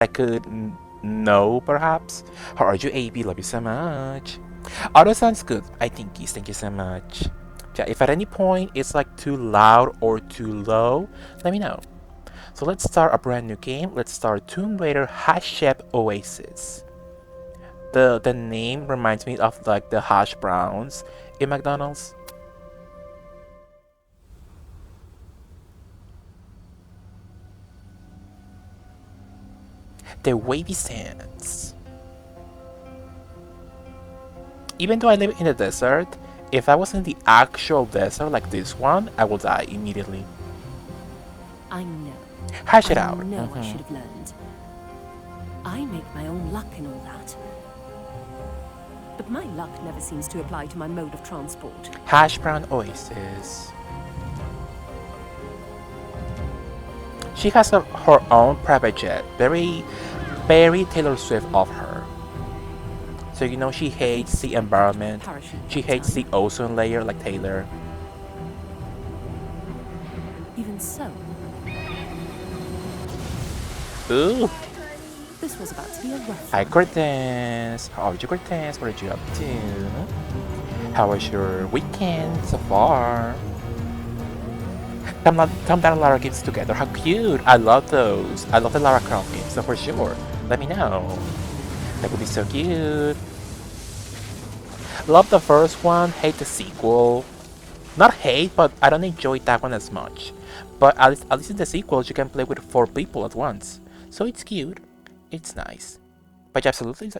I could know, perhaps. How are you, AB? Love you so much. Auto sounds good. I think, Keys. Thank you so much. Yeah, if at any point it's like too loud or too low, let me know. So let's start a brand new game. Let's start Tomb Raider Hashep Oasis. The name reminds me of like the hash browns in McDonald's. The wavy sands. Even though I live in the desert, if I was in the actual desert like this one, I will die immediately. I know. Hash it I out. know I should have learned. I make my own luck and all that. But my luck never seems to apply to my mode of transport. Hash brown Oasis. She has her own private jet. Very Taylor Swift of her. So you know she hates the environment. She hates the ozone layer like Taylor. Even so, Ooh. this was about to be a rough Hi one. Cortez. How are you, Cortez? What are you up to? How was your weekend so far? Come down Lara games together. How cute! I love those. I love the Lara Croft games, so for sure. Let me know. That would be so cute. Love the first one, hate the sequel. Not hate, but I don't enjoy that one as much. But at least in the sequels, you can play with 4 people at once. So it's cute. It's nice. But absolutely,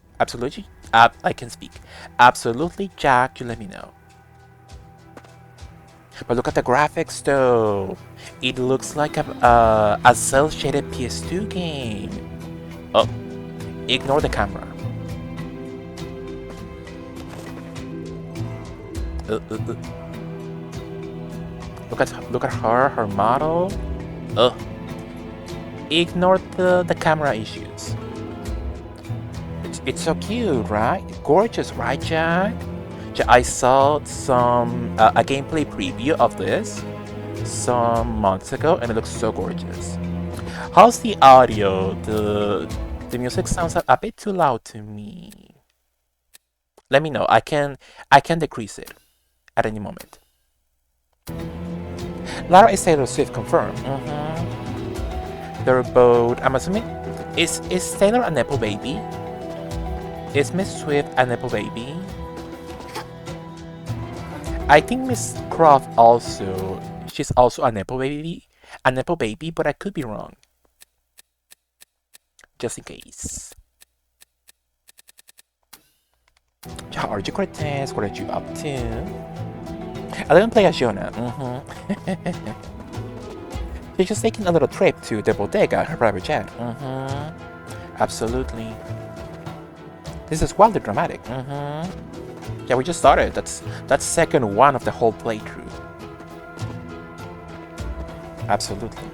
I can speak. Absolutely, Jack, you let me know. But look at the graphics though. It looks like a cel-shaded PS2 game. Oh, ignore the camera. Uh. Look at her model. Ugh. Ignore the camera issues. It's so cute, right? Gorgeous, right, Jack? I saw a gameplay preview of this some months ago, and it looks so gorgeous. How's the audio? The music sounds a bit too loud to me. Let me know. I can decrease it at any moment. Lara is Taylor Swift confirmed. They're both. I'm assuming. Is Taylor a nepo baby? Is Miss Swift a nepo baby? I think Miss Croft also. She's also a nepo baby, but I could be wrong. Just in case. How are you, Cortez? What are you up to? I didn't play as Jonah. She's just taking a little trip to the bodega, her private jet. Absolutely. This is wildly dramatic. Yeah, we just started. That's second one of the whole playthrough. Absolutely.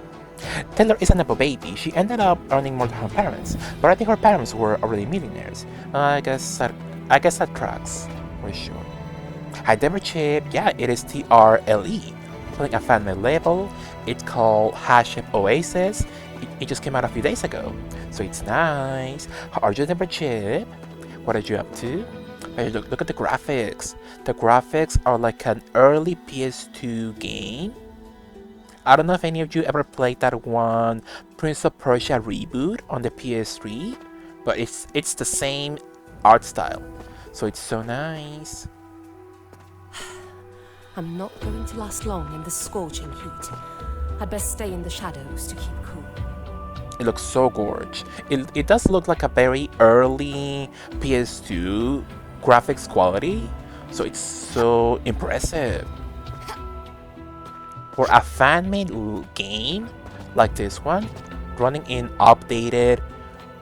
Taylor is a nepo baby. She ended up earning more than her parents, but I think her parents were already millionaires. I guess that tracks for sure. Hi, Denver Chip. Yeah, it is TRLE. Putting a fan-made label. It's called Hashep Oasis. It just came out a few days ago, so it's nice. How are you, Denver Chip? What are you up to? Hey, look at the graphics. The graphics are like an early PS2 game. I don't know if any of you ever played that one Prince of Persia reboot on the PS3, but it's the same art style, so it's so nice. I'm not going to last long in the scorching heat. I'd best stay in the shadows to keep cool. It looks so gorgeous. It does look like a very early PS2 graphics quality, so it's so impressive. For a fan-made game like this one, running in updated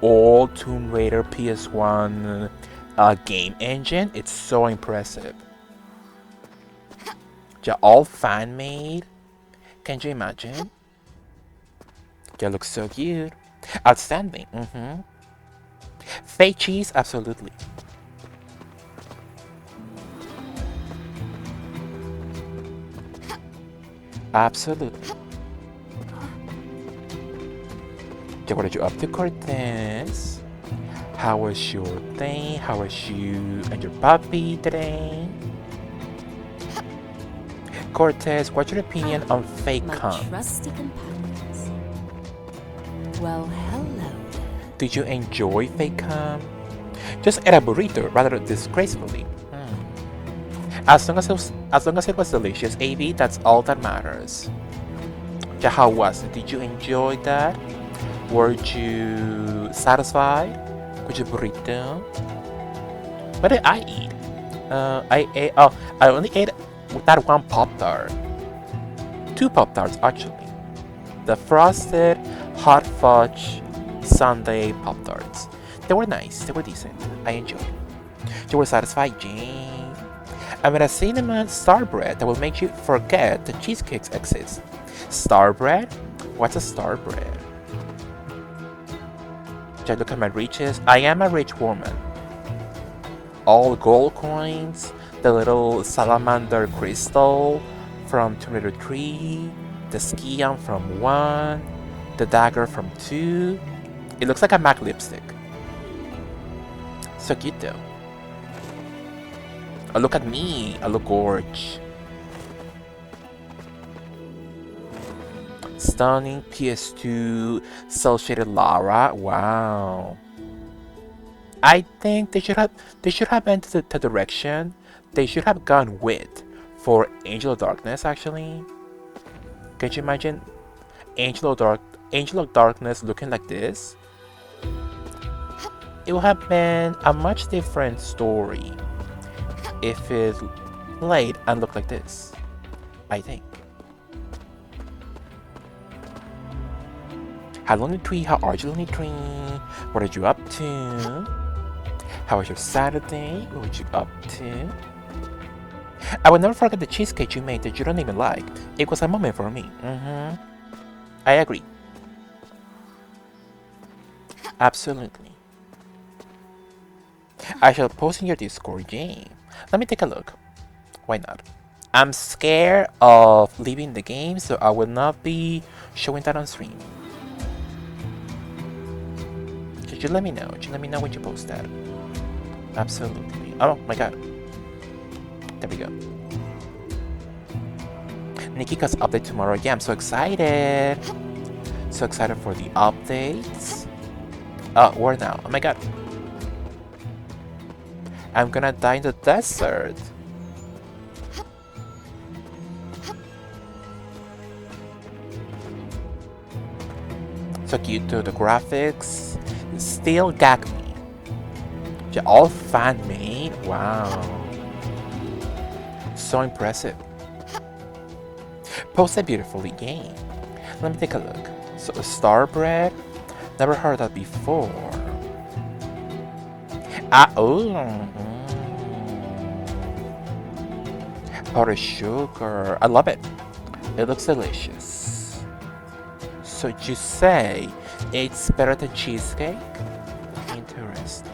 old Tomb Raider PS1 game engine, it's so impressive. Yeah, all fan-made. Can you imagine? Yeah, looks so cute. Outstanding. Fake cheese, absolutely. Absolutely. Yeah, what are you up to, Cortez? How was your day? How was you and your puppy today? Cortez, what's your opinion on fake My cum? trusty companions. Well, hello. Did you enjoy fake cum? Just eat a burrito rather disgracefully. As long as it was delicious, AV, that's all that matters. Yeah, how was it? Did you enjoy that? Were you satisfied with your burrito? What did I eat? I only ate that one Pop Tart. Two Pop Tarts actually. The frosted hot fudge sundae Pop Tarts. They were nice. They were decent. I enjoyed. You were satisfied, Jane. I made a cinnamon star bread that will make you forget that cheesecakes exist. Star bread? What's a star bread? Just look at my riches. I am a rich woman. All gold coins, the little salamander crystal from Tomb Raider 3, the skion from 1, the dagger from 2. It looks like a MAC lipstick. So cute though. Oh, look at me. I look gorge. Stunning PS2 cel shaded Lara. Wow. I think they should have been to the direction they should have gone with for Angel of Darkness actually. Can you imagine Angel of Darkness looking like this? It would have been a much different story if it played and looked like this, I think. Hi Lonely Tree, how are you Lonely Tree? What are you up to? How was your Saturday? What were you up to? I will never forget the cheesecake you made that you don't even like. It was a moment for me. I agree. Absolutely. I shall post in your Discord game. Let me take a look. Why not? I'm scared of leaving the game, so I will not be showing that on stream. Just let me know. Just let me know when you post that. Absolutely. Oh my god. There we go. Nikika's update tomorrow. Yeah, I'm so excited. So excited for the updates. Where now? Oh my god. I'm gonna die in the desert. So cute too. The graphics still gag me. They're all fan made. Wow. So impressive. Posted beautifully game. Let me take a look. So star bread. Never heard that before. Powdered sugar. I love it. It looks delicious. So you say it's better than cheesecake? Interesting.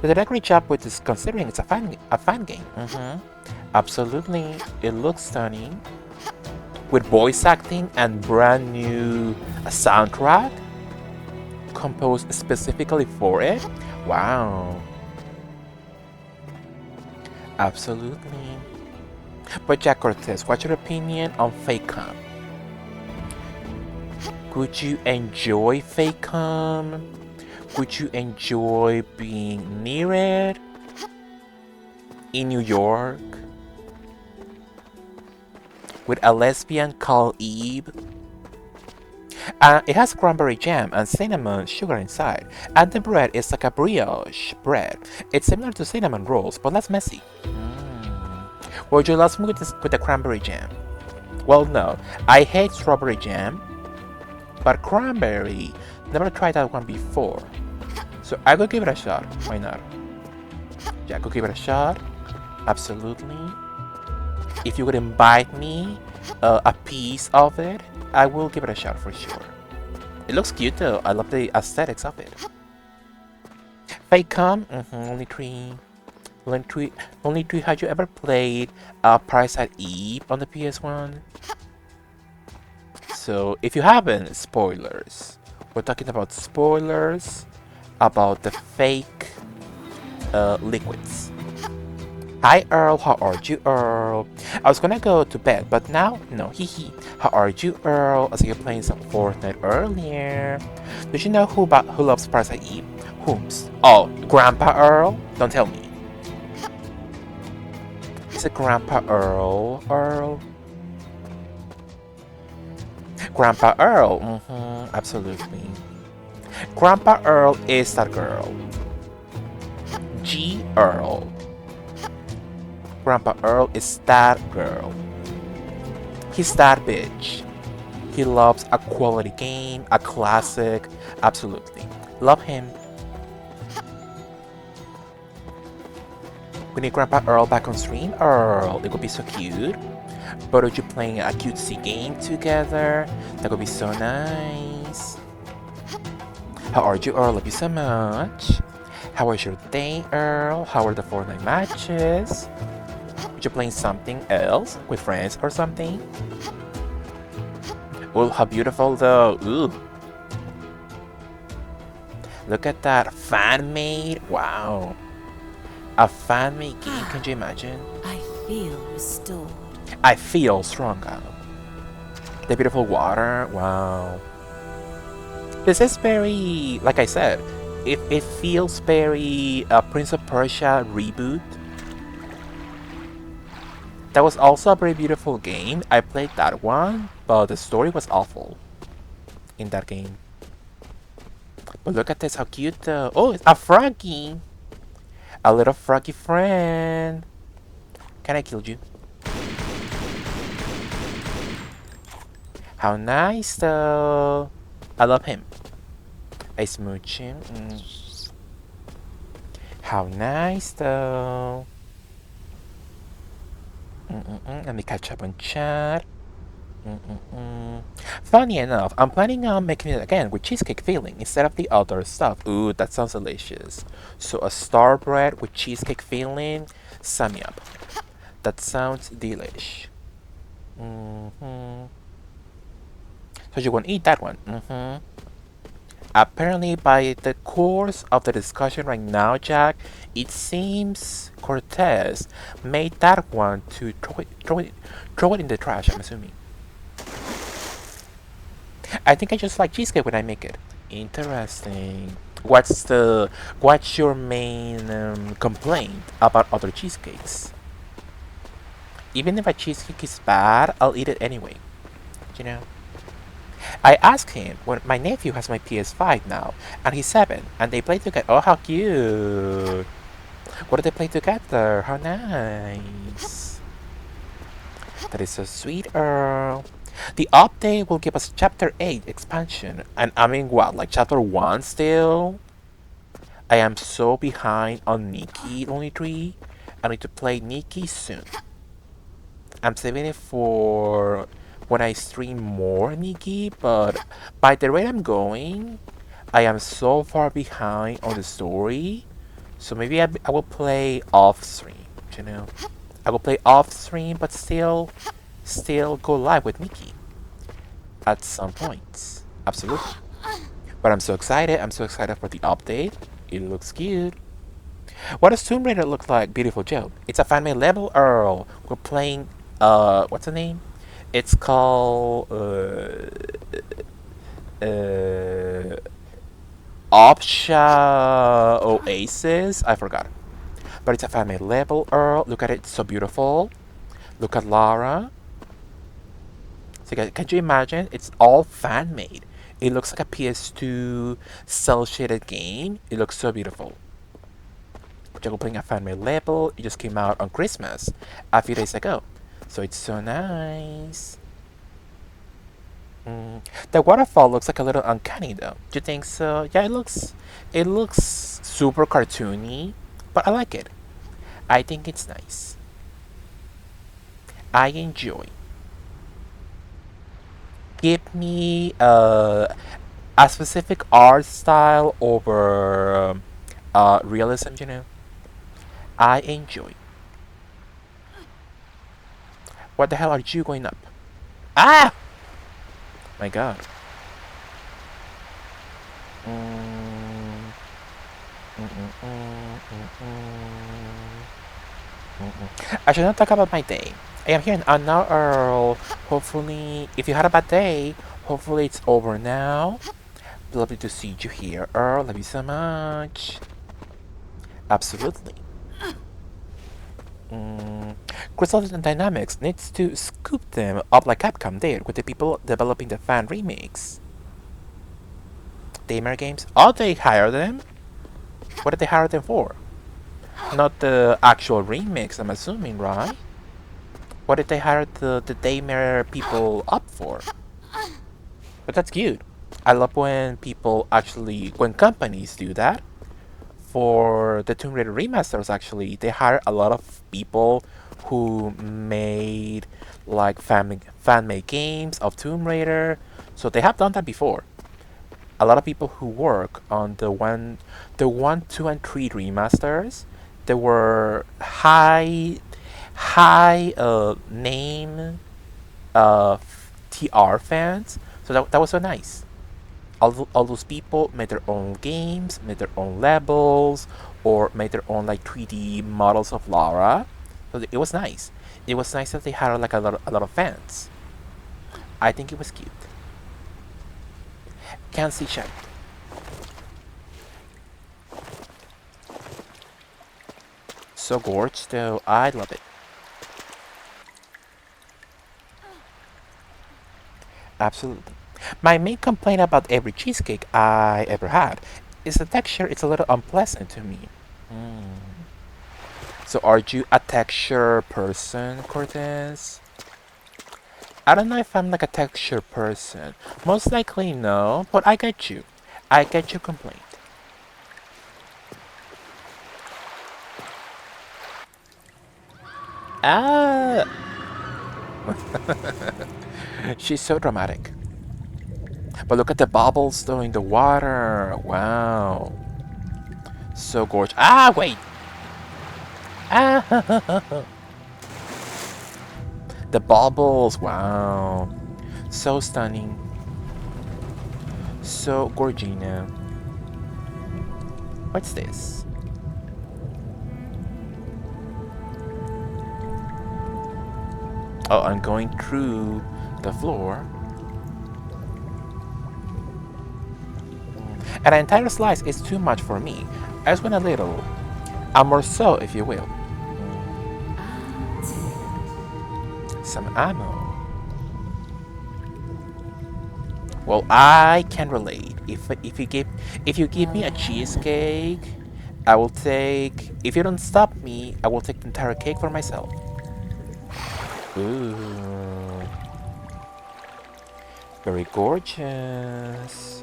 They did a great job with this considering it's a fan game. Absolutely. It looks stunning. With voice acting and brand new soundtrack composed specifically for it. Wow. Absolutely. But Jack Cortez, what's your opinion on Fakecom? Would you enjoy Fakecom? Would you enjoy being near it? In New York? With a lesbian called Eve? It has cranberry jam and cinnamon sugar inside, and the bread is like a brioche bread. It's similar to cinnamon rolls, but less messy. Would you love me with the cranberry jam? Well, no, I hate strawberry jam, but cranberry, never tried that one before. So I could give it a shot. Why not? Yeah, I could give it a shot. Absolutely. If you would invite me a piece of it, I will give it a shot for sure. It looks cute though. I love the aesthetics of it. Fakecom? Only three. Only three. Had you ever played Parasite Eve on the PS1? So if you haven't, spoilers. We're talking about spoilers about the fake liquids. Hi Earl, how are you Earl? I was gonna go to bed, but now, no, hee hee. How are you Earl? I saw you playing some Fortnite earlier. Did you know who loves Parasite Eve? Whomst? Oh, Grandpa Earl? Don't tell me. Is it Grandpa Earl? Earl? Grandpa Earl, absolutely. Grandpa Earl is that girl. G Earl. Grandpa Earl is that girl. He's that bitch. He loves a quality game, a classic. Absolutely. Love him. We need Grandpa Earl back on stream. Earl, it would be so cute. But are you playing a cutesy game together? That would be so nice. How are you, Earl? Love you so much. How was your day, Earl? How are the Fortnite matches? Are you playing something else with friends or something? Oh, how beautiful though. Ooh. Look at that. Fan-made. Wow. A fan-made game. Can you imagine? I feel restored. I feel stronger. The beautiful water. Wow. This is very, like I said, it feels very Prince of Persia reboot. That was also a very beautiful game. I played that one, but the story was awful in that game. But look at this, how cute though. Oh, it's a froggy. A little froggy friend. Can I kill you? How nice though. I love him. I smooch him. How nice though. Let me catch up on chat. Funny enough, I'm planning on making it again with cheesecake filling instead of the other stuff. Ooh, that sounds delicious. So a star bread with cheesecake filling, sign me up. That sounds delish. So you want to eat that one? Apparently, by the course of the discussion right now, Jack, it seems Cortez made that one to throw it in the trash, I'm assuming. I think I just like cheesecake when I make it. Interesting. What's your main complaint about other cheesecakes? Even if a cheesecake is bad, I'll eat it anyway. You know? I asked him when my nephew has my PS5 now, and he's 7, and they play together. Oh, how cute! What do they play together? How nice! That is so sweet, Earl. The update will give us Chapter 8 expansion, and I mean, what, like Chapter 1 still? I am so behind on Nikki only 3. I need to play Nikki soon. I'm saving it for when I stream more Nikki, but by the rate I'm going, I am so far behind on the story. So maybe I will play off stream, you know? I will play off stream, but still go live with Nikki at some point. Absolutely. But I'm so excited. I'm so excited for the update. It looks cute. What does Tomb Raider look like? Beautiful Joe. It's a fan-made level, Earl. We're playing, what's the name? It's called, Opsha Oasis. I forgot. But it's a fan-made level, Earl. Look at it. It's so beautiful. Look at Lara. So can you imagine? It's all fan-made. It looks like a PS2 cel-shaded game. It looks so beautiful. We're playing a fan-made level. It just came out on Christmas a few days ago. So it's so nice. The waterfall looks like a little uncanny though. Do you think so? Yeah, it looks super cartoony, but I like it. I think it's nice. I enjoy. Give me a specific art style over realism, you know. I enjoy. What the hell are you going up? Ah! My God. Mm, mm, mm, mm, mm, I should not talk about my day. I am here in now, Earl. Hopefully, if you had a bad day, hopefully it's over now. Lovely to see you here, Earl. Love you so much. Absolutely. Mm, Crystal Dynamics needs to scoop them up like Capcom did with the people developing the fan remakes. Daymare games? Oh, they hire them? What did they hire them for? Not the actual remix, I'm assuming, right? What did they hire the Daymare people up for? But that's cute. I love when people actually, when companies do that. For the Tomb Raider remasters, actually, they hire a lot of people who made like fan made games of Tomb Raider. So they have done that before. A lot of people who work on the one, two, and three remasters, they were high name TR fans. So that was so nice. All those people made their own games, made their own levels, or made their own like 3D models of Lara. So it was nice. It was nice that they had like a lot of fans. I think it was cute. Can't see chat. So gorgeous though. I love it. Absolutely. My main complaint about every cheesecake I ever had is the texture. It's a little unpleasant to me. Mm. So are you a texture person, Cortez? I don't know if I'm like a texture person. Most likely no, but I get you. I get your complaint. Ah, she's so dramatic. But look at the bubbles though in the water. Wow. So gorgeous. Ah, wait. Ah, the bubbles. Wow. So stunning. So Gorgina. What's this? Oh, I'm going through the floor. An entire slice is too much for me. I just want a little. A morsel, if you will. Some ammo. Well, I can relate. If you give me a cheesecake, I will take. If you don't stop me, I will take the entire cake for myself. Ooh, very gorgeous.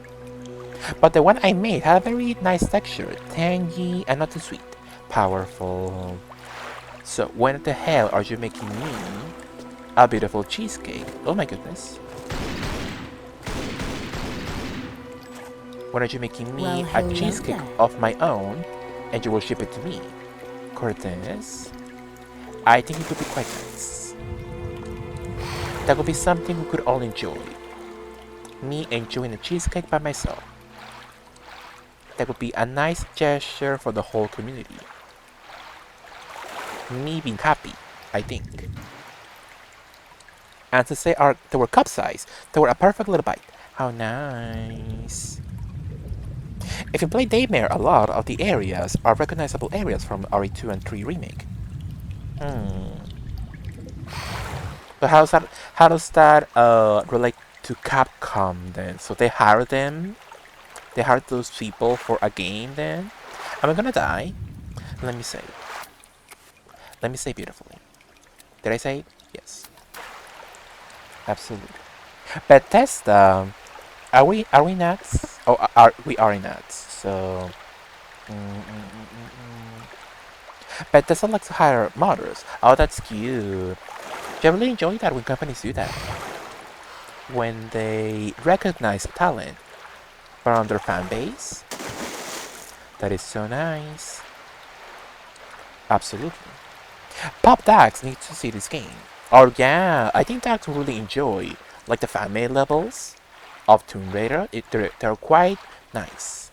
But the one I made had a very nice texture, tangy and not too sweet. Powerful. So when the hell are you making me a beautiful cheesecake? Oh my goodness. When are you making me Well, a hello cheesecake there. of my own and you will ship it to me? Cortez? I think it would be quite nice. That would be something we could all enjoy. Me enjoying a cheesecake by myself. That would be a nice gesture for the whole community. Me being happy, I think. And to say they were cup size, they were a perfect little bite. How nice. If you play Daymare, a lot of the areas are recognizable areas from RE2 and 3 remake. Hmm. But how does that relate to Capcom then? So they hire them? They hired those people for a game then? Am I gonna die? Let me say. Let me say beautifully. Did I say it? Yes. Absolutely. Bethesda, are we nuts? Oh, we are nuts. So, Bethesda likes to hire modders. Oh, that's cute. I really enjoy that when companies do that. When they recognize talent from their fan base. That is so nice. Absolutely. Pop Dax needs to see this game. Oh yeah, I think Dax will really enjoy like the fan made levels. of Tomb Raider. They're quite nice.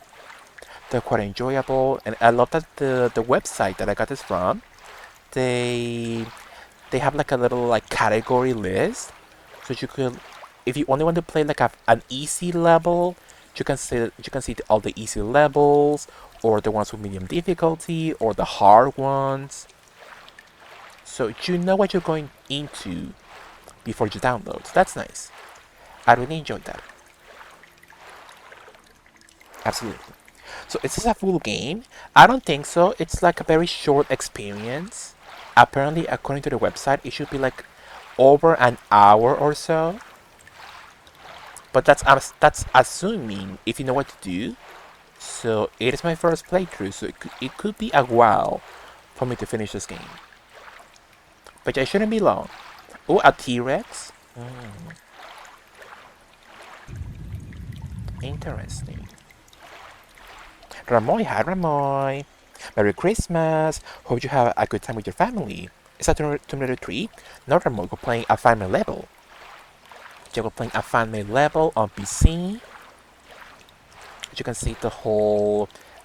They're quite enjoyable, and I love that the website that I got this from, they they have like a little like category list, so you could, if you only want to play like an easy level, you can see all the easy levels, or the ones with medium difficulty, or the hard ones. So you know what you're going into before you download. So that's nice. I really enjoyed that. Absolutely. So is this a full game? I don't think so. It's like a very short experience. Apparently, according to the website, it should be like over an hour or so. But that's assuming if you know what to do. So it is my first playthrough, so it could be a while for me to finish this game. But it shouldn't be long. Oh, a T-Rex? Interesting. Ramoy, hi Ramoy. Merry Christmas. Hope you have a good time with your family. Is that Tomb Raider 3? No, Ramoy, we're playing a fan-made level. Yeah, we're playing a fan-made level on PC. As you can see, the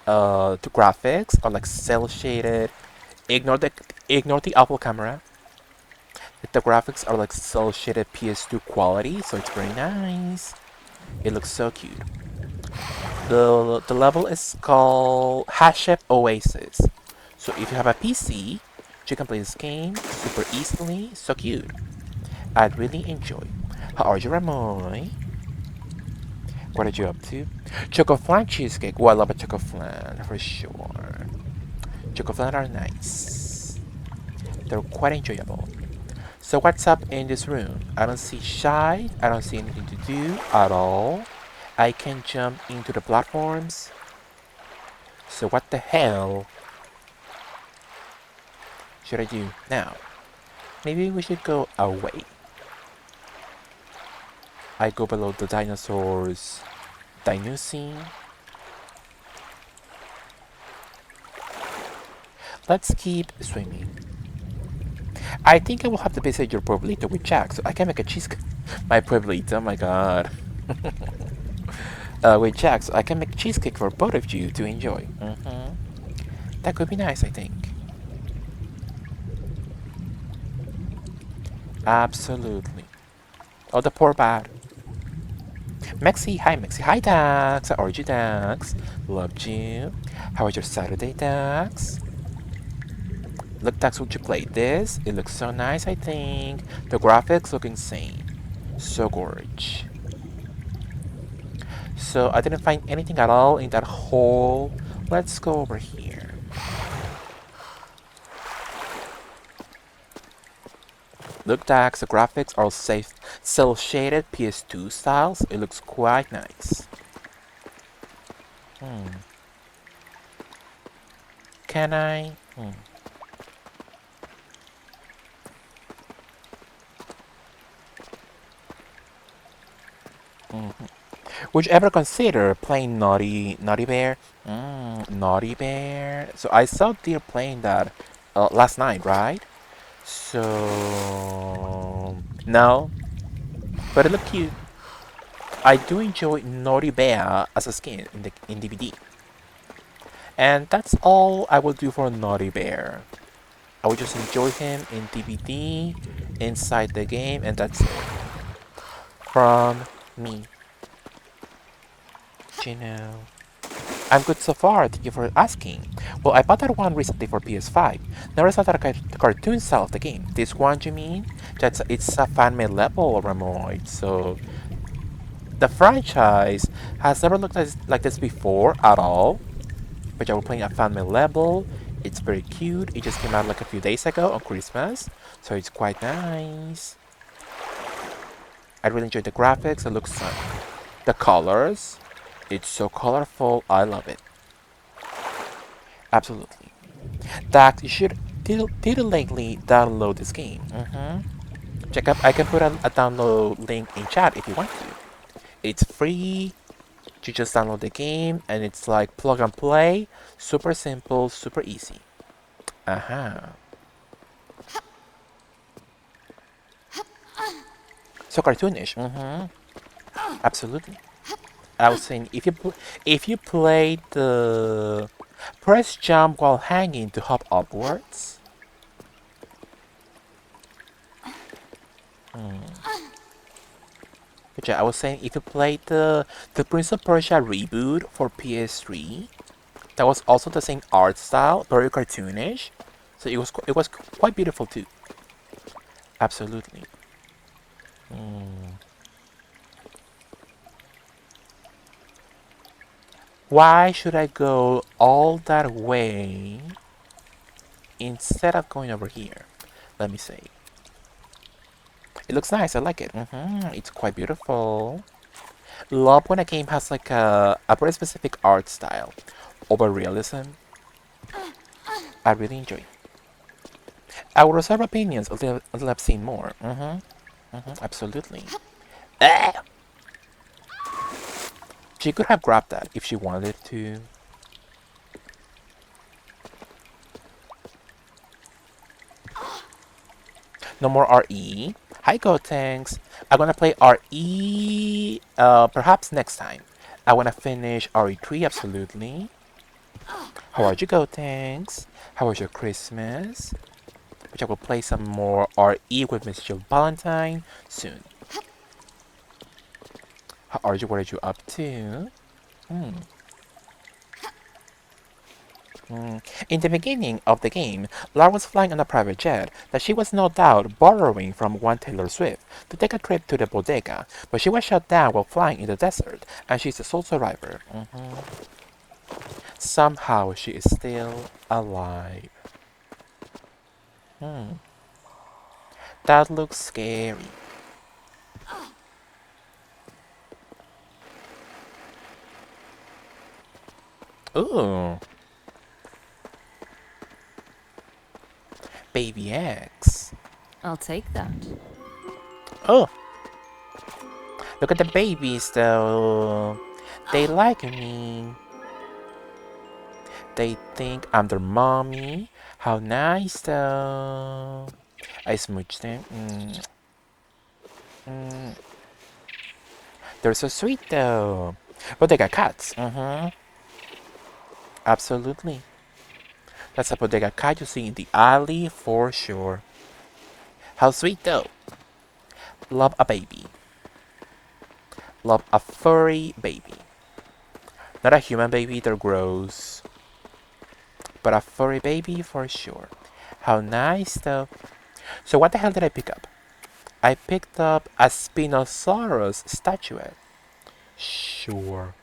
graphics are like cel shaded. Ignore the ignore the Apple camera. The graphics are like cel shaded PS2 quality, so it's very nice. It looks so cute. The level is called Hashep Oasis. So if you have a PC, you can play this game super easily. So cute. I'd really enjoy. How are you, Ramoy? What are you up to? Choco flan cheesecake. Oh, I love a choco flan for sure. Choco flan are nice. They're quite enjoyable. So what's up in this room? I don't see Shy. I don't see anything to do at all. I can jump into the platforms. So what the hell should I do now? Maybe we should go away. I go below the dinosaurs. Dinosing. Let's keep swimming. I think I will have to visit your pueblito with Jack so I can make a cheesecake. My pueblito, oh my god. With Jack so I can make cheesecake for both of you to enjoy. That could be nice, I think. Absolutely. Oh, the poor bad. Mexi, hi Mexi, hi Dax, how are you Dax? Loved you. How was your Saturday, Dax? Look, Dax, would you play this? It looks so nice, I think. The graphics look insane. So gorge. So I didn't find anything at all in that hole. Let's go over here. Look, Dax, the graphics are safe, cel-shaded PS2 styles. It looks quite nice. Can I? Would you ever consider playing Naughty Bear? Naughty Bear. So I saw they're playing that last night, right? So no, but it looked cute. I do enjoy Naughty Bear as a skin in DVD, and that's all I will do for Naughty Bear. I will just enjoy him in DVD inside the game, and that's it from me. You know. I'm good so far, thank you for asking. Well, I bought that one recently for PS5. Never saw that cartoon style of the game. This one, you mean? It's a fan-made level, Ramoid. So, the franchise has never looked like this before at all. But yeah, we're playing a fan-made level. It's very cute. It just came out like a few days ago on Christmas. So it's quite nice. I really enjoyed the graphics. It looks the colors. It's so colorful. I love it. Absolutely. Dax, you should diligently download this game. Check up. I can put a download link in chat if you want to. It's free. You just download the game, and it's like plug and play. Super simple, super easy. So cartoonish. Absolutely. I was saying if you play the press jump while hanging to hop upwards. But yeah, I was saying if you played the Prince of Persia reboot for PS3, that was also the same art style, very cartoonish. So it was quite beautiful too. Absolutely. Mm. Why should I go all that way instead of going over here? Let me see. It looks nice. I like it. It's quite beautiful. Love when a game has like a very specific art style over realism. I really enjoy. I will reserve opinions until I've seen more. Absolutely. Ah! She could have grabbed that if she wanted to. No more RE. Hi, Gotenks. I'm gonna play RE perhaps next time. I wanna finish RE3 absolutely. How are you, Gotenks? How was your Christmas? Which I will play some more RE with Miss Jill Valentine soon. How are you? What are you up to? Hmm. In the beginning of the game, Lara was flying on a private jet that she was no doubt borrowing from one Taylor Swift to take a trip to the bodega, but she was shot down while flying in the desert, and she's the sole survivor. Somehow she is still alive. Hmm. That looks scary. Ooh, baby X. I'll take that. Oh, look at the babies though. They like me. They think I'm their mommy. How nice though. I smooch them. Mm. They're so sweet though. But they got cats. Absolutely. That's a bodega cat you see in the alley for sure. How sweet though. Love a baby. Love a furry baby. Not a human baby, they're gross. But a furry baby for sure. How nice though. So what the hell did I pick up? I picked up a Spinosaurus statuette. Sure.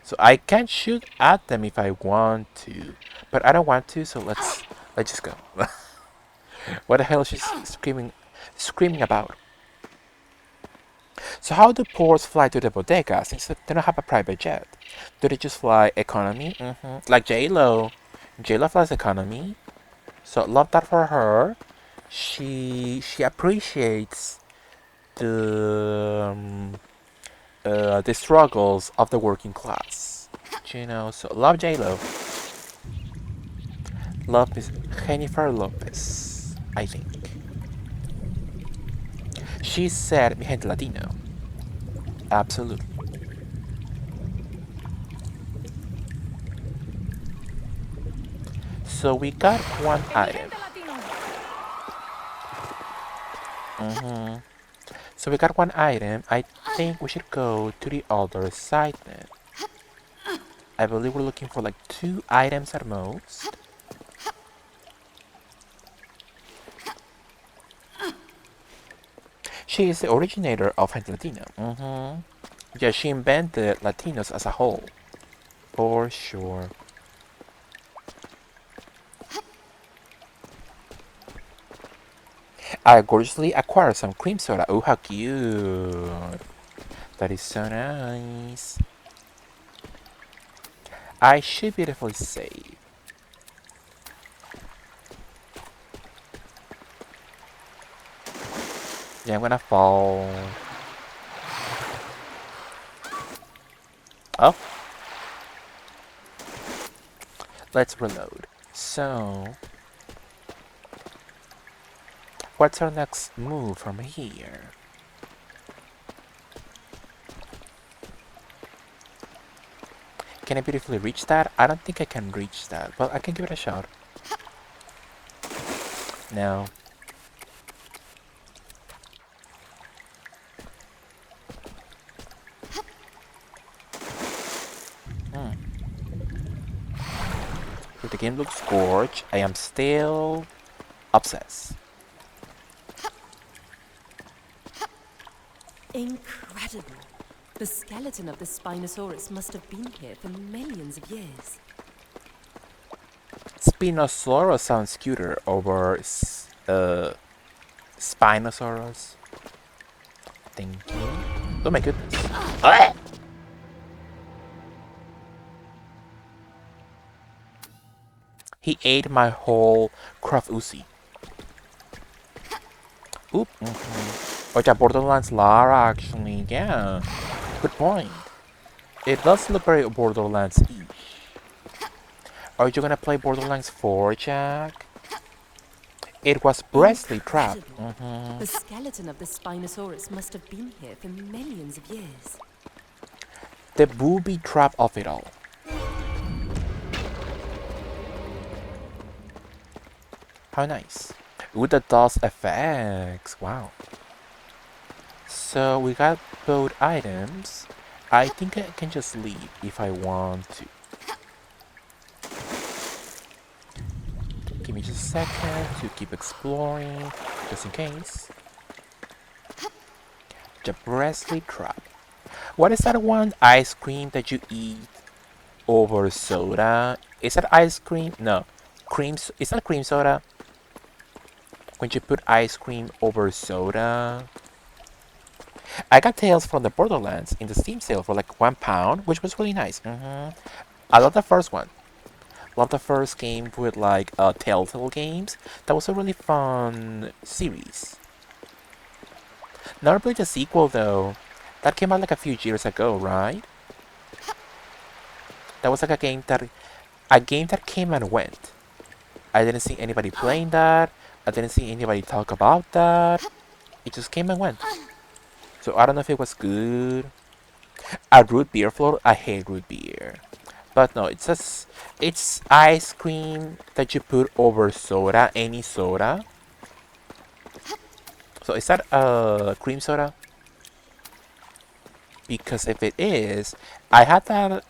So I can shoot at them if I want to, but I don't want to. So let's just go. What the hell is she screaming about? So how do poors fly to the bodega since they don't have a private jet? Do they just fly economy? Like J-Lo. J-Lo flies economy. So love that for her. She appreciates the struggles of the working class. You know, so love J-Lo. Love Miss Jennifer Lopez, I think. She said mi gente Latino. Absolutely. So we got one item. So we got one item. I think we should go to the other side then. I believe we're looking for like 2 items at most. She is the originator of Gente Latino. Yeah, she invented Latinos as a whole. For sure. I gorgeously acquired some cream soda. Oh, how cute. That is so nice. I should beautifully save. Yeah, I'm gonna fall. Oh. Let's reload. So, what's our next move from here? Can I beautifully reach that? I don't think I can reach that, but I can give it a shot. No. Hmm. If the game looks gorge, I am still obsessed. Incredible. The skeleton of the Spinosaurus must have been here for millions of years. Spinosaurus sounds cuter over Spinosaurus. Thank you. Oh my goodness. Ah! He ate my whole craft Uzi. Oop. Oh yeah, Borderlands Lara actually. Yeah. Good point. It does look very Borderlands-ish. Are you gonna play Borderlands 4, Jack? It was Bresley Trap. Incredible. The skeleton of the Spinosaurus must have been here for millions of years. The booby trap of it all. How nice. Ooh, the DOS effects. Wow. So we got both items. I think I can just leave if I want to. Give me just a second to keep exploring, just in case. The Bresley Trap. What is that one ice cream that you eat over soda? Is that ice cream? No. Is that cream soda? When you put ice cream over soda? I got Tales from the Borderlands in the Steam sale for like £1, which was really nice. I love the first one. Love the first game with like Telltale games. That was a really fun series. Never played the sequel though. That came out like a few years ago, right? That was like a game that came and went. I didn't see anybody playing that. I didn't see anybody talk about that. It just came and went. So I don't know if it was good. A root beer float? I hate root beer. But no, it's ice cream that you put over soda, any soda. So is that cream soda? Because if it is, I had that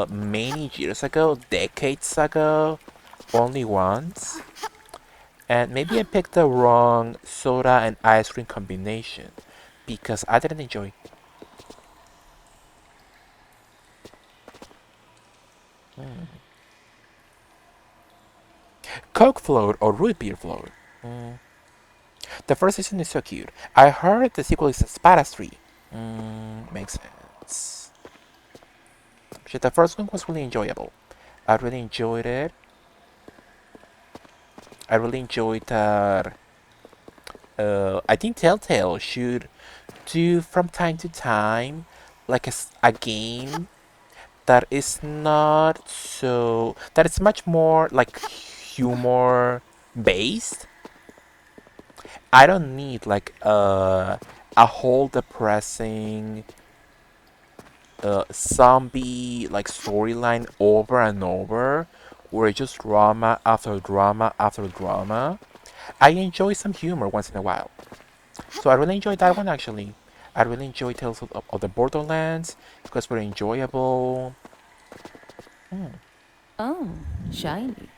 many years ago, decades ago, only once. And maybe I picked the wrong soda and ice cream combination because I didn't enjoy. Coke float or root beer float? The first season is so cute. I heard the sequel is Spada 3. Makes sense. But the first one was really enjoyable. I really enjoyed it. I really enjoyed that. I think Telltale should do from time to time like a game that is not so that is much more like humor based. I don't need like a whole depressing zombie like storyline over and over where it's just drama after drama after drama. I enjoy some humor once in a while. So I really enjoyed that one actually. I really enjoyed Tales of the Borderlands. It was very enjoyable. Oh, shiny.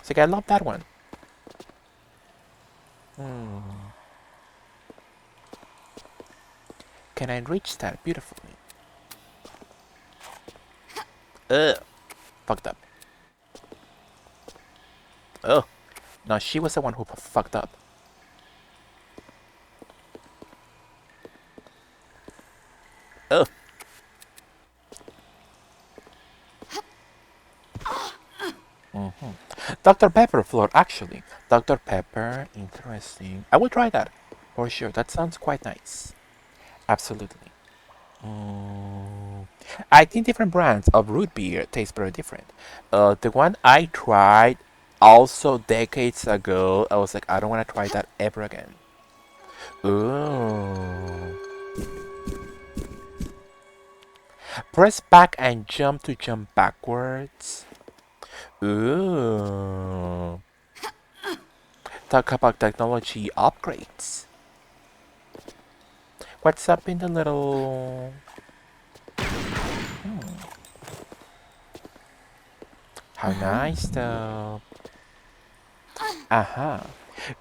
So I love that one. Can I reach that beautifully? Ugh. Fucked up. Ugh. No, she was the one who fucked up. Ugh. Dr. Pepper floor, actually. Dr. Pepper, interesting. I will try that for sure. That sounds quite nice. Absolutely. I think different brands of root beer taste very different. The one I tried Also, decades ago, I was like, I don't want to try that ever again. Ooh. Press back and jump to jump backwards. Ooh. Talk about technology upgrades. What's up in the little... How nice though. Uh-huh.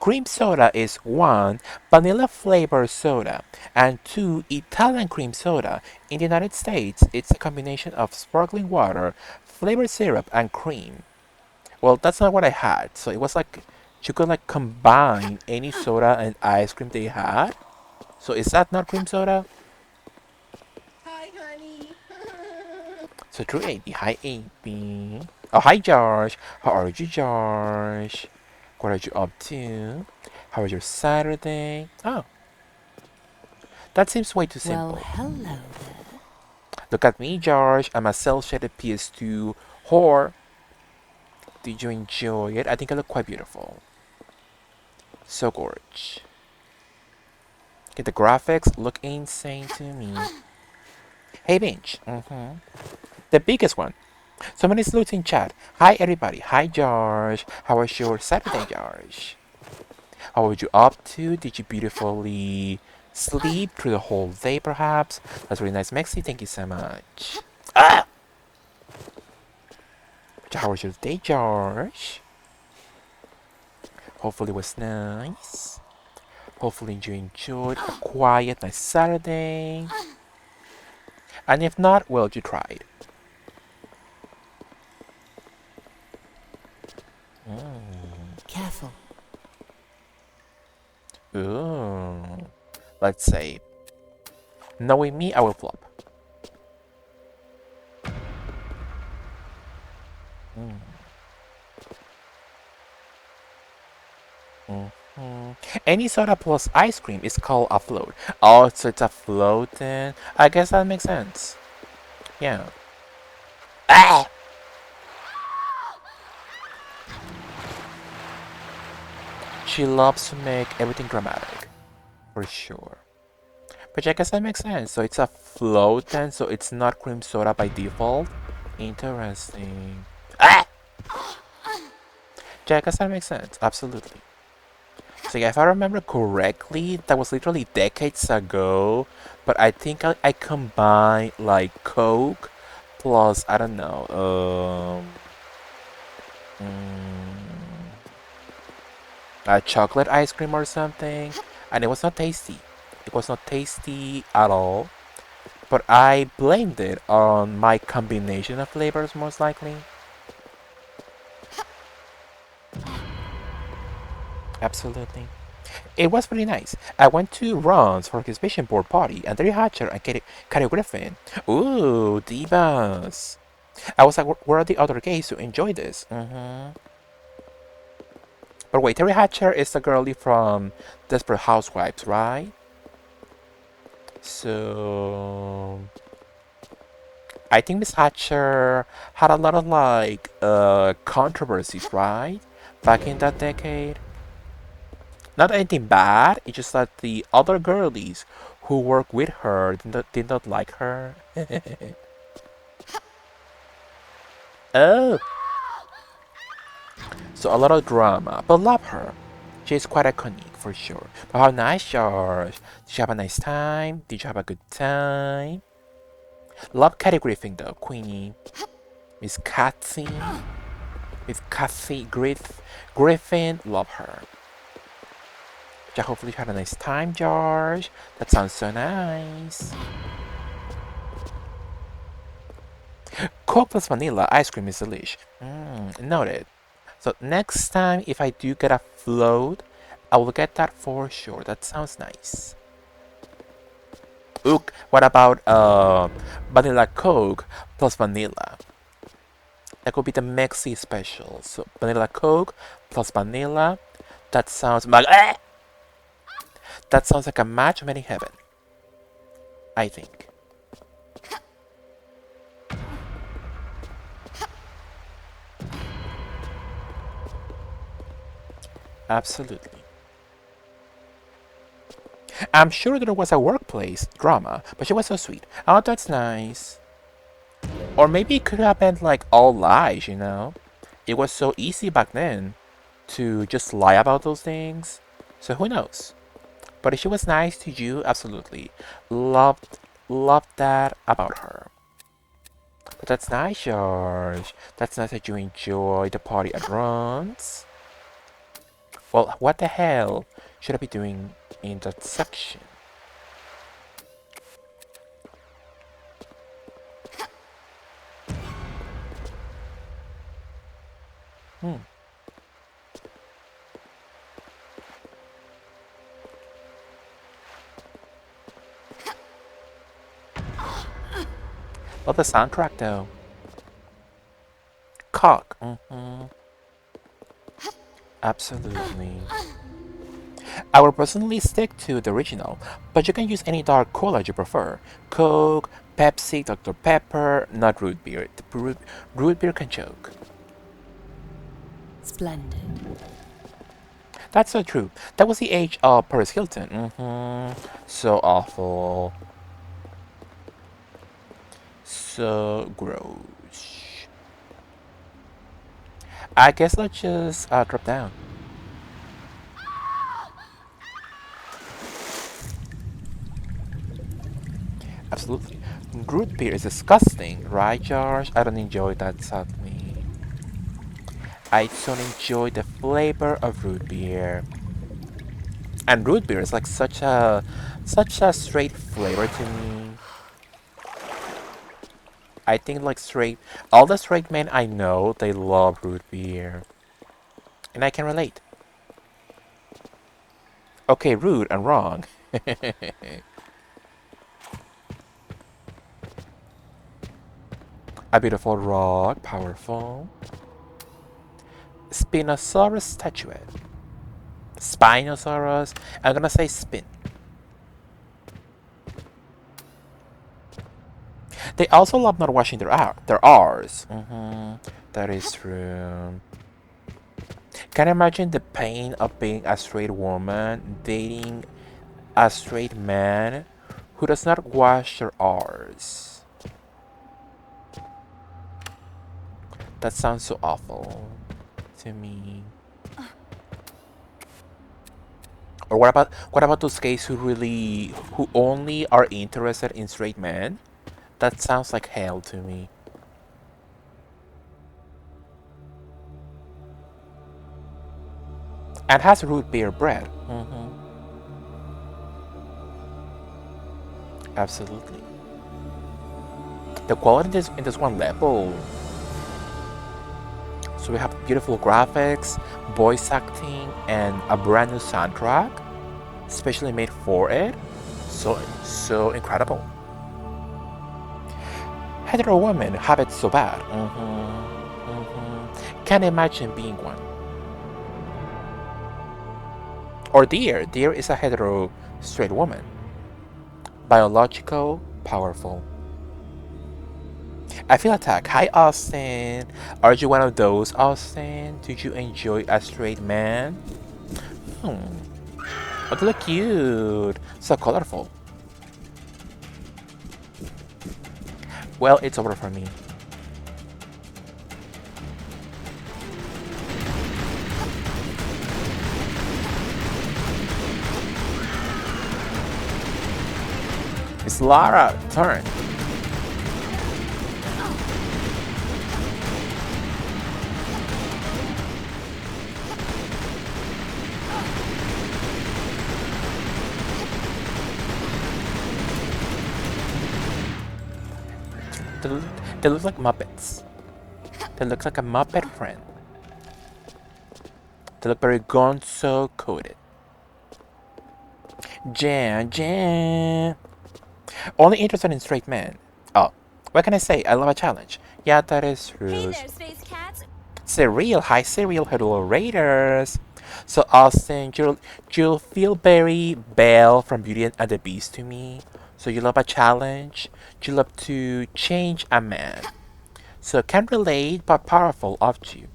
Cream soda is 1. Vanilla flavored soda and 2. Italian cream soda. In the United States, it's a combination of sparkling water, flavored syrup, and cream. Well, that's not what I had. So it was like you could like combine any soda and ice cream they had. So is that not cream soda? Hi, honey. So true, AB. Hi, AB. Oh, hi, Josh. How are you, Josh? What are you up to? How was your Saturday? Oh, that seems way too Well, simple. hello. Look at me, Josh. I'm a cel-shaded PS2 whore. Did you enjoy it? I think I look quite beautiful. So gorge. Okay, the graphics look insane to me. Hey, Binge. The biggest one. So many salutes in chat. Hi, everybody. Hi, Josh. How was your Saturday, Josh? What were you up to? Did you beautifully sleep through the whole day, perhaps? That's really nice, Mexi. Thank you so much. Ah! How was your day, Josh? Hopefully it was nice. Hopefully you enjoyed a quiet, nice Saturday. And if not, well, you tried. Careful. Ooh. Let's say, knowing me, I will flop. Any soda plus ice cream is called a float. Oh, so it's a float then? I guess that makes sense. Yeah. Ah! She loves to make everything dramatic. For sure. But I guess that makes sense. So it's a float then, so it's not cream soda by default. Interesting. Ah! Yeah, I guess that makes sense. Absolutely. So yeah, if I remember correctly, that was literally decades ago. But I think I combined like Coke plus I don't know, chocolate ice cream or something, and it was not tasty. It was not tasty at all. But I blamed it on my combination of flavors, most likely. Absolutely. It was pretty nice. I went to Ron's for his vision board party, and Terry Hatcher and Katie Griffin. Ooh, divas. I was like, where are the other gays who enjoy this? But wait, Terry Hatcher is the girlie from Desperate Housewives, right? So I think Miss Hatcher had a lot of like controversies, right? Back in that decade. Not anything bad, it's just that the other girlies who work with her did not like her. Oh, so a lot of drama, but love her. She's quite iconic for sure. But how nice, George. Did you have a nice time? Did you have a good time? Love Kathy Griffin though, Queenie. Miss Kathy. Miss Kathy Griffin, love her. Yeah, hopefully you had a nice time, George. That sounds so nice. Coke plus vanilla ice cream is delish. Noted. So next time, if I do get a float, I will get that for sure. That sounds nice. Ook, what about vanilla Coke plus vanilla? That could be the Mexi special. So vanilla Coke plus vanilla. That sounds that sounds like a match made in heaven. I think. Absolutely. I'm sure there was a workplace drama, but she was so sweet. Oh, that's nice. Or maybe it could have been like all lies, you know? It was so easy back then to just lie about those things. So who knows? But if she was nice to you, absolutely. Loved that about her. But that's nice, George. That's nice that you enjoy the party at Ron's. Well, what the hell should I be doing in that section? Hmm. Love the soundtrack though. Cock. Absolutely. I will personally stick to the original, but you can use any dark cola you prefer. Coke, Pepsi, Dr. Pepper, not root beer. Root beer can choke. Splendid. That's so true. That was the age of Paris Hilton. So awful. So gross. I guess let's just drop down. Absolutely. Root beer is disgusting, right, Josh? I don't enjoy that sadly. I don't enjoy the flavor of root beer. And root beer is like such a straight flavor to me. I think like straight all the straight men I know they love root beer. And I can relate. Okay, rude and wrong. A beautiful rock, powerful. Spinosaurus statuette. Spinosaurus. I'm gonna say spin. They also love not washing their R's. That is true. Can you imagine the pain of being a straight woman dating a straight man who does not wash their R's? That sounds so awful to me. Or what about those gays who only are interested in straight men? That sounds like hell to me. And has root beer bread. Absolutely. The quality in this one level. So we have beautiful graphics, voice acting, and a brand new soundtrack, specially made for it. So incredible. Hetero women have it so bad. Can't imagine being one. Or Dear is a hetero straight woman. Biological, powerful. I feel attacked. Hi, Austin. Are you one of those, Austin? Did you enjoy a straight man? Oh, they look cute. So colorful. Well, it's over for me. It's Lara, turn. They look like Muppets. They look like a Muppet friend. They look very gonzo coated. Jan. Only interested in straight men. Oh, what can I say? I love a challenge. Yeah, that is true. Hey there, Space Cat. Cereal, hi Cereal, hello Raiders. So Austin, you'll feel very Belle from Beauty and the Beast to me. So you love a challenge. You love to change a man. So can't relate, but powerful of you.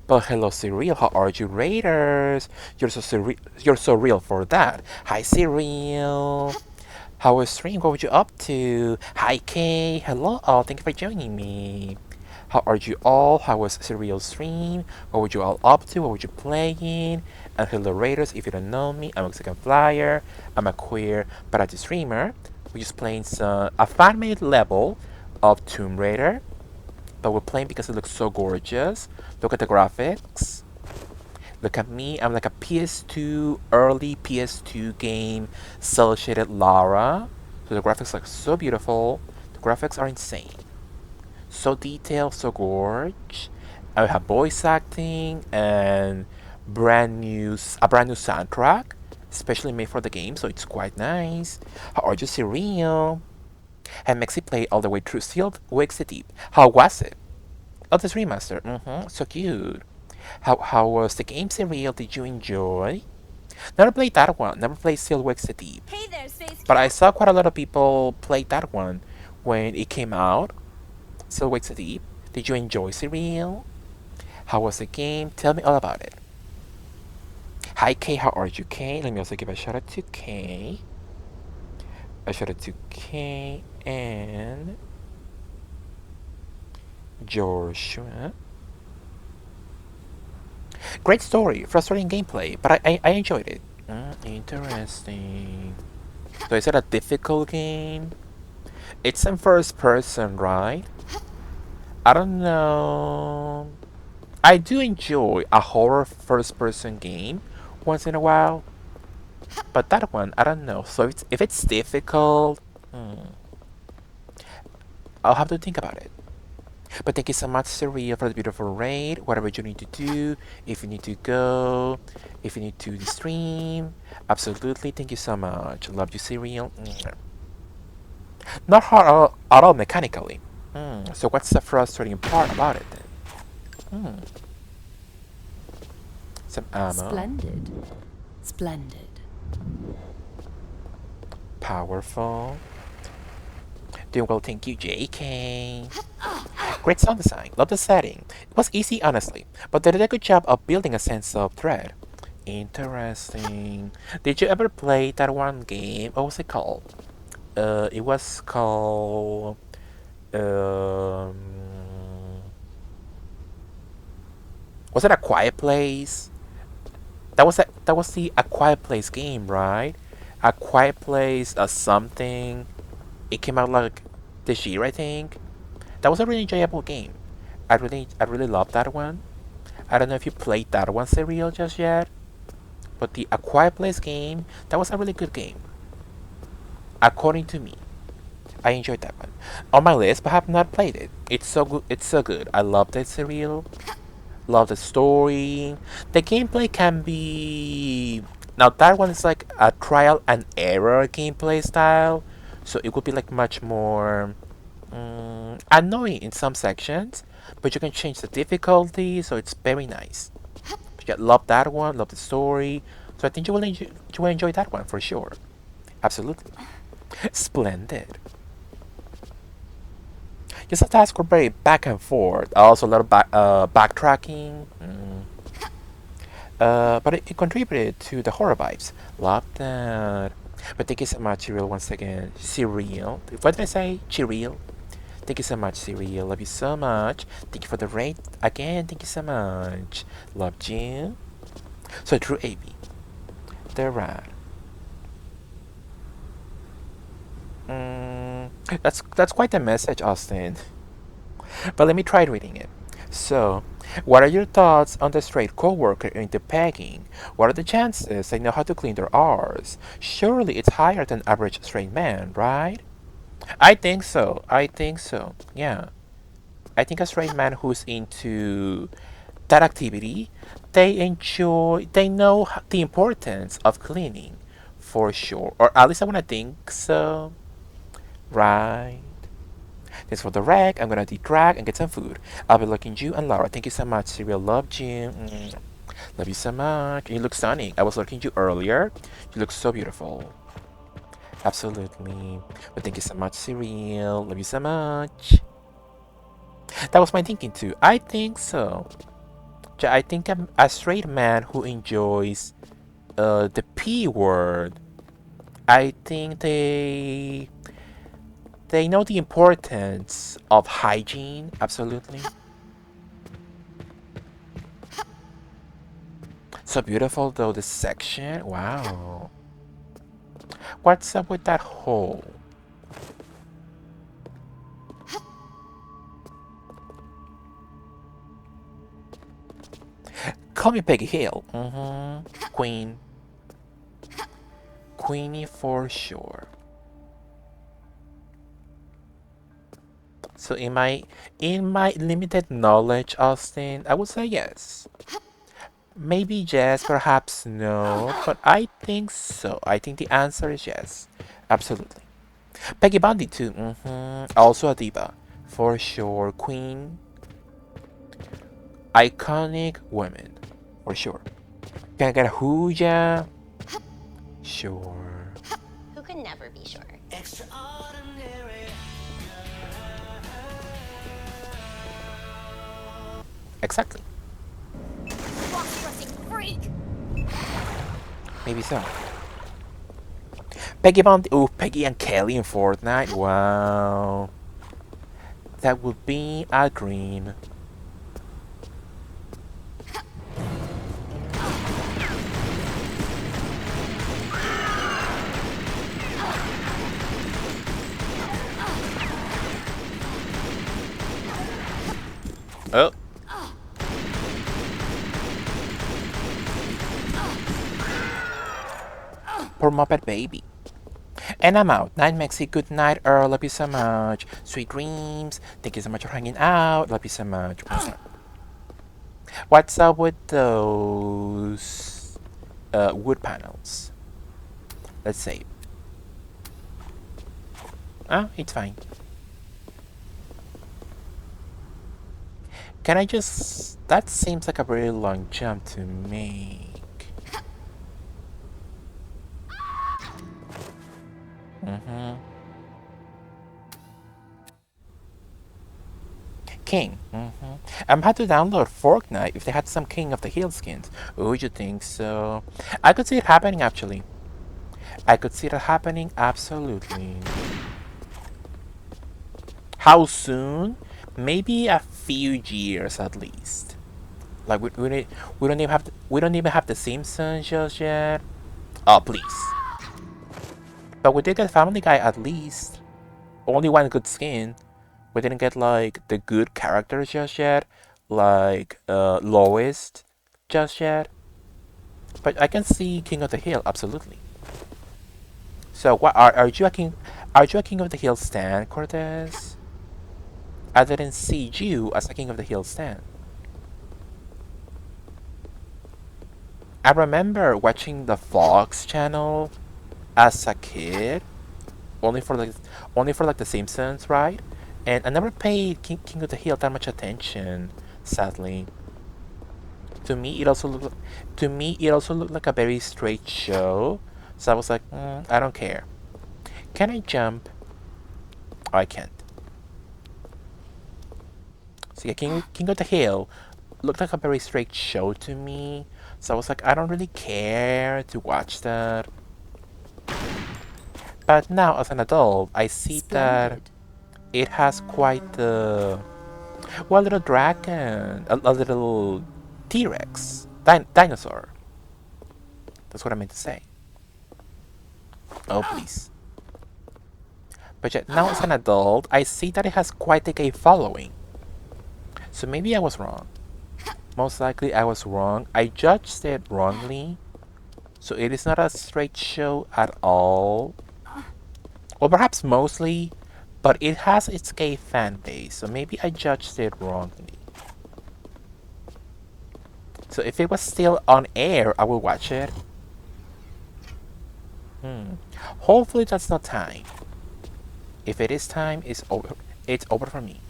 But hello, Cyril. How are you, Raiders? You're so real for that. Hi, Cyril. How was stream? What were you up to? Hi, Kay. Hello, all. Thank you for joining me. How are you all? How was Cyril stream? What were you all up to? What were you playing? And hello, Raiders. If you don't know me, I'm Mexican Flyer. I'm a queer variety streamer. We're just playing a fan-made level of Tomb Raider, but we're playing because it looks so gorgeous. Look at the graphics. Look at me. I'm like a PS2, early PS2 game, cel shaded Lara. So the graphics look so beautiful. The graphics are insane. So detailed, so gorge. And we have voice acting and a brand new soundtrack, especially made for the game. So it's quite nice. How are you, Cyril? And Mexi played all the way through Sealed Wakes the Deep. How was it? Oh, this remaster. So cute. How was the game, Cyril? Did you enjoy? Never played that one. Never played Sealed Wakes the Deep. Hey there, Space But I Cat. saw quite a lot of people play that one when it came out. Sealed Wakes the Deep. Did you enjoy, Cyril? How was the game? Tell me all about it. Hi, Kay. How are you, Kay? Let me also give a shout out to Kay. A shout out to Kay and Joshua. Great story, frustrating gameplay, but I enjoyed it. Interesting. So is it a difficult game? It's in first person, right? I don't know. I do enjoy a horror first person game once in a while, but that one, I don't know. So if it's difficult, I'll have to think about it. But thank you so much, Saria, for the beautiful raid. Whatever you need to do, if you need to go, if you need to stream, absolutely. Thank you so much. Love you, Serial. Not hard at all mechanically. So what's the frustrating part about it then? Some ammo. Splendid. Splendid. Powerful. Doing well, thank you, JK. Great sound design. Love the setting. It was easy, honestly, but they did a good job of building a sense of dread. Interesting. Did you ever play that one game? What was it called? It was called. Um, was it A Quiet Place? That was the A Quiet Place game, right? A Quiet Place, something. It came out like this year, I think. That was a really enjoyable game. I really loved that one. I don't know if you played that one, Serial, just yet, but the A Quiet Place game, that was a really good game. According to me, I enjoyed that one. On my list, but have not played it. It's so good. It's so good. I love that Serial. Love the story. The gameplay can be now that one is like a trial and error gameplay style, so it would be like much more annoying in some sections, but you can change the difficulty, so it's very nice. But yeah, love that one, love the story, so I think you will enjoy that one for sure. Absolutely. Splendid. Just the tasks were very back and forth. Also a lot of backtracking. But it contributed to the horror vibes. Love that. But thank you so much, Cyril, once again. Cyril. What did I say? Cyril. Thank you so much, Cyril. Love you so much. Thank you for the rate. Again, thank you so much. Loved you. So, True AB. They're rad. That's quite a message, Austin. But let me try reading it. So, what are your thoughts on the straight coworker into pegging? What are the chances they know how to clean their R's? Surely it's higher than average straight man, right? I think so. I think so. Yeah. I think a straight man who's into that activity, they know the importance of cleaning for sure. Or at least I want to think so. Right. Thanks for the rag. I'm gonna de-drag and get some food. I'll be looking you and Laura. Thank you so much. Serial loved you. Love you so much. You look stunning. I was looking at you earlier. You look so beautiful. Absolutely. But thank you so much, Serial. Love you so much. That was my thinking too. I think so. I think a straight man who enjoys the P word. I think they know the importance of hygiene. Absolutely. So beautiful though this section. Wow. What's up with that hole? Call me Peggy Hill. Queen. Queenie for sure. So in my limited knowledge, Austin, I would say yes. Maybe yes, perhaps no, but I think so. I think the answer is yes. Absolutely. Peggy Bundy too. Also a diva. For sure. Queen. Iconic women. For sure. Can I get a hooja? Sure. Who can never be sure? Extraordinary. Exactly. Cross-dressing freak! Maybe so. Peggy Bundy. Oh, Peggy and Kelly in Fortnite. Wow. That would be a green. Oh. Poor Muppet Baby. And I'm out. Night Mexi, good night, Earl. Love you so much. Sweet dreams. Thank you so much for hanging out. Love you so much. What's up with those wood panels? Let's see. Ah, it's fine. Can I just... That seems like a very long jump to make. King. I'm had to download Fortnite if they had some King of the Hill skins. Would you think so? I could see it happening actually. I could see that happening absolutely. How soon? Maybe a few years at least. Like we don't even have the Simpsons just yet. Oh please. But we did get Family Guy at least. Only one good skin. We didn't get like the good characters just yet, like Lois just yet. But I can see King of the Hill absolutely. So what are you a king? Are you a King of the Hill stan, Cortez? I didn't see you as a King of the Hill stan. I remember watching the Fox channel as a kid, only for like the Simpsons, right? And I never paid King of the Hill that much attention, sadly. To me, it also looked like a very straight show. So I was like, I don't care. Can I jump? Oh, I can't. So yeah, King of the Hill looked like a very straight show to me. So I was like, I don't really care to watch that. But now, as an adult, I see that it has quite the... Well, a little dragon, a little T-Rex, dinosaur. That's what I meant to say. Oh, please. But yet, now as an adult, I see that it has quite a gay following. So maybe I was wrong. Most likely I was wrong. I judged it wrongly. So it is not a straight show at all. Or perhaps mostly, but it has its gay fan base. So maybe I judged it wrongly. So if it was still on air, I will watch it. Hopefully that's not time. If it is time, it's over. It's over for me.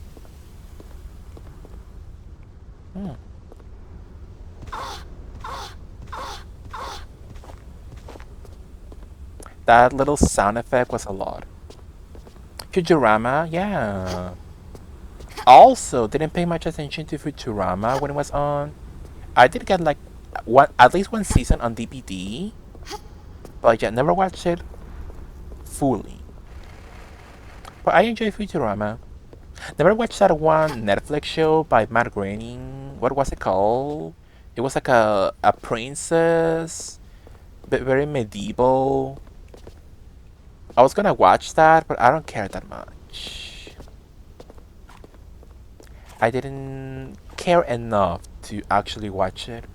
That little sound effect was a lot. Futurama, yeah. Also, didn't pay much attention to Futurama when it was on. I did get like at least one season on DVD, but yeah, never watched it fully. But I enjoy Futurama. Never watched that one Netflix show by Matt Groening. What was it called? It was like a princess, but very medieval. I was gonna watch that, but I don't care that much. I didn't care enough to actually watch it.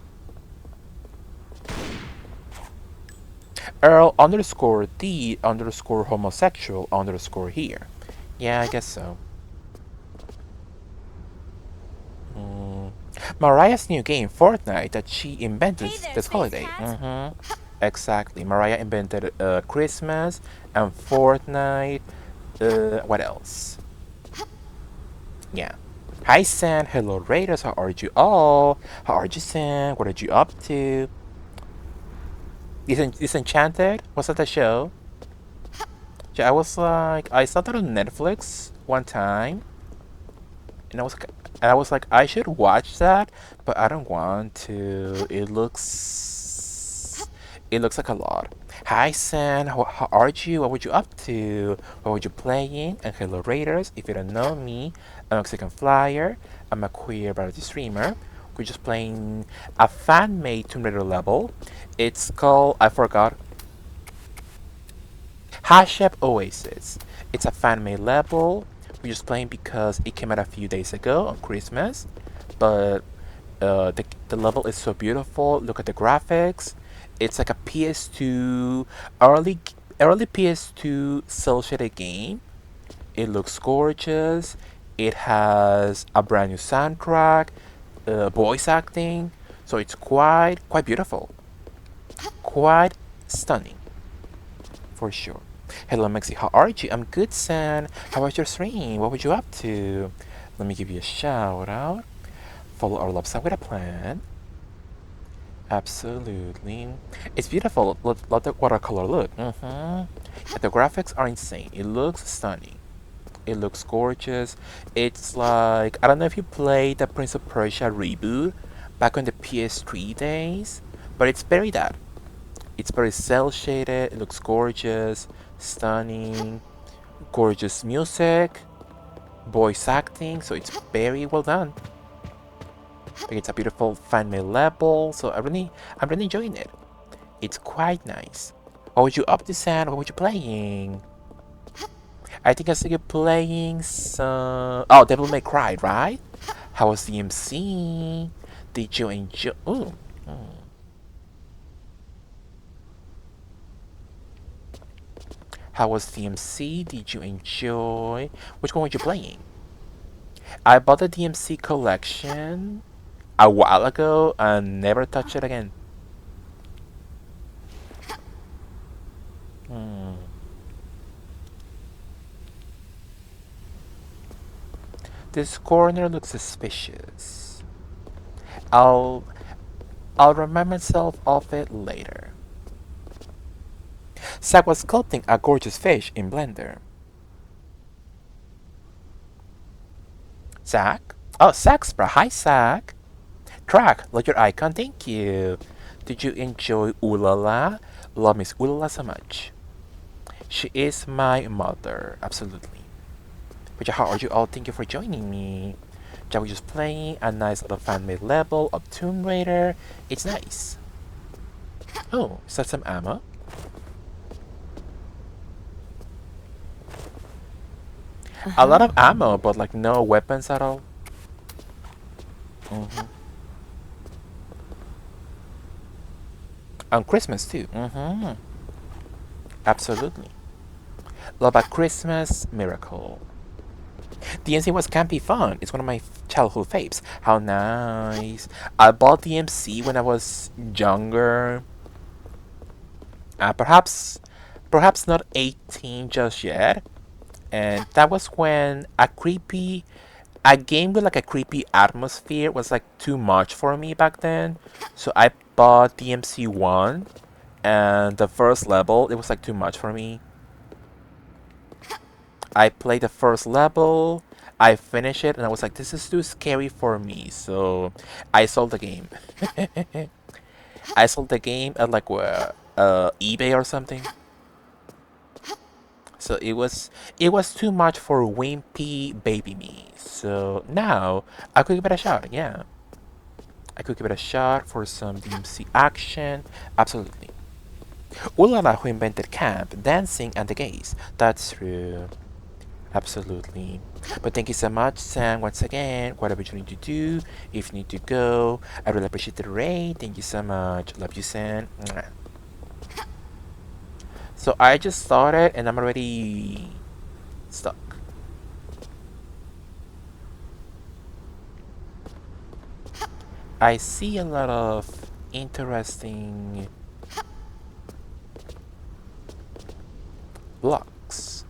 Earl underscore D underscore homosexual underscore here. Yeah, I guess so. Mariah's new game, Fortnite, that she invented Hey there, this Space holiday. Cat. Exactly. Mariah invented Christmas and Fortnite. What else? Yeah. Hi, San. Hello, Raiders. How are you all? How are you, San? What are you up to? Disenchanted? Was that the show? Yeah, I was like, I saw that on Netflix one time, and I was like, I should watch that, but I don't want to. It looks like a lot. Hi, San. How are you? What were you up to? What were you playing? And hello, Raiders. If you don't know me, I'm a Mexican Flyer. I'm a queer variety streamer. We're just playing a fan-made Tomb Raider level. It's called, I forgot, Hashep Oasis. It's a fan-made level. We're just playing because it came out a few days ago on Christmas. But the level is so beautiful. Look at the graphics. It's like a PS2 early PS2 cel shaded game. It looks gorgeous. It has a brand new soundtrack, voice acting, so it's quite beautiful, quite stunning, for sure. Hello, Mexi. How are you? I'm good, San. How was your stream? What were you up to? Let me give you a shout out. Follow our love song with a plan. Absolutely. It's beautiful. Let the watercolor look. The graphics are insane. It looks stunning. It looks gorgeous. It's like, I don't know if you played the Prince of Persia reboot back on the PS3 days, but it's very that. It's very cel shaded. It looks gorgeous, stunning, gorgeous music, voice acting. So it's very well done. Like, it's a beautiful fan-made level, so I'm really enjoying it. It's quite nice. What were you up to, Sam? What were you playing? I think I saw you playing some. Oh, Devil May Cry, right? How was the MC? Did you enjoy? Ooh. How was DMC? Did you enjoy? Which one were you playing? I bought the DMC collection a while ago and never touched it again. This corner looks suspicious. I'll remind myself of it later. Zach was sculpting a gorgeous fish in Blender. Zach? Oh, Zach's Hi, Zach. Track, love your icon, thank you. Did you enjoy Ulala? Love Miss Ulala so much. She is my mother, absolutely. But yeah, how are you all? Thank you for joining me. Yeah, we're just playing a nice little fan-made level of Tomb Raider. It's nice. Oh, is that some ammo? A lot of ammo, but like no weapons at all. On Christmas too. Absolutely. Love a Christmas miracle. DMC was campy fun. It's one of my childhood faves. How nice. I bought DMC when I was younger. Perhaps not 18 just yet. And that was when a game with like a creepy atmosphere was like too much for me back then. So I bought DMC 1 and the first level, it was like too much for me. I played the first level I finished it and I was like, this is too scary for me. So I sold the game. I sold the game at like eBay or something. So it was too much for wimpy baby me. So now I could give it a shot. Yeah, I could give it a shot for some DMC action. Absolutely. Ulala, who invented camp, dancing, and the gays. That's true. Absolutely. But thank you so much, Sam, once again. Whatever you need to do, if you need to go, I really appreciate the raid. Thank you so much. Love you, Sam. Mwah. So I just started and I'm already stuck. I see a lot of interesting blocks.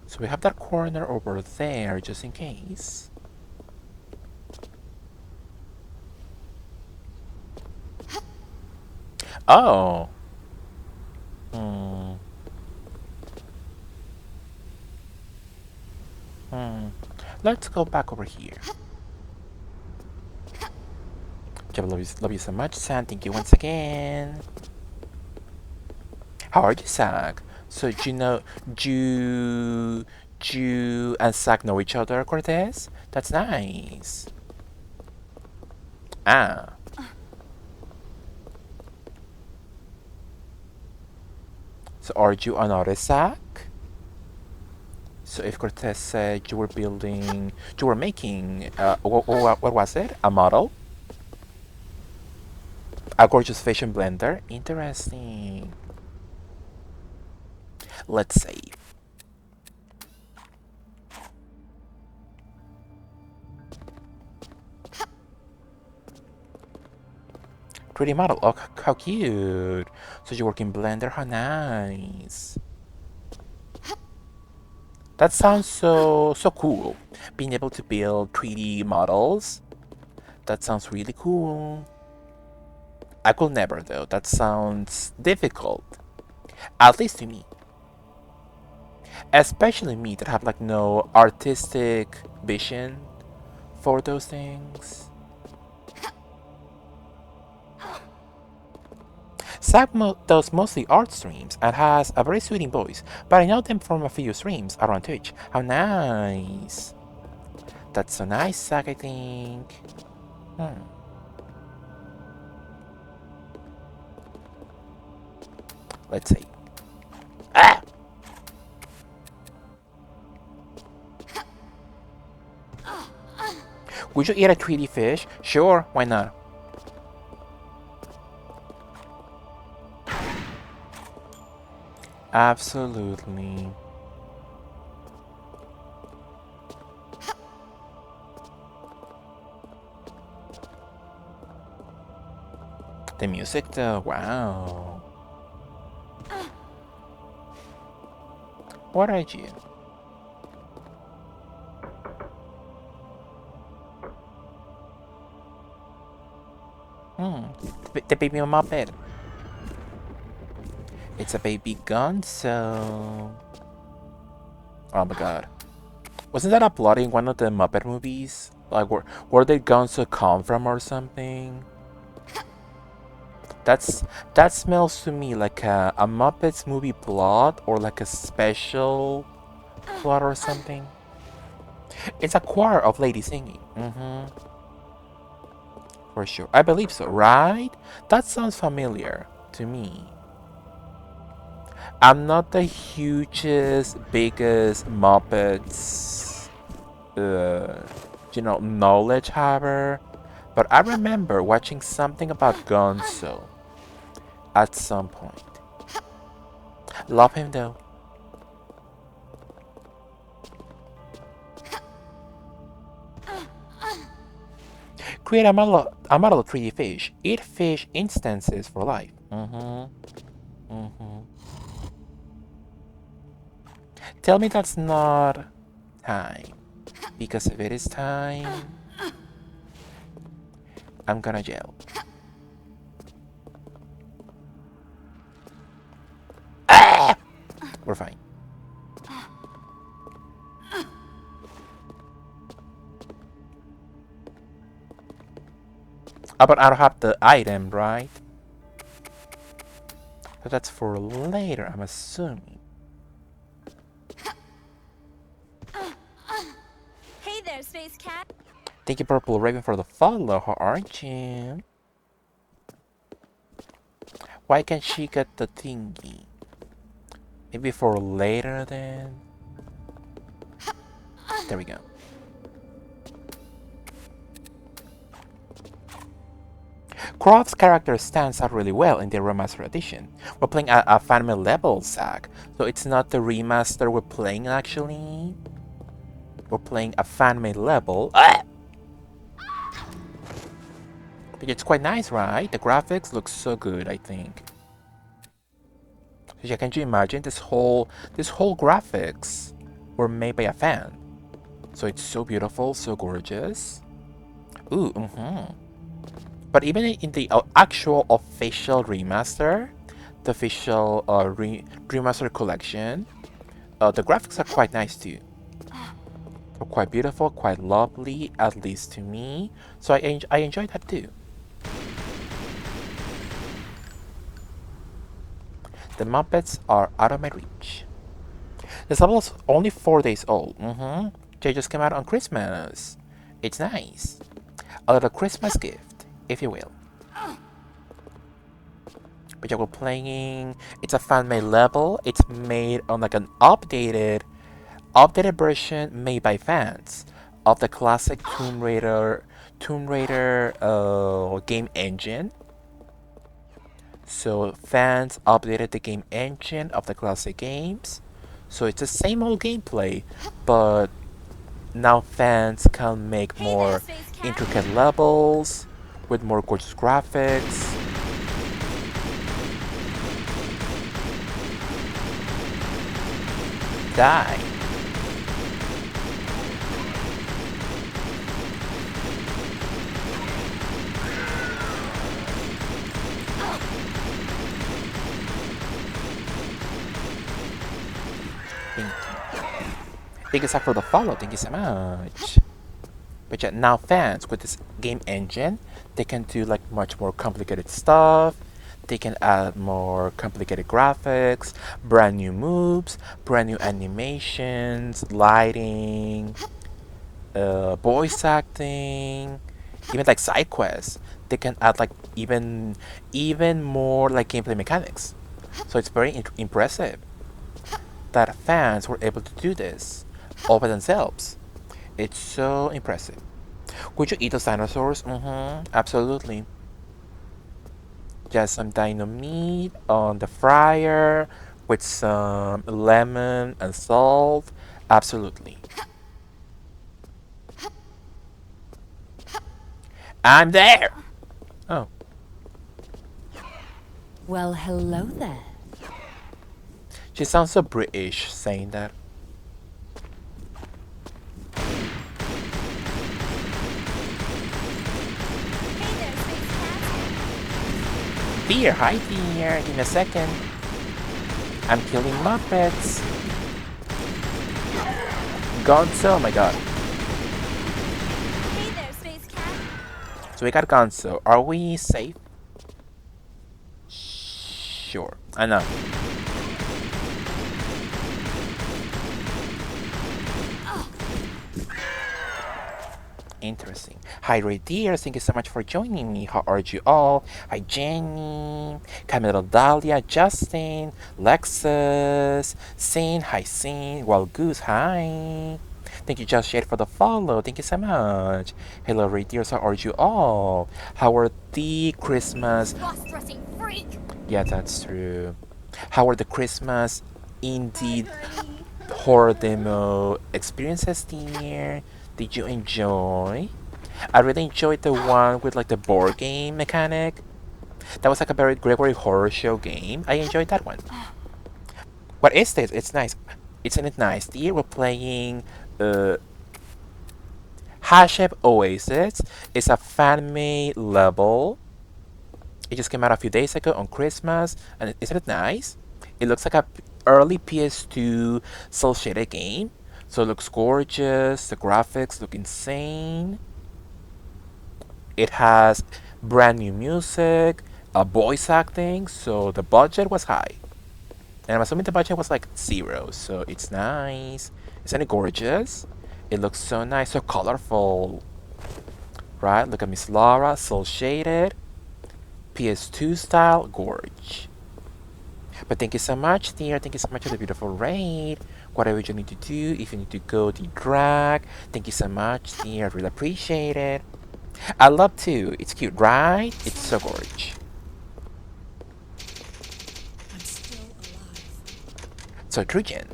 So we have that corner over there just in case. Oh. Hmm. Hmm. Let's go back over here. Jab, love you so much, Sam. Thank you once again. How are you, Zach? So you know, you and Zach know each other, Cortez? That's nice. Ah. So are you another Zach? So if Cortez said you were making, what was it? A model? A gorgeous fashion blender? Interesting. Let's save. Pretty model. Oh, how cute. So you work in Blender? How nice. That sounds so cool. Being able to build 3D models. That sounds really cool. I could never though. That sounds difficult. At least to me. Especially me that have like no artistic vision for those things. Zach does mostly art streams and has a very soothing voice, but I know them from a few streams around Twitch. How nice! That's so nice, Zach, I think. Let's see. Ah! Would you eat a 3D fish? Sure, why not? Absolutely. The music though, wow. What are you? The baby Muppet. It's a baby gun, so... Oh my god. Wasn't that a plot in one of the Muppet movies? Like, where did Gonzo come from or something? That smells to me like a Muppets movie plot or like a special plot or something. It's a choir of ladies singing. For sure. I believe so, right? That sounds familiar to me. I'm not the hugest, biggest Muppets, knowledge haver, but I remember watching something about Gonzo at some point. Love him though. Create a model of 3D fish. Eat fish instances for life. Tell me that's not time. Because if it is time, I'm gonna jail. We're fine. Oh, but I don't have the item, right? So that's for later, I'm assuming. Hey there, Space Cat. Thank you, Purple Raven, for the follow. How aren't you? Why can't she get the thingy? Maybe for later then? There we go. Croft's character stands out really well in the remastered edition. We're playing a family level Zack, so it's not the remaster we're playing actually. We're playing a fan-made level. But it's quite nice, right? The graphics look so good, I think. So yeah, can you imagine this whole graphics were made by a fan? So it's so beautiful, so gorgeous. Ooh, But even in the actual official remaster, the official remaster collection, the graphics are quite nice too. They're quite beautiful, quite lovely, at least to me. So I enjoy that too. The Muppets are out of my reach. This level is only 4 days old. They just came out on Christmas. It's nice. A little Christmas gift, if you will. But yeah, we're playing. It's a fan-made level. It's made on like an updated version made by fans of the classic Tomb Raider game engine. So fans updated the game engine of the classic games. So it's the same old gameplay, but now fans can make more intricate levels with more gorgeous graphics. Die. Thank you, Zach, for the follow. Thank you so much. But yeah, now fans with this game engine, they can do like much more complicated stuff. They can add more complicated graphics, brand new moves, brand new animations, lighting, voice acting, even like side quests. They can add like even more like gameplay mechanics. So it's very impressive that fans were able to do this all by themselves. It's so impressive. Would you eat those dinosaurs? Absolutely. Just some dino meat on the fryer with some lemon and salt. Absolutely. I'm there! Oh. Well, hello there. She sounds so British saying that. Dear, hi dear, give me a second. I'm killing Muppets. Gonzo, oh my god. Hey there, Space Cat. So we got Gonzo. Are we safe? Sure. I know. Interesting. Hi, Ray dear. Thank you so much for joining me. How are you all? Hi, Jenny, Camila, Dahlia, Justin, Lexus, Sin. Hi, Sin. Wild Goose. Hi. Thank you, Just Shade, for the follow. Thank you so much. Hello, Ray dears. How are you all? How are the Christmas? Cross-dressing freak. Yeah, that's true. How are the Christmas indeed honey. horror demo experiences, dear? Did you enjoy? I really enjoyed the one with like the board game mechanic. That was like a very Gregory horror show game. I enjoyed that one. What is this? It's nice. Isn't it nice? Dear, we're playing Hashep Oasis. It's a fan-made level. It just came out a few days ago on Christmas, and isn't it nice? It looks like early PS2 cel shaded game. So it looks gorgeous. The graphics look insane. It has brand new music, voice acting. So the budget was high. And I'm assuming the budget was like zero. So it's nice. Isn't it gorgeous? It looks so nice, so colorful. Right? Look at Miss Laura, cel shaded. PS2 style, gorge. But thank you so much, dear. Thank you so much for the beautiful raid. Whatever you need to do, if you need to go the drag, thank you so much, dear. I really appreciate it. I love too. It's cute, right? It's so gorge. I'm still alive. So Trujan.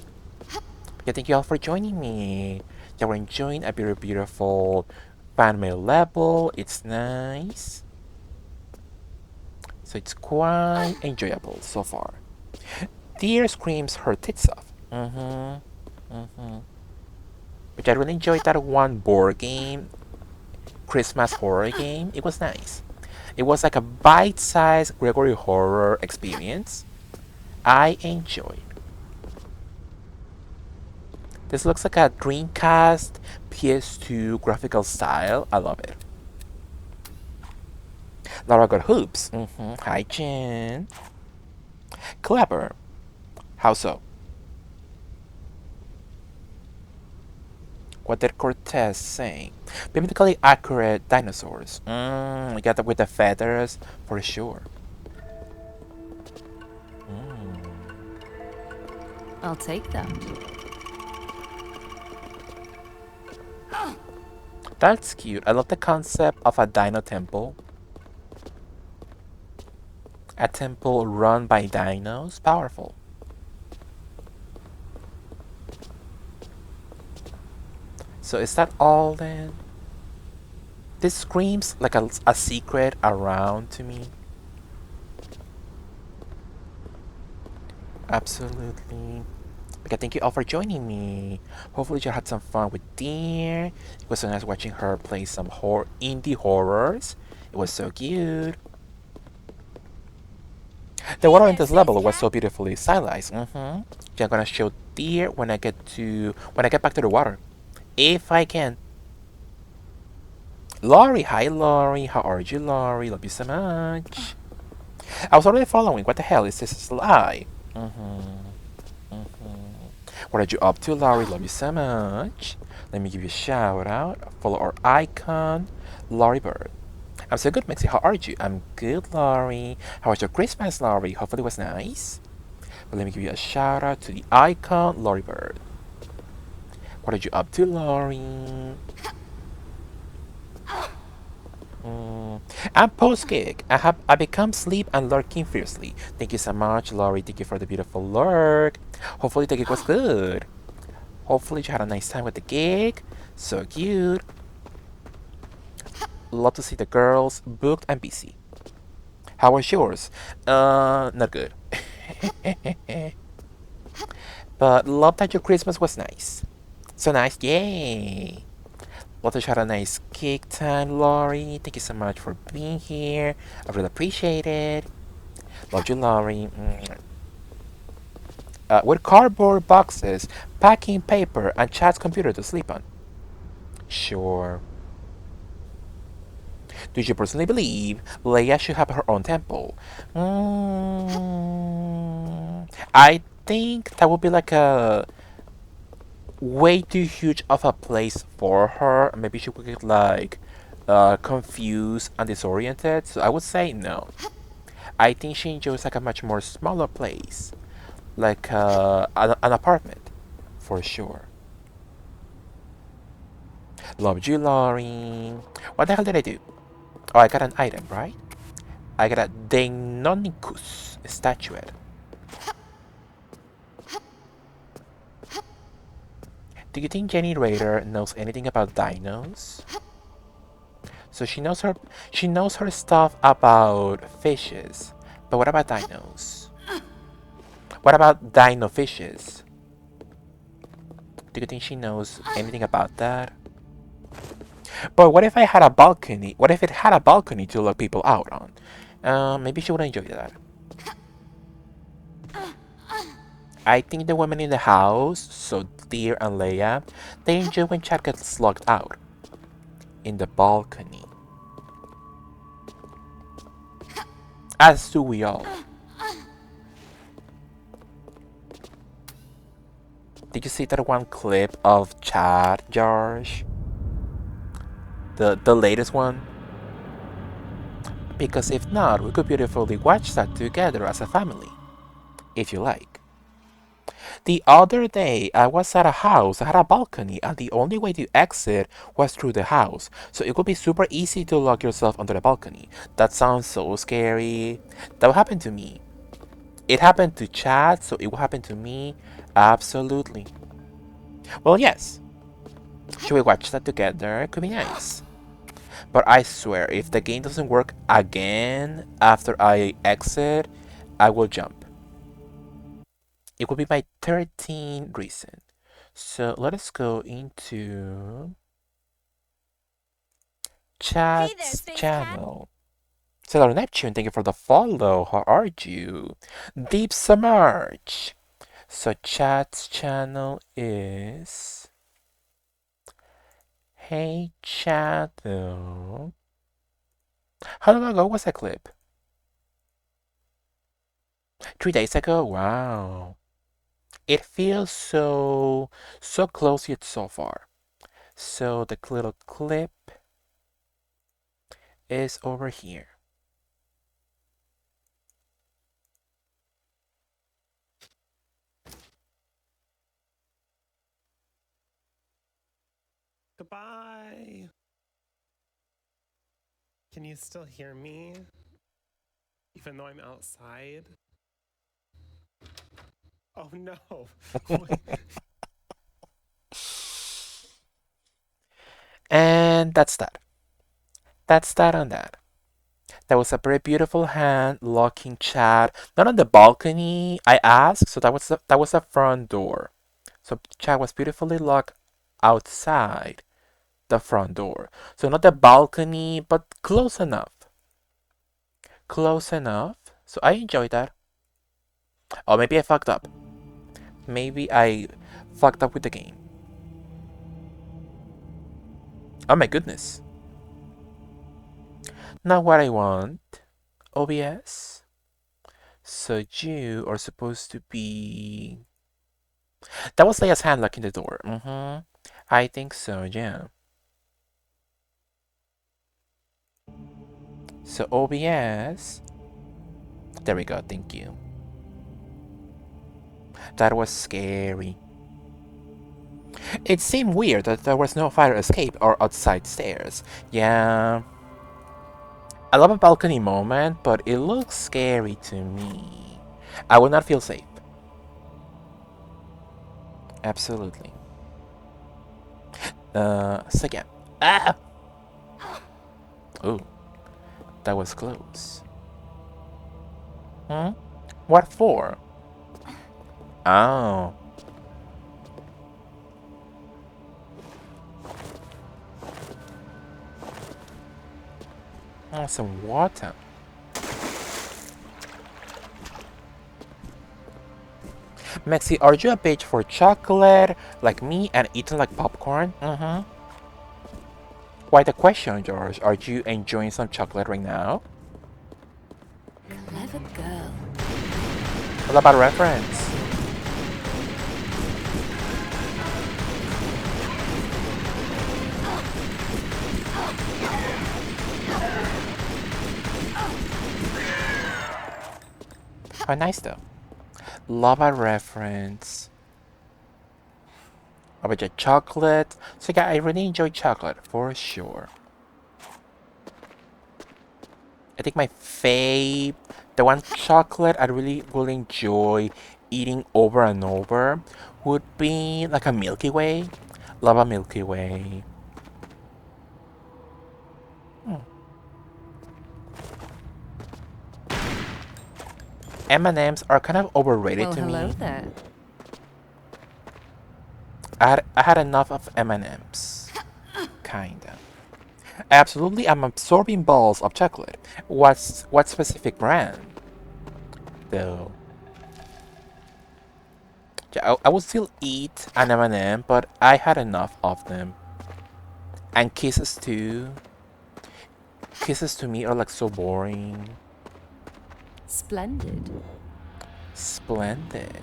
Yeah, thank you all for joining me. Yeah, we're enjoying a very beautiful fan mail level. It's nice. So it's quite enjoyable so far. Deer screams her tits off. Which I really enjoyed that one board game, Christmas horror game. It was nice. It was like a bite-sized Gregory horror experience. I enjoyed. This looks like a Dreamcast PS2 graphical style. I love it. Laura got hoops. Hi, Jen. Clever. How so? What did Cortez say? Biblically accurate dinosaurs. You got that with the feathers for sure. I'll take that. That's cute. I love the concept of a dino temple. A temple run by dinos. Powerful. So is that all then? This screams like a secret around to me. Absolutely. Okay, thank you all for joining me. Hopefully you had some fun with Deer. It was so nice watching her play some indie horrors. It was so cute. The water in this level was so beautifully stylized. Yeah, I'm gonna show Deer when I get back to the water. If I can. Laurie, hi Laurie. How are you, Laurie? Love you so much. I was already following. What the hell is this? It's a lie. What are you up to, Laurie? Love you so much. Let me give you a shout out. Follow our icon, Laurie Bird. I'm so good, Mexi. How are you? I'm good, Laurie. How was your Christmas, Laurie? Hopefully it was nice. But let me give you a shout out to the icon, Laurie Bird. What are you up to, Laurie? I'm post gig. I become sleep and lurking fiercely. Thank you so much, Laurie. Thank you for the beautiful lurk. Hopefully the gig was good. Hopefully you had a nice time with the gig. So cute. Love to see the girls booked and busy. How was yours? Not good. But love that your Christmas was nice. So nice, yay! Love that you had a nice cake time, Laurie. Thank you so much for being here. I really appreciate it. Love you, Laurie. With cardboard boxes, packing paper, and Chad's computer to sleep on. Sure. Do you personally believe Leia should have her own temple? I think that would be like a way too huge of a place for her. Maybe she would get like confused and disoriented. So I would say no. I think she enjoys like a much more smaller place, like an apartment, for sure. Love you, Laurie. What the hell did I do? Oh, I got an item, right? I got a Deinonychus statuette. Do you think Jenny Raider knows anything about dinos? So she knows her stuff about fishes. But what about dinos? What about dino fishes? Do you think she knows anything about that? But what if I had a balcony? What if it had a balcony to let people out on? Maybe she would enjoy that. I think the women in the house, so Deer and Leia, they enjoy when Chad gets locked out in the balcony. As do we all. Did you see that one clip of Chad, Josh? The latest one? Because if not, we could beautifully watch that together as a family, if you like. The other day, I was at a house that had a balcony, and the only way to exit was through the house, so it would be super easy to lock yourself under the balcony. That sounds so scary. That would happen to me. It happened to Chad, so it will happen to me. Absolutely. Well, yes. Should we watch that together? It could be nice. But I swear, if the game doesn't work again after I exit, I will jump. It will be my 13th reason. So let us go into Chat's channel. Sailor Neptune, thank you for the follow. How are you? Deep Submerge. So Chat's channel is Hey Shadow. How long ago was that clip? 3 days ago? Wow. It feels so close yet so far. So the little clip is over here. Goodbye. Can you still hear me? Even though I'm outside? Oh no. And that's that. That's that on that. That was a very beautiful hand locking Chad, not on the balcony, I asked, so that was the front door. So Chad was beautifully locked outside the front door. So not the balcony, but close enough. Close enough. So I enjoyed that. Oh, maybe I fucked up. Maybe I fucked up with the game. Oh my goodness. Not what I want. OBS. So you are supposed to be... That was Leia's hand locking the door. I think so, yeah. So OBS. There we go, thank you. That was scary. It seemed weird that there was no fire escape or outside stairs. Yeah. I love a balcony moment, but it looks scary to me. I would not feel safe. Absolutely. So yeah. Ah! Ooh. That was close. What for? Oh. Oh, some water. Mexi, are you a bitch for chocolate like me and eating like popcorn? Why the question, George? Are you enjoying some chocolate right now? Clever girl. What about reference? Oh, nice though. Love a reference. About the chocolate. So yeah, I really enjoy chocolate for sure. I think my fave, the one chocolate I really will enjoy eating over and over would be like a Milky Way. Love a Milky Way. M&Ms are kind of overrated Well, to hello me. there. I had enough of M&Ms. Kinda. Absolutely, I'm absorbing balls of chocolate. What specific brand? Though. I would still eat an M&M, but I had enough of them. And kisses too. Kisses to me are like so boring. Splendid. Splendid.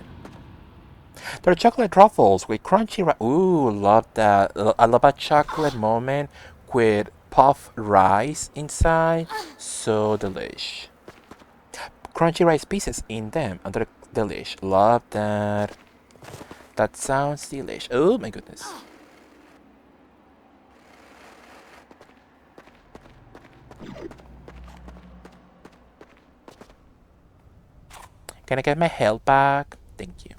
They're chocolate truffles with crunchy ooh, love that. I love a chocolate moment with puff rice inside. So delish. Crunchy rice pieces in them, and they're delish. Love that. That sounds delish. Oh my goodness. Can I get my health back? Thank you.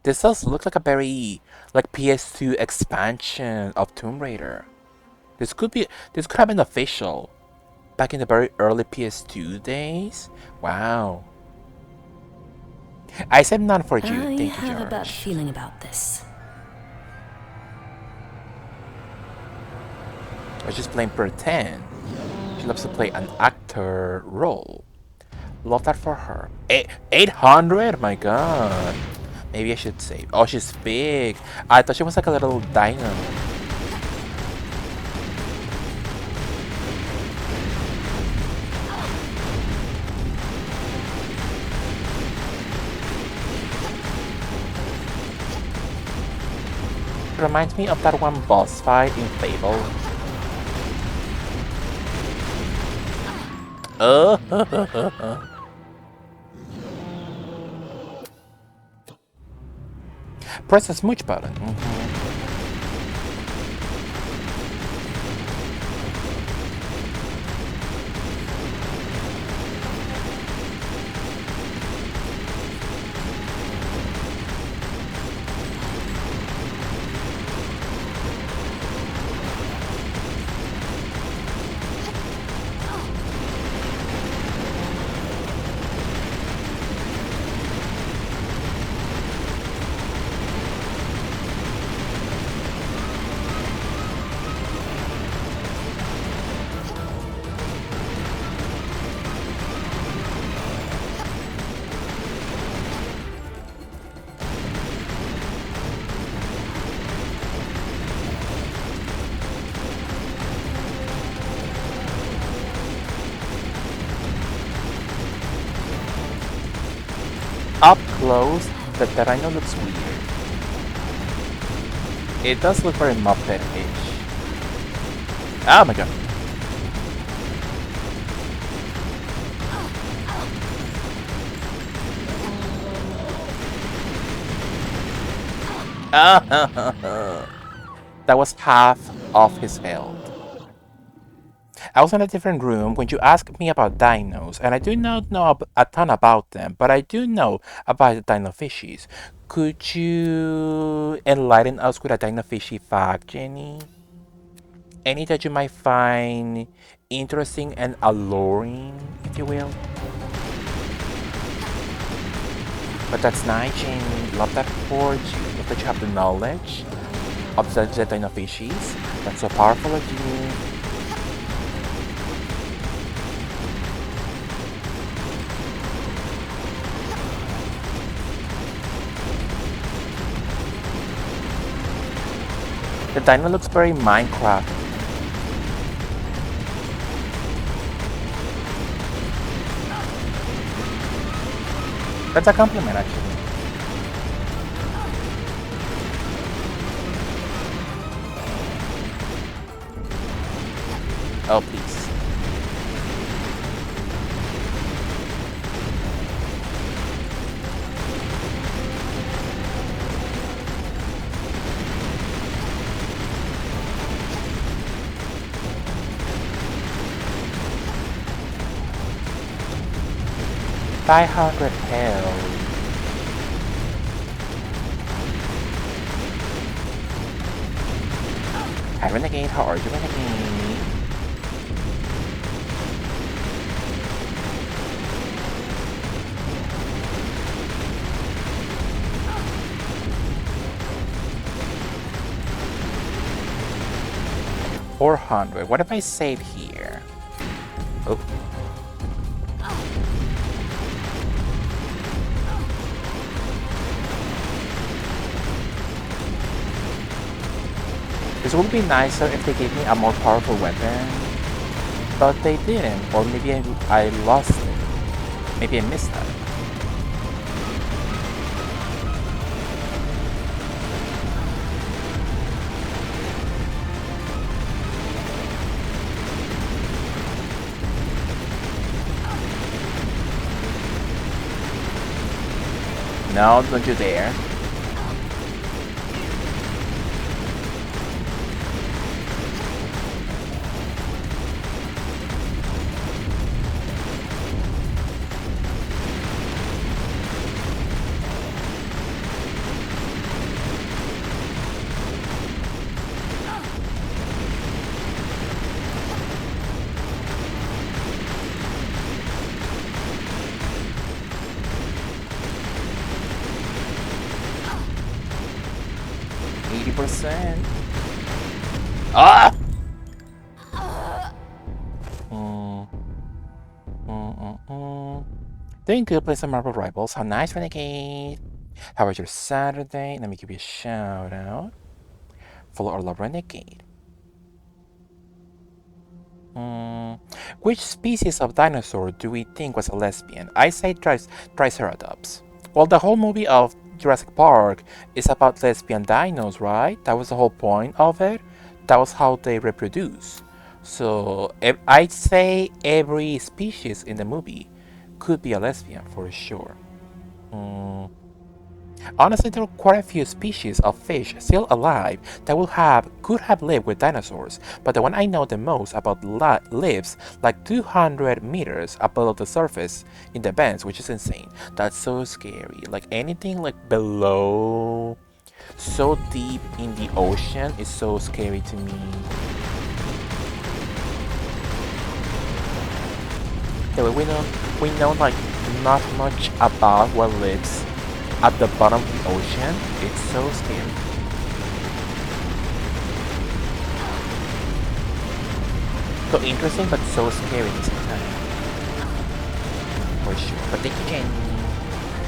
This does look like a very like PS2 expansion of Tomb Raider. This could have been official back in the very early PS2 days. Wow. I said none for you. I Thank you, have a bad George. feeling about this. I was just playing pretend. She loves to play an actor role. Love that for her. 800? My god. Maybe I should save. Oh, she's big. I thought she was like a little dino. Reminds me of that one boss fight in Fable. Press the smooch button. Up close, the rhino looks weird. It does look very Muppet-ish. Oh my god. That was half of his health. I was in a different room when you asked me about dinos, and I do not know a ton about them, but I do know about the dino fishies. Could you enlighten us with a dino fishy fact, Jenny? Any that you might find interesting and alluring, if you will? But that's nice, Jenny. Love that for you. Love that you have the knowledge of the dino fishies. That's so powerful of you. The dino looks very Minecraft. That's a compliment, actually. Oh, please. £500. Hi, Renegade. How are you, Renegade? $400. What if I save here? Oh. This would be nicer if they gave me a more powerful weapon, but they didn't, or maybe I lost it. Maybe I missed that. No, don't you dare. Ah! Doing good, play some Marble Rivals. How nice, Renegade. How was your Saturday? Let me give you a shout out. Follow our love, Renegade. Which species of dinosaur do we think was a lesbian? I say Triceratops. Well, the whole movie of Jurassic Park is about lesbian dinos, right? That was the whole point of it. That was how they reproduce. So I'd say every species in the movie could be a lesbian for sure. Honestly, there are quite a few species of fish still alive that could have lived with dinosaurs, but the one I know the most about lives like 200 meters above the surface in the bends, which is insane. That's so scary. Like anything like below, so deep in the ocean is so scary to me. Anyway, we know like not much about what lives at the bottom of the ocean. It's so scary. So interesting, but so scary at the same time. For sure. But thank you, Jenny.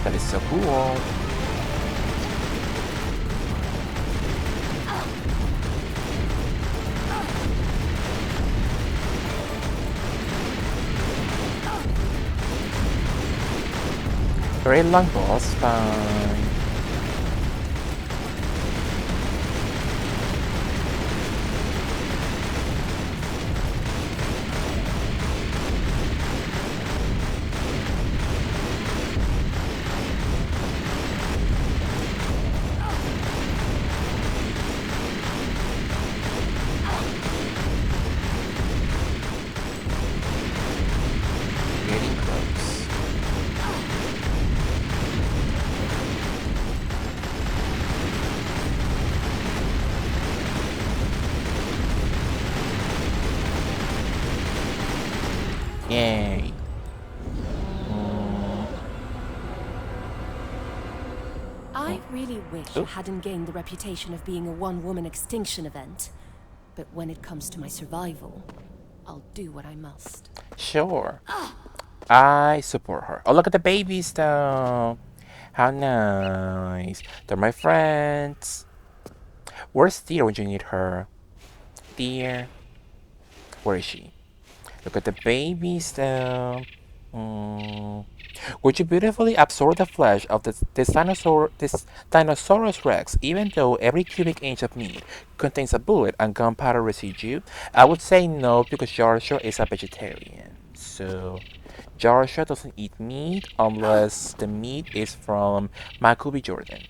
That is so cool. Very long boss fight. Getting close. Yay. I really wish I hadn't gained the reputation of being a one-woman extinction event. But when it comes to my survival, I'll do what I must. Sure. I support her. Oh, look at the babies though. How nice. They're my friends. Where's Deer when you need her? Deer. Where is she? Look at the babies though. Would you beautifully absorb the flesh of this Dinosaurus Rex, even though every cubic inch of meat contains a bullet and gunpowder residue? I would say no because Joshua is a vegetarian. So Joshua doesn't eat meat unless the meat is from Makubi Jordan.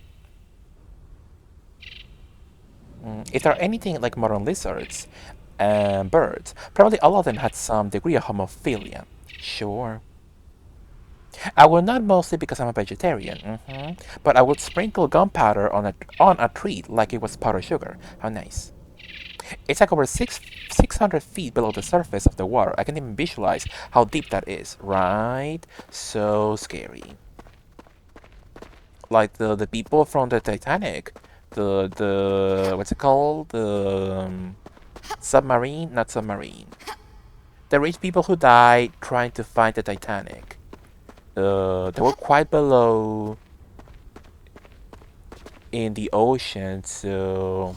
If there are anything like modern lizards and birds, probably all of them had some degree of homophilia. Sure. I would not mostly because I'm a vegetarian, but I would sprinkle gunpowder on a treat like it was powdered sugar. How nice. It's like over 600 feet below the surface of the water. I can even visualize how deep that is, right? So scary. Like the people from the Titanic, the what's it called? The submarine, not submarine. The rich people who died trying to find the Titanic. They were quite below in the ocean, so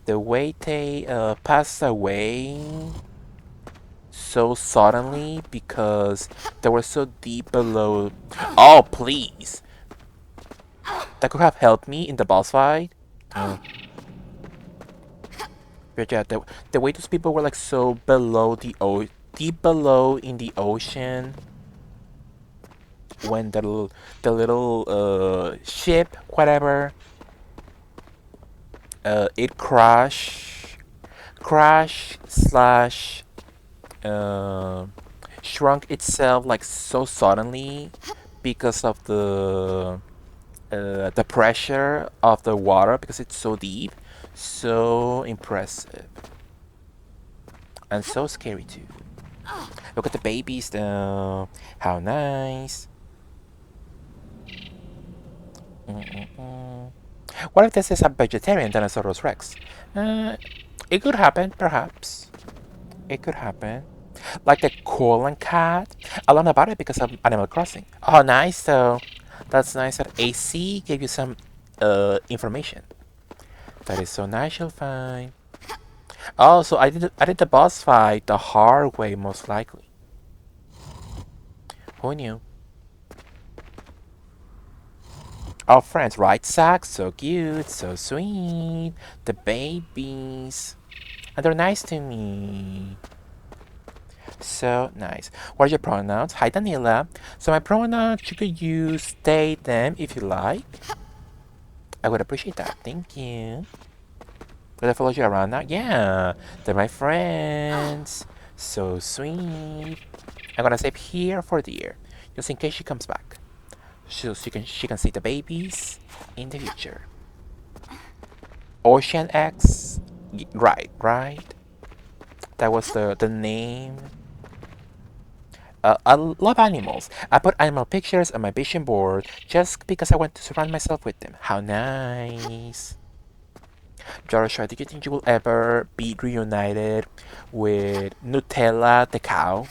the way they passed away so suddenly because they were so deep below. Oh, please! That could have helped me in the boss fight. Oh. But yeah, the way those people were like so below deep below in the ocean when the little ship, whatever, it crash slash uh, shrunk itself like so suddenly because of the pressure of the water because it's so deep. So impressive and so scary too. Look at the babies though. How nice. Mm-mm-mm. What if this is a vegetarian Dinosaurus Rex? It could happen, perhaps. It could happen. Like the colon cat. I learned about it because of Animal Crossing. Oh, nice though. That's nice that AC gave you some information. That is so nice, you'll find. Oh, so I did the boss fight the hard way, most likely. Who knew? Our friends, right, Zach? So cute, so sweet. The babies. And they're nice to me. So nice. What are your pronouns? Hi, Daniela. So my pronouns, you could use they, them if you like. I would appreciate that. Thank you. Did I follow you around now? Yeah. They're my friends. So sweet. I'm gonna save here for the year, just in case she comes back. So she can see the babies in the future. Ocean X. Right, right. That was the name. I love animals. I put animal pictures on my vision board just because I want to surround myself with them. How nice. Joshua, do you think you will ever be reunited with Nutella the cow?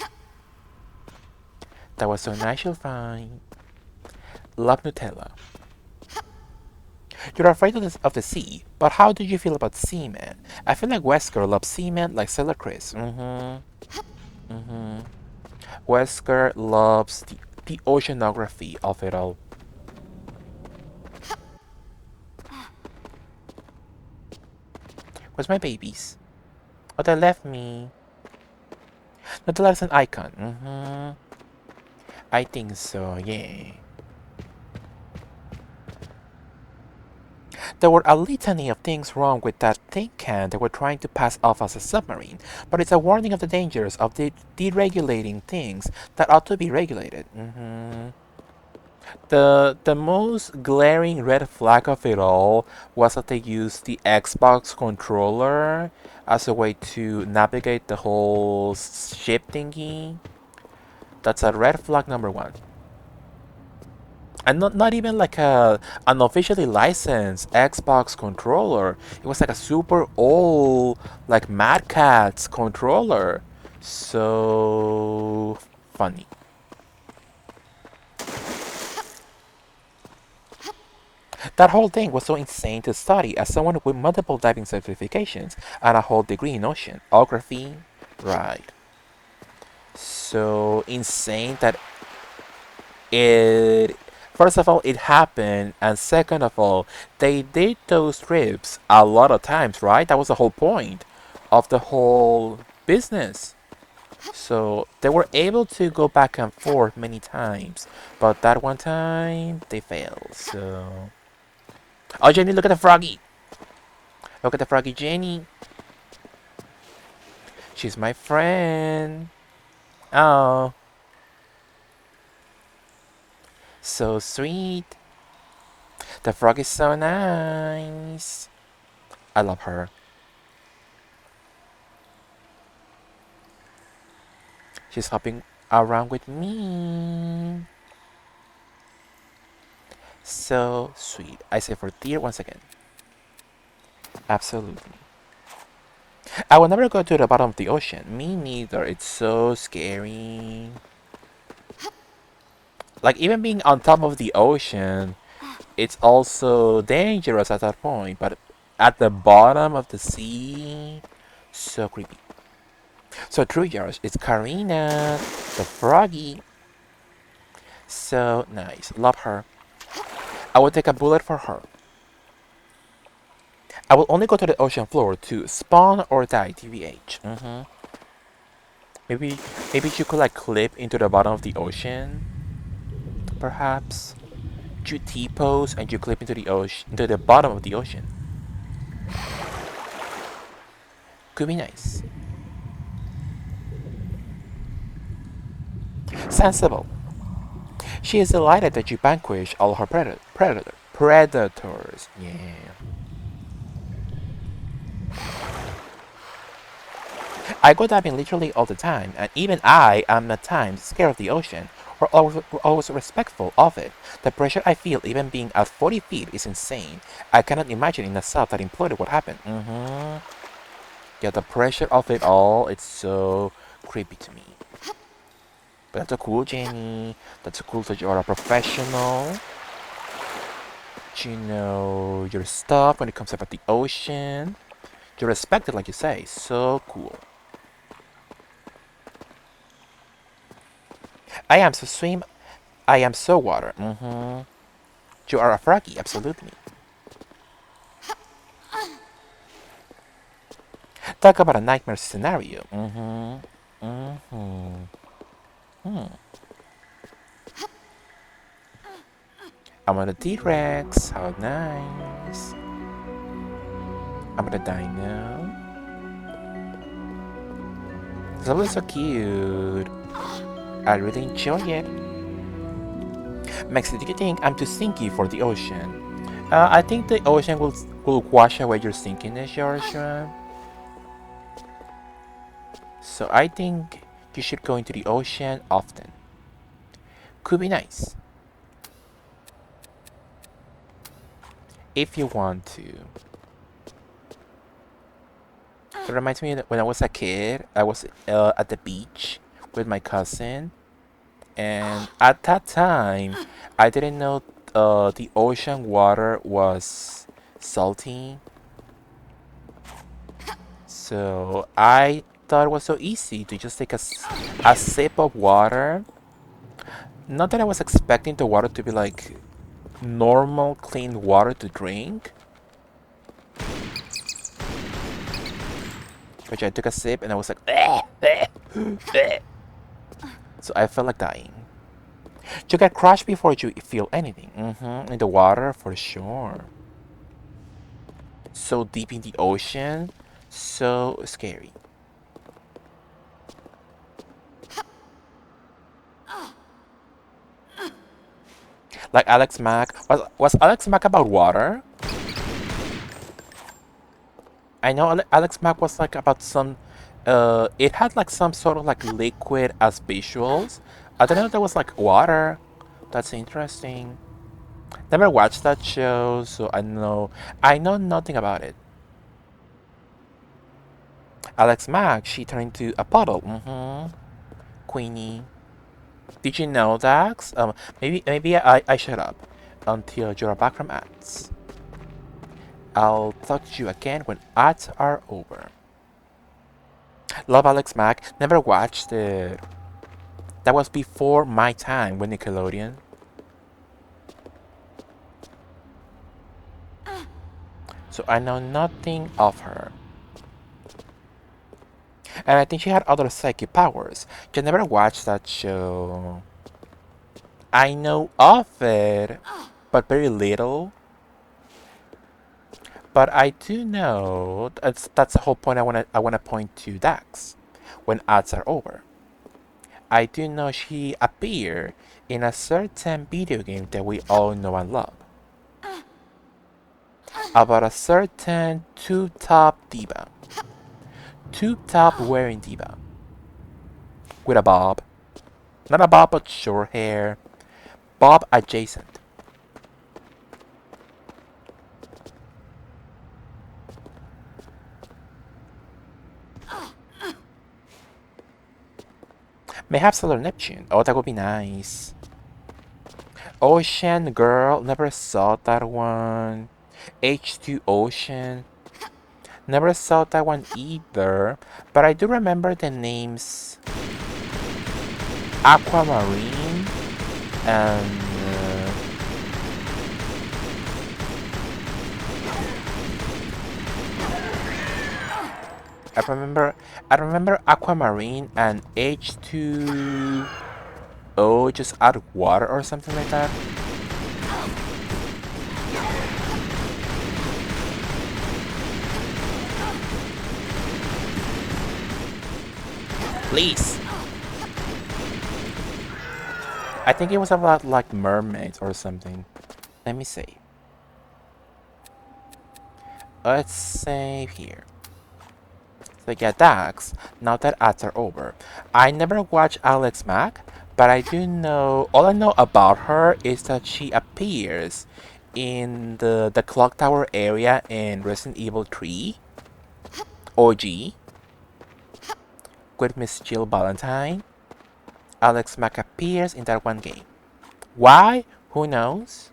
That was so nice, you'll find. Love Nutella. You're afraid of the sea, but how do you feel about seamen? I feel like Wesker loves seamen like Sailor Chris. Wesker loves the oceanography of it all. Where's my babies? Oh, they left me. Nutella's an icon. I think so, yeah. There were a litany of things wrong with that tin can they were trying to pass off as a submarine, but it's a warning of the dangers of deregulating things that ought to be regulated. The most glaring red flag of it all was that they used the Xbox controller as a way to navigate the whole ship thingy. That's a red flag number one. And not even like an officially licensed Xbox controller. It was like a super old like Mad Catz controller. So funny. That whole thing was so insane to study as someone with multiple diving certifications and a whole degree in oceanography. Right. So insane that it first of all it happened, and second of all they did those trips a lot of times, right? That was the whole point of the whole business. So they were able to go back and forth many times, but that one time they failed. So oh, Jenny, look at the froggy. Look at the froggy Jenny. She's my friend. Oh, so sweet. The frog is so nice. I love her. She's hopping around with me. So sweet. I say for dear once again. Absolutely. I will never go to the bottom of the ocean. Me neither. It's so scary. Like, even being on top of the ocean, it's also dangerous at that point. But at the bottom of the sea. So creepy. So true, yours. It's Karina, the froggy. So nice. Love her. I will take a bullet for her. I will only go to the ocean floor to spawn or die, TVH. Maybe, maybe you could like clip into the bottom of the ocean, perhaps. You T-pose and you clip into the ocean, into the bottom of the ocean. Could be nice. Sensible. She is delighted that you vanquish all her predators. Yeah. I go diving literally all the time, and even I am at times scared of the ocean, or always respectful of it. The pressure I feel even being at 40 feet is insane. I cannot imagine in a cell that imploded what happened. Yeah, the pressure of it all, it's so creepy to me. But that's a cool, Jenny. That's cool that you are a professional. You know your stuff when it comes about the ocean. You respect it, like you say. So cool. I am so swim. I am so water. You are a froggy, absolutely. Talk about a nightmare scenario. I'm on a T-Rex. How nice. I'm on a dino. It's always so cute. I really enjoy it. Max, do you think I'm too stinky for the ocean? I think the ocean will wash away your stinkiness, Joshua. So I think you should go into the ocean often. Could be nice. If you want to. It reminds me that when I was a kid, I was at the beach with my cousin. And at that time, I didn't know the ocean water was salty. So I thought it was so easy to just take a sip of water. Not that I was expecting the water to be like normal, clean water to drink. But I took a sip and I was like, so I felt like dying. You get crushed before you feel anything. In the water, for sure. So deep in the ocean, so scary. Like Alex Mack. Was Alex Mack about water? I know Alex Mack was like about some. It had like some sort of like liquid as visuals. I don't know if that was like water. That's interesting. Never watched that show, so I know nothing about it. Alex Mack, she turned into a puddle. Queenie. Did you know that? Maybe I shut up until you're back from ads. I'll talk to you again when ads are over. Love Alex Mack. Never watched it. That was before my time with Nickelodeon. So I know nothing of her. And I think she had other psychic powers. I never watched that show. I know of it, but very little. But I do know that's the whole point. I wanna point to Dax when ads are over. I do know she appeared in a certain video game that we all know and love. About a certain tube top diva. Tube top wearing diva. With a bob. Not a bob but short hair. Bob adjacent. Mayhaps Solar Neptune. Oh, that would be nice. Ocean Girl. Never saw that one. H2 Ocean. Never saw that one either, but I do remember the names Aquamarine and I remember Aquamarine and H2O just out of water or something like that. Please. I think it was about like mermaids or something. Let me see. Let's save here. So yeah, Dax, now that ads are over. I never watched Alex Mack, but I do know, all I know about her is that she appears in the clock tower area in Resident Evil 3 OG with Miss Jill Valentine. Alex Mack appears in that one game. Why? Who knows?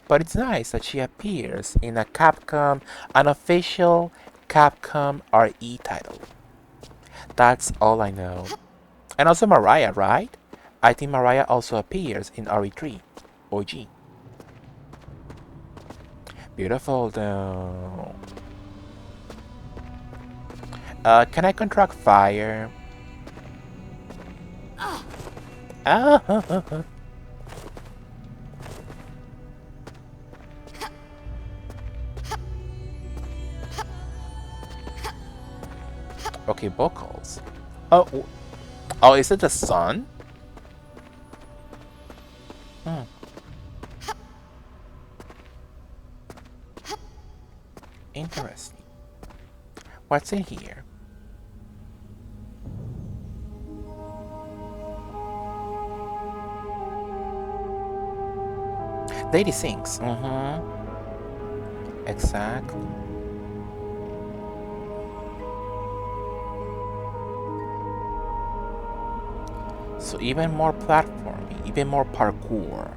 But it's nice that she appears in a Capcom, an official Capcom RE title. That's all I know. And also Mariah, right? I think Mariah also appears in RE3 OG. Beautiful though. Can I contract fire? Ah, okay, vocals. Oh, oh, is it the sun? Hmm. Interesting. What's in here? Lady sings. Mm-hmm. Exactly. So even more platforming, even more parkour.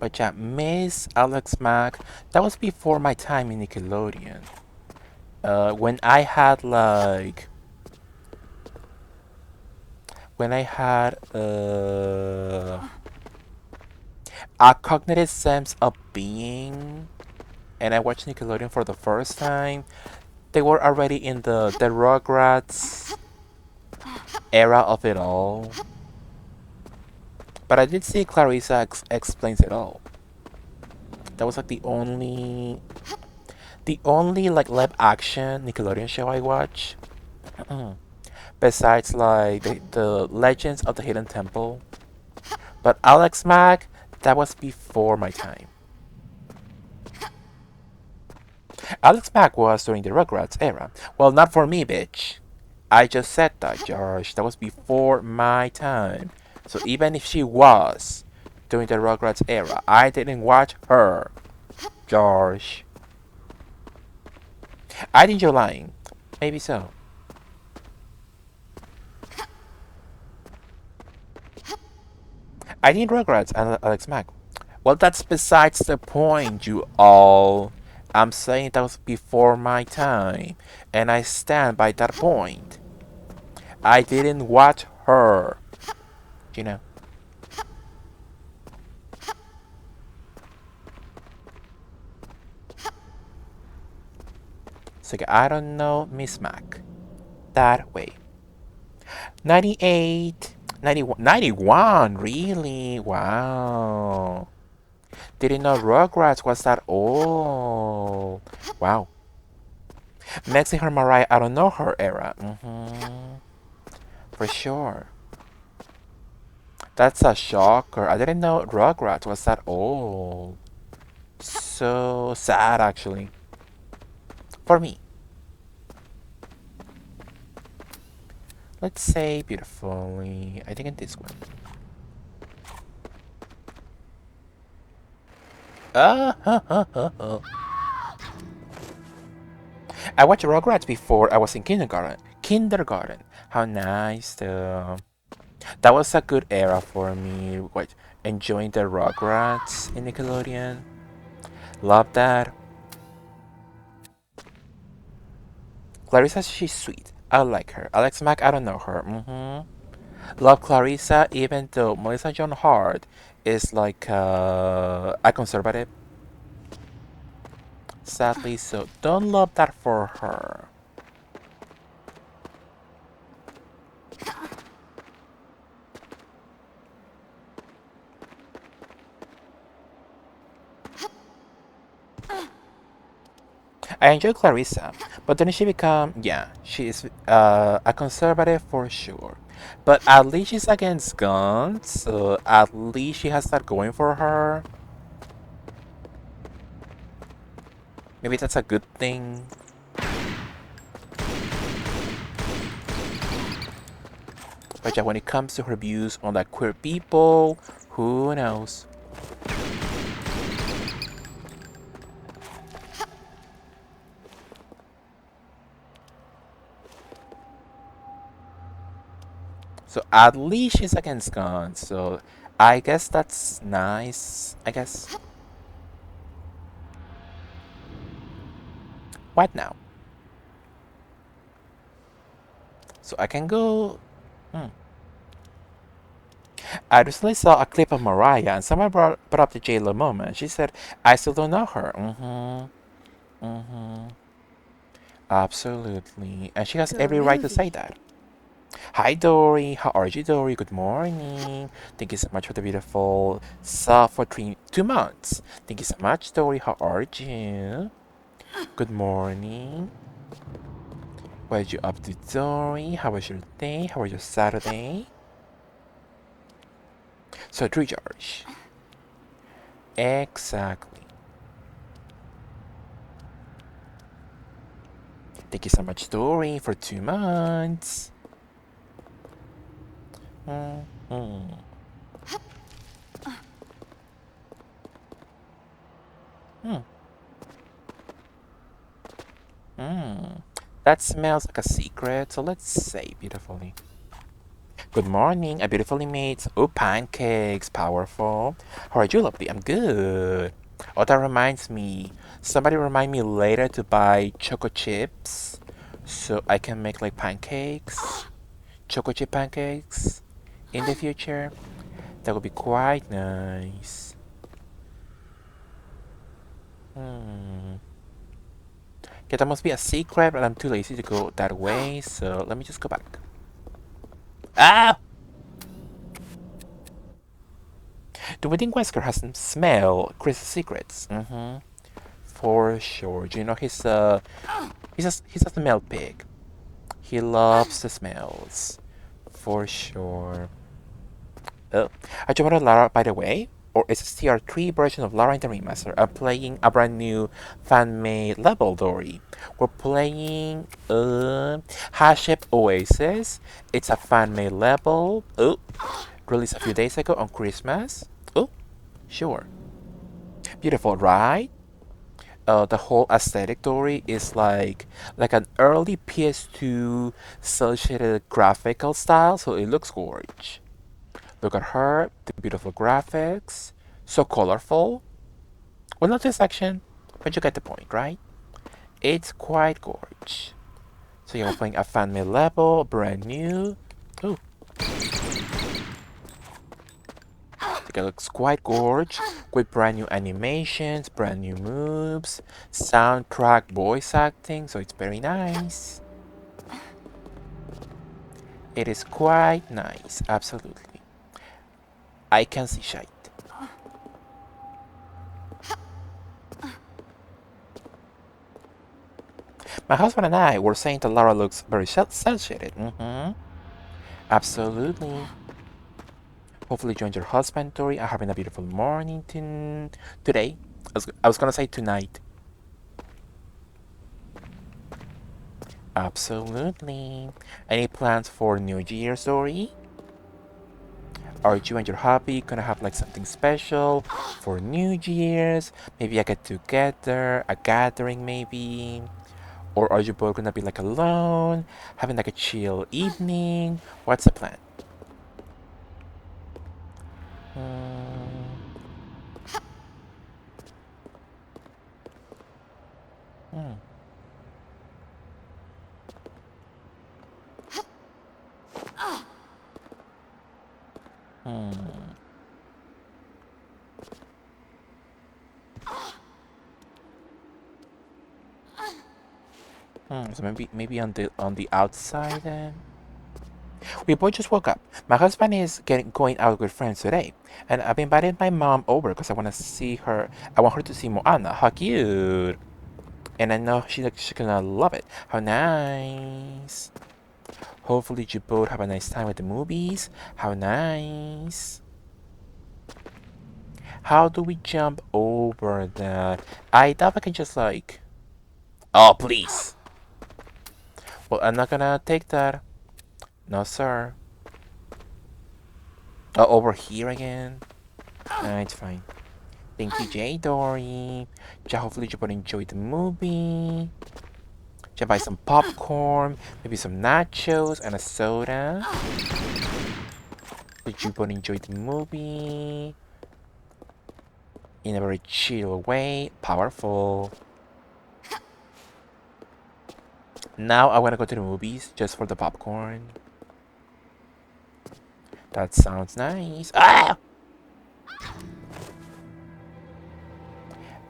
But yeah, Miss Alex Mack, that was before my time in Nickelodeon. When I had like, when I had a cognitive sense of being, and I watched Nickelodeon for the first time, they were already in the Rugrats era of it all. But I did see Clarissa explains it all. That was like the only like live action Nickelodeon show I watch. Besides like the Legends of the Hidden Temple. But Alex Mack, that was before my time. Alex Mack was during the Rugrats era. Well, not for me, bitch. I just said that, Josh. That was before my time. So even if she was during the Rugrats era, I didn't watch her, Josh. I think you're lying. Maybe so. I think Rugrats and Alex Mack. Well, that's besides the point, you all. I'm saying that was before my time, and I stand by that point. I didn't watch her, you know. So I don't know Miss Mac that way. 98, 91, 91, really? Wow. Didn't know Rugrats was that old. Wow. Mexican Mariah, I don't know her era. For sure. That's a shocker. I didn't know Rugrats was that old. So sad, actually. For me. Let's say beautifully. I think in this one. I watched Rugrats before I was in kindergarten. Kindergarten. How nice though. That was a good era for me. What, enjoying the Rugrats in Nickelodeon. Love that. Clarissa, she's sweet. I like her. Alex Mack, I don't know her. Love Clarissa, even though Melissa Joan Hart is like a conservative. Sadly, so don't love that for her. I enjoy Clarissa, but then she become, yeah, she is a conservative for sure. But at least she's against guns, so at least she has that going for her. Maybe that's a good thing. But yeah, when it comes to her views on like queer people, who knows? So at least she's against guns. So I guess that's nice. I guess. What now? So I can go. Hmm. I recently saw a clip of Mariah, and someone brought up the J-Lo moment. She said, "I still don't know her." Absolutely, and she has every right to say that. Hi Dory, how are you, Dory? Good morning. Thank you so much for the beautiful sub for 2 months. Thank you so much, Dory. How are you? Good morning. What are you up to, Dory? How was your day? How was your Saturday? So, True George. Exactly. Thank you so much, Dory, for 2 months. Mm-hmm. Mm. Mm. That smells like a secret, so let's say beautifully. Good morning, a beautifully made. Oh, pancakes, powerful. How are you, lovely? I'm good. Oh, that reminds me. Somebody remind me later to buy choco chips so I can make like pancakes, choco chip pancakes in the future. That would be quite nice. Hmm. Yeah, that must be a secret, but I'm too lazy to go that way, so let me just go back. Ah! The wedding Wesker has some smell Chris's secrets. For sure. Do you know he's a smell pig. He loves the smells. For sure. Oh, I just wanted Lara, by the way, or it's a CR3 version of Lara in the remaster. I'm playing a brand new fan-made level, Dory. We're playing Hashep Oasis. It's a fan-made level. Oh, released a few days ago on Christmas. Oh, sure. Beautiful, right? The whole aesthetic story is like an early PS2 cel-shaded graphical style, so it looks gorge. Look at her, the beautiful graphics, so colorful. Well, not this section, but you get the point, right? It's quite gorge. So yeah, we're playing a fan-made level, brand new. Ooh, it looks quite gorge with brand new animations, brand new moves, soundtrack, voice acting, so it's very nice. It is quite nice, absolutely. I can see shite. My husband and I were saying that Lara looks very cel-shaded. Absolutely. Hopefully you and your husband, Tori, are having a beautiful morning today. I was gonna say tonight. Absolutely. Any plans for New Year's, Tori? Are you and your hubby gonna have like something special for New Year's? Maybe a get together, a gathering maybe? Or are you both gonna be like alone, having like a chill evening? What's the plan? Hmm. Hmm. So maybe on the outside then. We both just woke up. My husband is going out with friends today, and I've invited my mom over because I want to see her. I want her to see Moana. How cute! And I know she's gonna love it. How nice! Hopefully you both have a nice time with the movies. How nice! How do we jump over that? I thought I can just like. Oh please! Well, I'm not gonna take that. No sir. Oh, over here again. It's fine. Thank you, Jay Dory. Ja, hopefully you both enjoyed the movie. Ja, buy some popcorn, maybe some nachos and a soda. Did you both enjoy the movie? In a very chill way, powerful. Now I wanna go to the movies just for the popcorn. That sounds nice. Ah!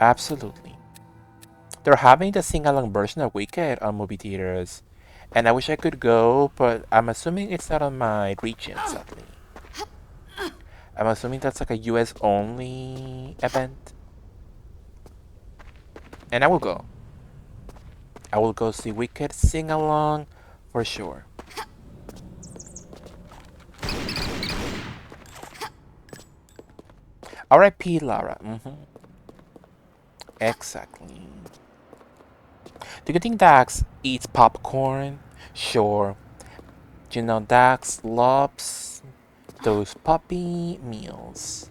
Absolutely. They're having the sing-along version of Wicked on movie theaters. And I wish I could go, but I'm assuming it's not on my region, sadly. I'm assuming that's like a US only event. And I will go. I will go see Wicked sing along for sure. R.I.P. Lara. Exactly. Do you think Dax eats popcorn? Sure. You know, Dax loves those puppy meals.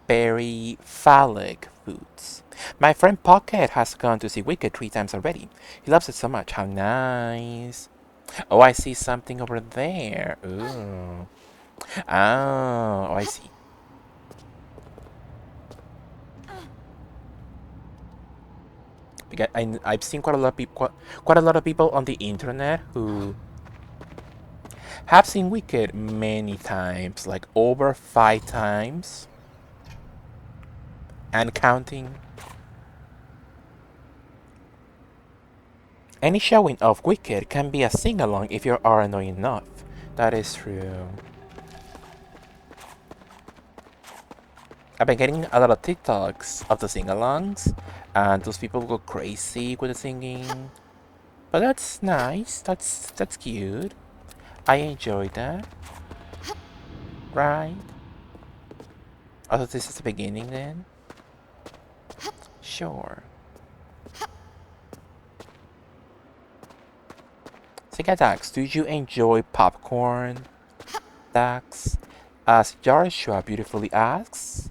Very phallic foods. My friend Pocket has gone to see Wicked 3 times already. He loves it so much. How nice. Oh, I see something over there. Ooh. Oh, I see. Because I've seen quite a lot of people, quite a lot of people on the internet who have seen Wicked many times, like over 5 times, and counting. Any showing of Wicked can be a sing-along if you are annoying enough. That is true. I've been getting a lot of TikToks of the sing-alongs, and those people go crazy with the singing. But that's nice. That's cute. I enjoy that. Right? Also, this is the beginning then? Sure. Sega Dax, do you enjoy popcorn? Dax? As Joshua beautifully asks,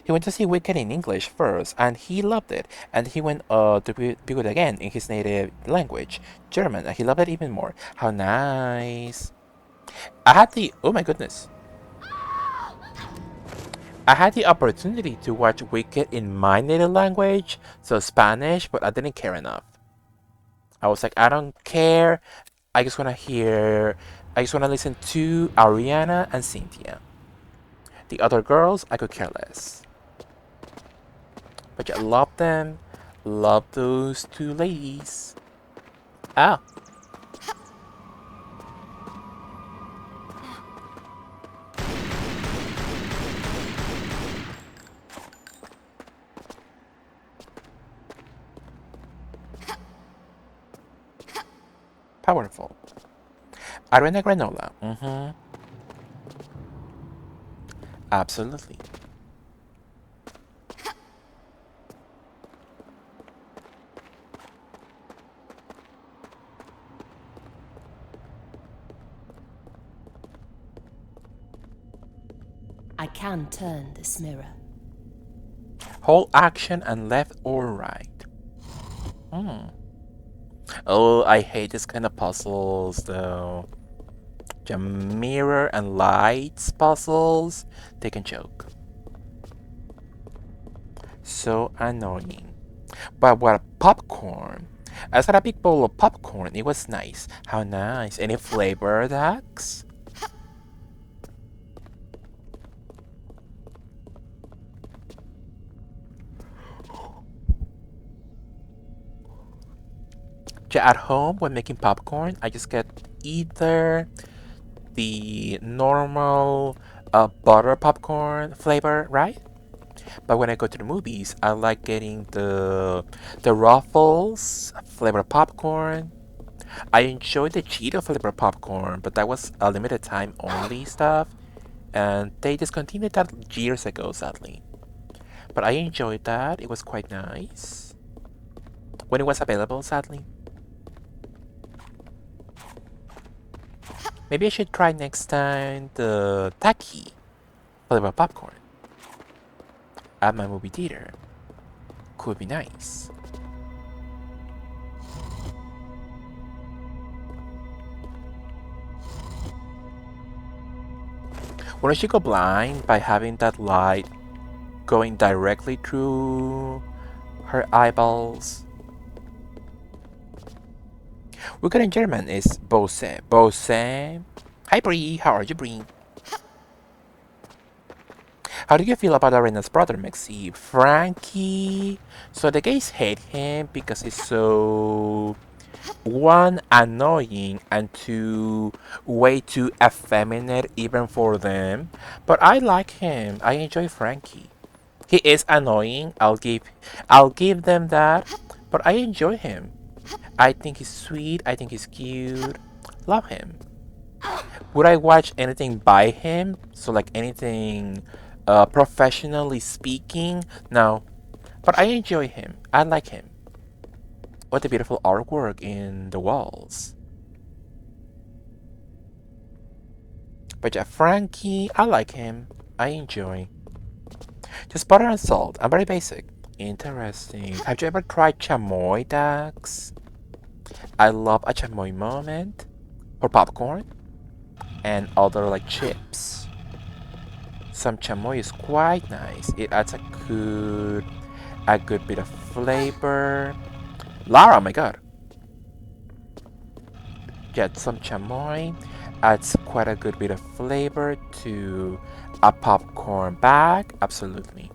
he went to see Wicked in English first, and he loved it. And he went to view it again in his native language, German, and he loved it even more. How nice! Oh my goodness, I had the opportunity to watch Wicked in my native language, so Spanish, but I didn't care enough. I was like, I don't care. I just wanna hear. I just wanna listen to Ariana and Cynthia. The other girls, I could care less. But I love them. Love those two ladies. Ah, powerful. Arena Granola. Absolutely. I can turn this mirror. Hold action and left or right. Oh, I hate this kind of puzzles though. The mirror and lights puzzles. They can choke. So annoying. But what popcorn? I got a big bowl of popcorn. It was nice. How nice. Any flavor, Dax? Yeah, at home, when making popcorn, I just get either the normal butter popcorn flavor, right? But when I go to the movies, I like getting the Ruffles flavor popcorn. I enjoy the Cheeto flavor popcorn, but that was a limited time only stuff, and they discontinued that years ago, sadly. But I enjoyed that. It was quite nice when it was available, sadly. Maybe I should try next time the Taki flavor popcorn at my movie theater. Could be nice. Wouldn't she go blind by having that light going directly through her eyeballs? We got in German is Bose. Bose. Hi Bree, how are you Bree? How do you feel about Arena's brother Mexi? Frankie? So the guys hate him because he's so one, annoying, and two, way too effeminate even for them. But I like him. I enjoy Frankie. He is annoying. I'll give them that. But I enjoy him. I think he's sweet. I think he's cute. Love him. Would I watch anything by him? So like anything professionally speaking? No. But I enjoy him. I like him. What a beautiful artwork in the walls. But yeah, Frankie, I like him. I enjoy. Just butter and salt. I'm very basic. Interesting. Have you ever tried chamoy, Dax? I love a chamoy moment for popcorn and other like chips. Some chamoy is quite nice. It adds a good bit of flavor. Lara, oh my god. Get some chamoy, adds quite a good bit of flavor to a popcorn bag. Absolutely.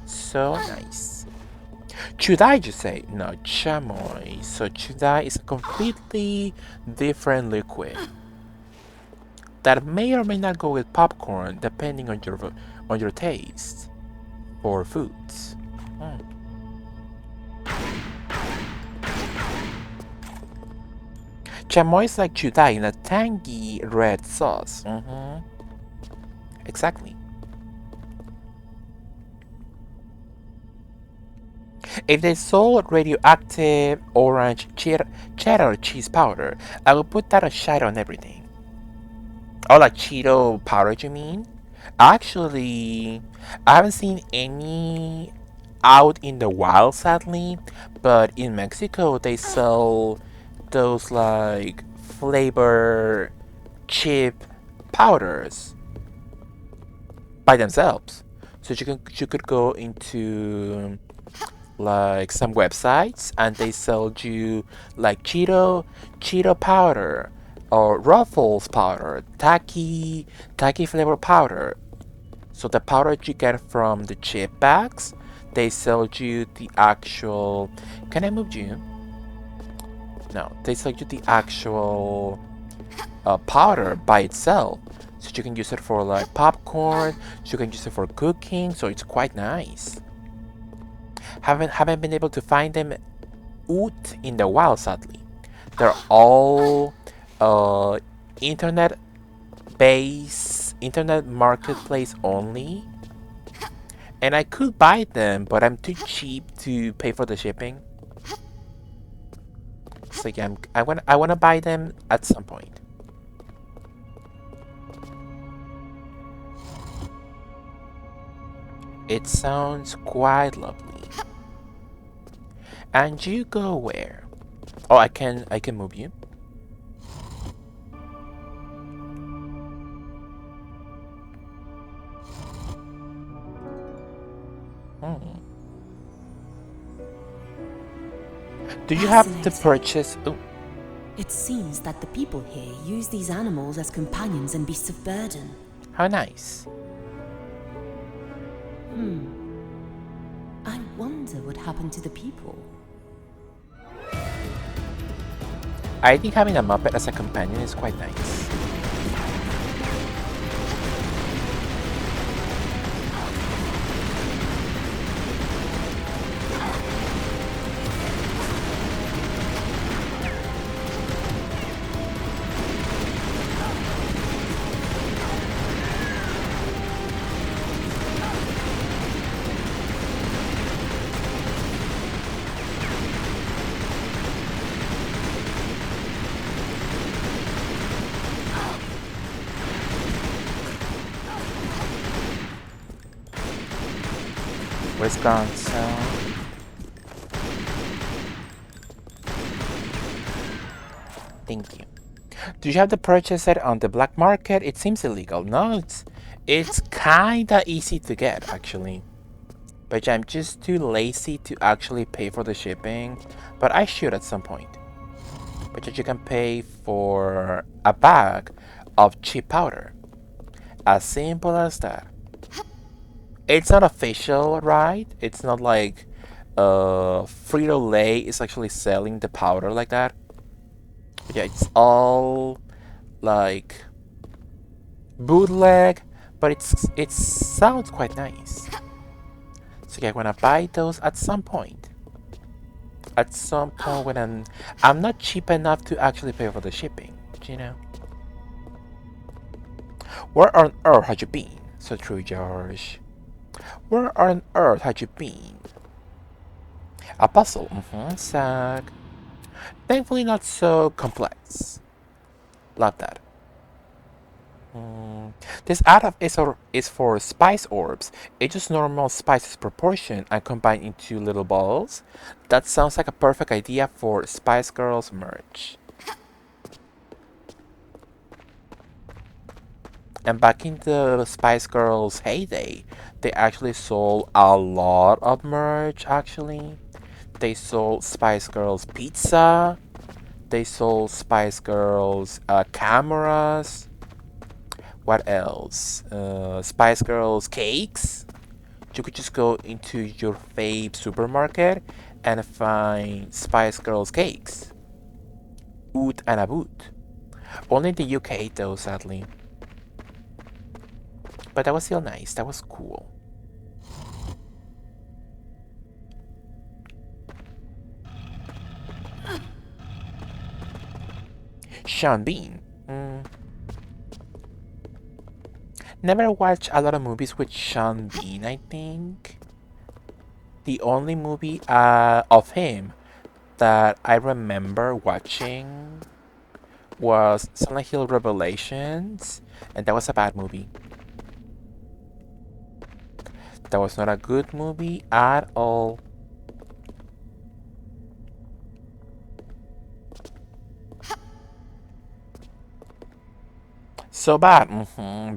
So nice. Chudai, you say? No, chamoy. So chudai is a completely different liquid that may or may not go with popcorn depending on your taste for foods. Mm. Chamoy is like chudai in a tangy red sauce. Exactly. If they sold radioactive orange cheddar cheese powder, I would put that a shot on everything. Oh, like Cheeto powder, you mean? Actually, I haven't seen any out in the wild, sadly, but in Mexico they sell those like flavor chip powders by themselves. So you could go into like some websites and they sell you like Cheeto powder or Ruffles powder, tacky flavor powder. So the powder you get from the chip bags, they sell you the actual. Can I move you? No, they sell you the actual powder by itself. So you can use it for like popcorn. So you can use it for cooking. So it's quite nice. Haven't been able to find them out in the wild, sadly. They're all internet internet marketplace only. And I could buy them, but I'm too cheap to pay for the shipping. So yeah, I wanna buy them at some point. It sounds quite lovely. And you go where? Oh, I can move you. Hmm. Do you have to Fascinating. purchase? Oh, It seems that the people here use these animals as companions and beasts of burden. how nice. I wonder what happened to the people. I think having a Muppet as a companion is quite nice. Wisconsin. Thank you. Do you have to purchase it on the black market? It seems illegal. No, it's kinda easy to get actually. But I'm just too lazy to actually pay for the shipping. But I should at some point. But you can pay for a bag of cheap powder. As simple as that. It's not official, right? It's not like Frito-Lay is actually selling the powder like that. But yeah, it's all like bootleg, but it sounds quite nice. So yeah, I'm gonna buy those at some point. At some point when I'm not cheap enough to actually pay for the shipping, you know. Where on earth had you been? So true, George. Where on earth had you been? A puzzle, Zach. Thankfully not so complex. Love that. This add-up is for spice orbs. It's just normal spices proportion and combined into little balls. That sounds like a perfect idea for Spice Girls merch. And back in the Spice Girls heyday, they actually sold a lot of merch actually. They sold Spice Girls pizza. They sold Spice Girls cameras. What else? Spice Girls cakes. You could just go into your fave supermarket and find Spice Girls cakes. Oot and a boot. Only in the UK though, sadly. But that was still nice. That was cool. Sean Bean. Never watched a lot of movies with Sean Bean, I think. The only movie of him that I remember watching was Silent Hill Revelations, and that was a bad movie. That was not a good movie at all. So bad.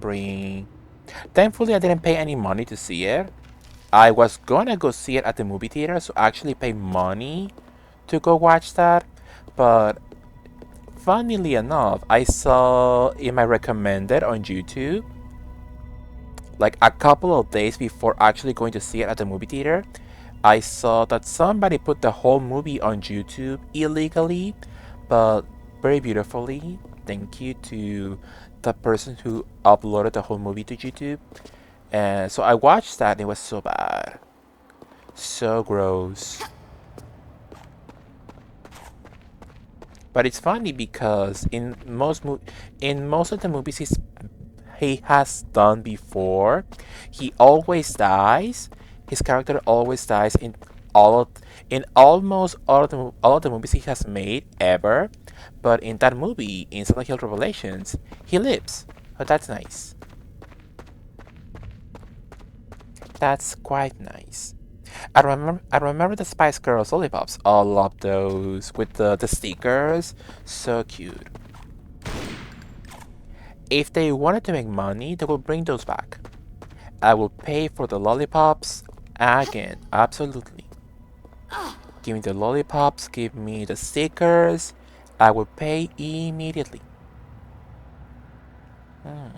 Brie. Thankfully, I didn't pay any money to see it. I was gonna go see it at the movie theater, so I actually pay money to go watch that. But funnily enough, I saw in my recommended on YouTube, like a couple of days before actually going to see it at the movie theater, I saw that somebody put the whole movie on YouTube illegally, but very beautifully. Thank you to the person who uploaded the whole movie to YouTube. And so I watched that and it was so bad. So gross. But it's funny because in most of the movies he has done before, he always dies. His character always dies in almost all of the movies he has made ever. But in that movie, in Silent Hill Revelations, he lives. Oh, that's nice. That's quite nice. I remember the Spice Girls lollipops. I love those with the stickers. So cute. If they wanted to make money, they will bring those back. I will pay for the lollipops Again, absolutely. Give me the lollipops, give me the stickers. I will pay immediately. Hmm.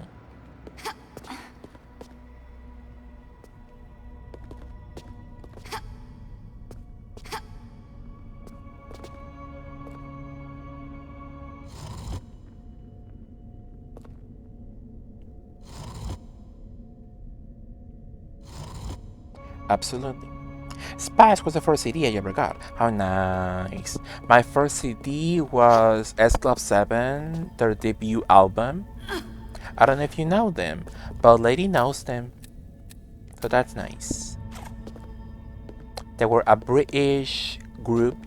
Absolutely. Spice was the first CD I ever got. How nice. My first CD was S Club 7, their debut album. I don't know if you know them, but Lady knows them. So that's nice. They were a British group,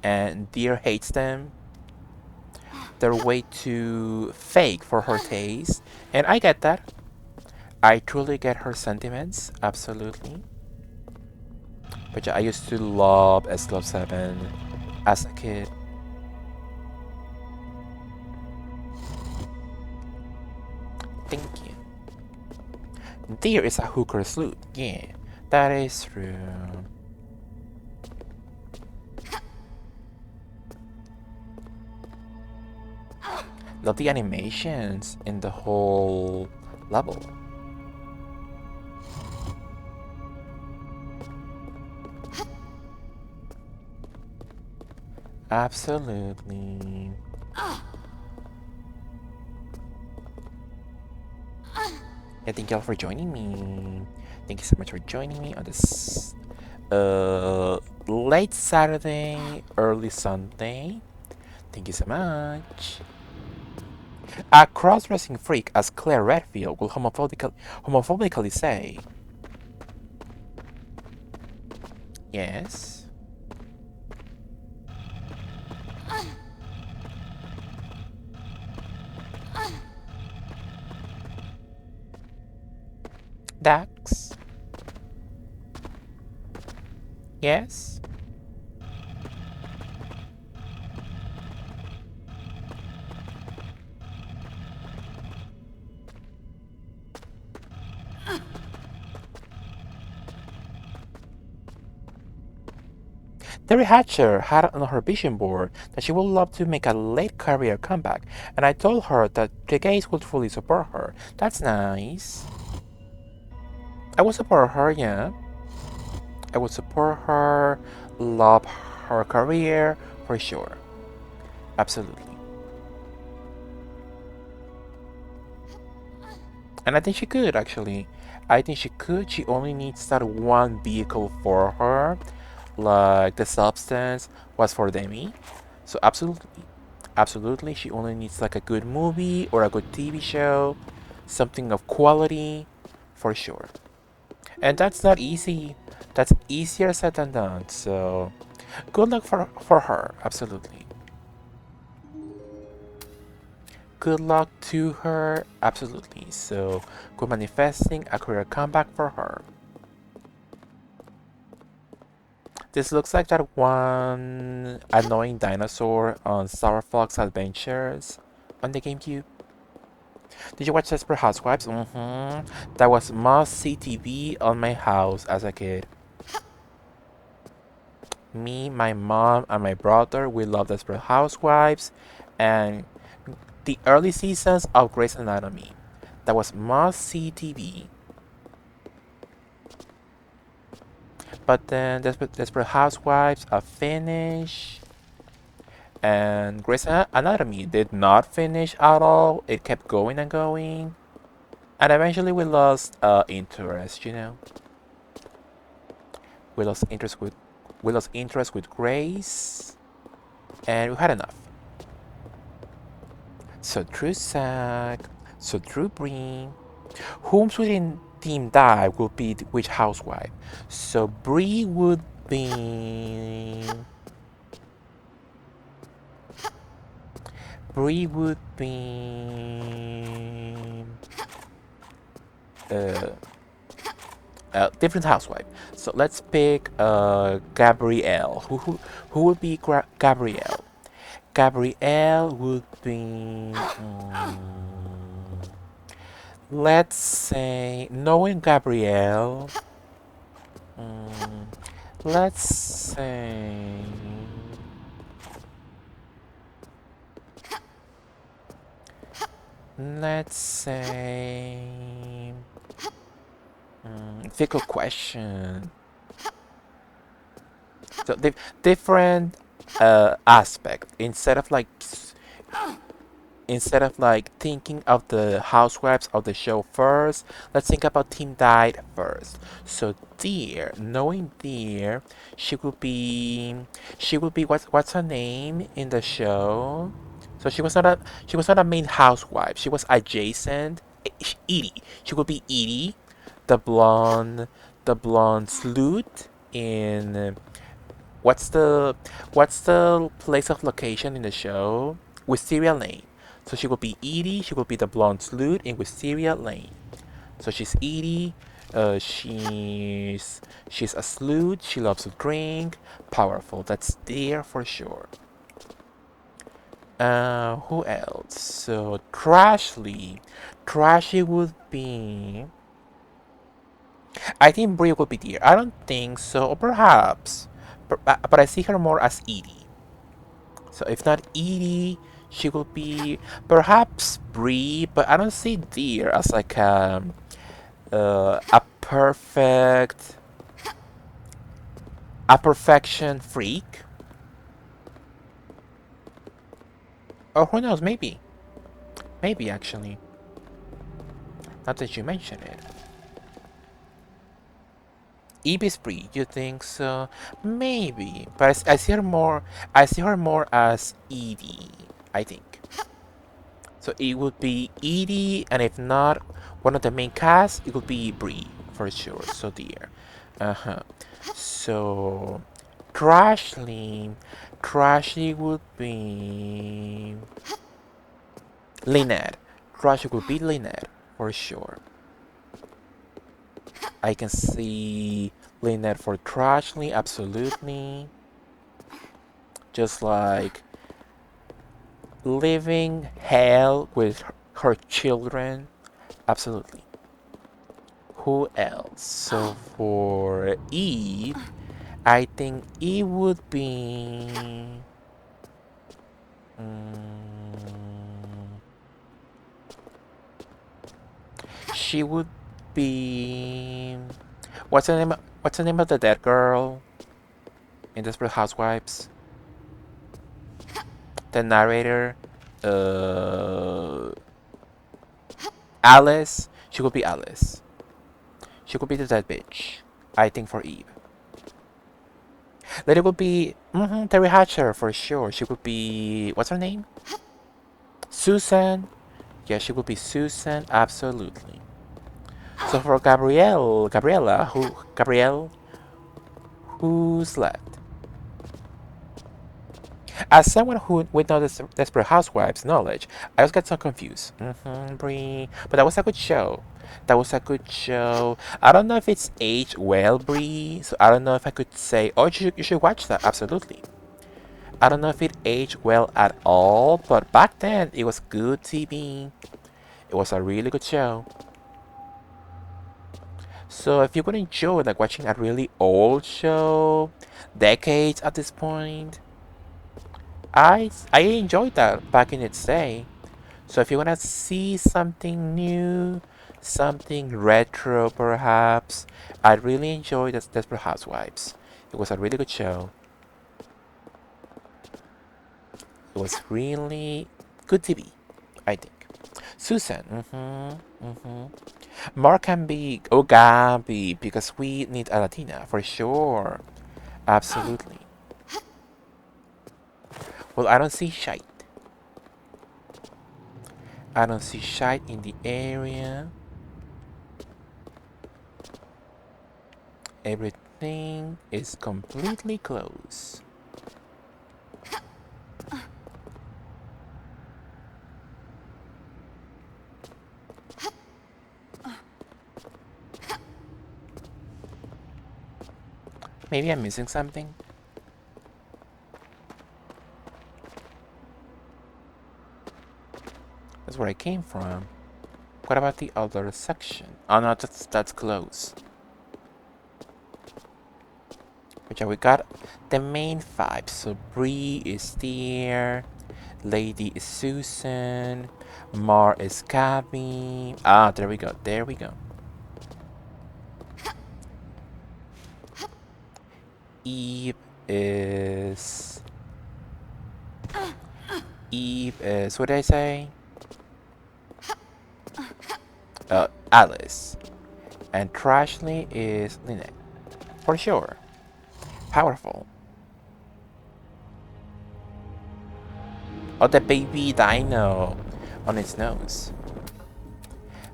and Dear hates them. They're way too fake for her taste, and I get that. I truly get her sentiments, absolutely. But yeah, I used to love S Club 7 as a kid. Thank you. There is a hooker salute. Yeah, that is true. Love the animations in the whole level. Absolutely. Yeah, thank y'all for joining me. Thank you so much for joining me on this late Saturday, early Sunday. Thank you so much. A cross-dressing freak as Claire Redfield will homophobically say, yes. Dax. Yes. Terry Hatcher had on her vision board that she would love to make a late career comeback, and I told her that the gays would fully support her. That's nice. I would support her, yeah. I would support her, love her career, for sure. Absolutely. And I think she could, actually. I think she could. She only needs that one vehicle for her. Like the substance was for Demi. So absolutely. Absolutely. She only needs like a good movie or a good TV show. Something of quality. For sure. And that's not easy. That's easier said than done. So good luck for her. Absolutely. Good luck to her. Absolutely. So good manifesting a career comeback for her. This looks like that one annoying dinosaur on Star Fox Adventures on the GameCube. Did you watch Desperate Housewives? That was must-see TV on my house as a kid. Me, my mom, and my brother, we love Desperate Housewives and the early seasons of Grey's Anatomy. That was must-see TV. But then Desperate Housewives finished, and Grey's Anatomy did not finish at all. It kept going and going, and eventually we lost interest. You know, we lost interest with Grace, and we had enough. So true, Zack. So true, Bree. Whom's within Team Die will be which housewife? So Bree would be. Bree would be. Uh, different housewife. So let's pick Gabrielle. Who would be Gabrielle? Gabrielle would be. Let's say knowing Gabrielle. Let's say. Let's say. Difficult question. So different aspect instead of like thinking of the housewives of the show first, let's think about Team Died first. So Dear, knowing Dear, she would be what's her name in the show? So she was not a main housewife. She was adjacent. Edie. She would be Edie, the blonde sleuth in what's the place of location in the show? Wisteria Lane. So she will be Edie. She will be the blonde sleuth in Wisteria Lane. So she's Edie. She's a sleuth. She loves to drink. Powerful. That's there for sure. Who else? So Trashy. Trashy would be. I think Brie would be there. I don't think so. Or perhaps. But I see her more as Edie. So if not Edie, she will be perhaps Bree, but I don't see Deer as like a perfection freak. Or who knows, maybe actually. Not that you mention it. Ibis Bree, you think so? Maybe, but I see her more. I see her more as Edie. I think. So it would be Edie, and if not one of the main cast, it would be Brie for sure. So Dear. Uh-huh. So Trashy, Trashy would be Lynette. Trashy would be Lynette for sure. I can see Lynette for Trashy, absolutely. Just like living hell with her children, absolutely. Who else? So for Eve, I think it would be. mm, she would be. What's the name? What's the name of the dead girl in Desperate Housewives? The narrator, uh, Alice. She could be Alice. She could be the dead bitch. I think for Eve. Then it would be Terry Hatcher for sure. She would be what's her name? Susan. Yeah, she would be Susan. Absolutely. So for Gabrielle, who's left? As someone who with no Desperate Housewives knowledge, I just got so confused. Brie, but that was a good show. That was a good show. I don't know if it's aged well, Brie. So I don't know if I could say, oh, you should watch that. Absolutely. I don't know if it aged well at all, but back then it was good TV. It was a really good show. So if you would enjoy like watching a really old show, decades at this point, I enjoyed that back in its day. So if you wanna see something new, something retro perhaps, I really enjoyed Desperate Housewives. It was a really good show. It was really good TV, I think. Susan, Mark can be, oh Gabby, because we need a Latina for sure. Absolutely. Well, I don't see shite. I don't see shite in the area. Everything is completely closed. Maybe I'm missing something. That's where I came from. What about the other section? Oh no, that's closed. But yeah, we got the main five. So Bree is there, Lady is Susan, Mar is Gabby. Ah, there we go. There we go. Eve is what did I say? Alice. And Trashley is Lynette. For sure. Powerful. Oh, the baby dino on its nose.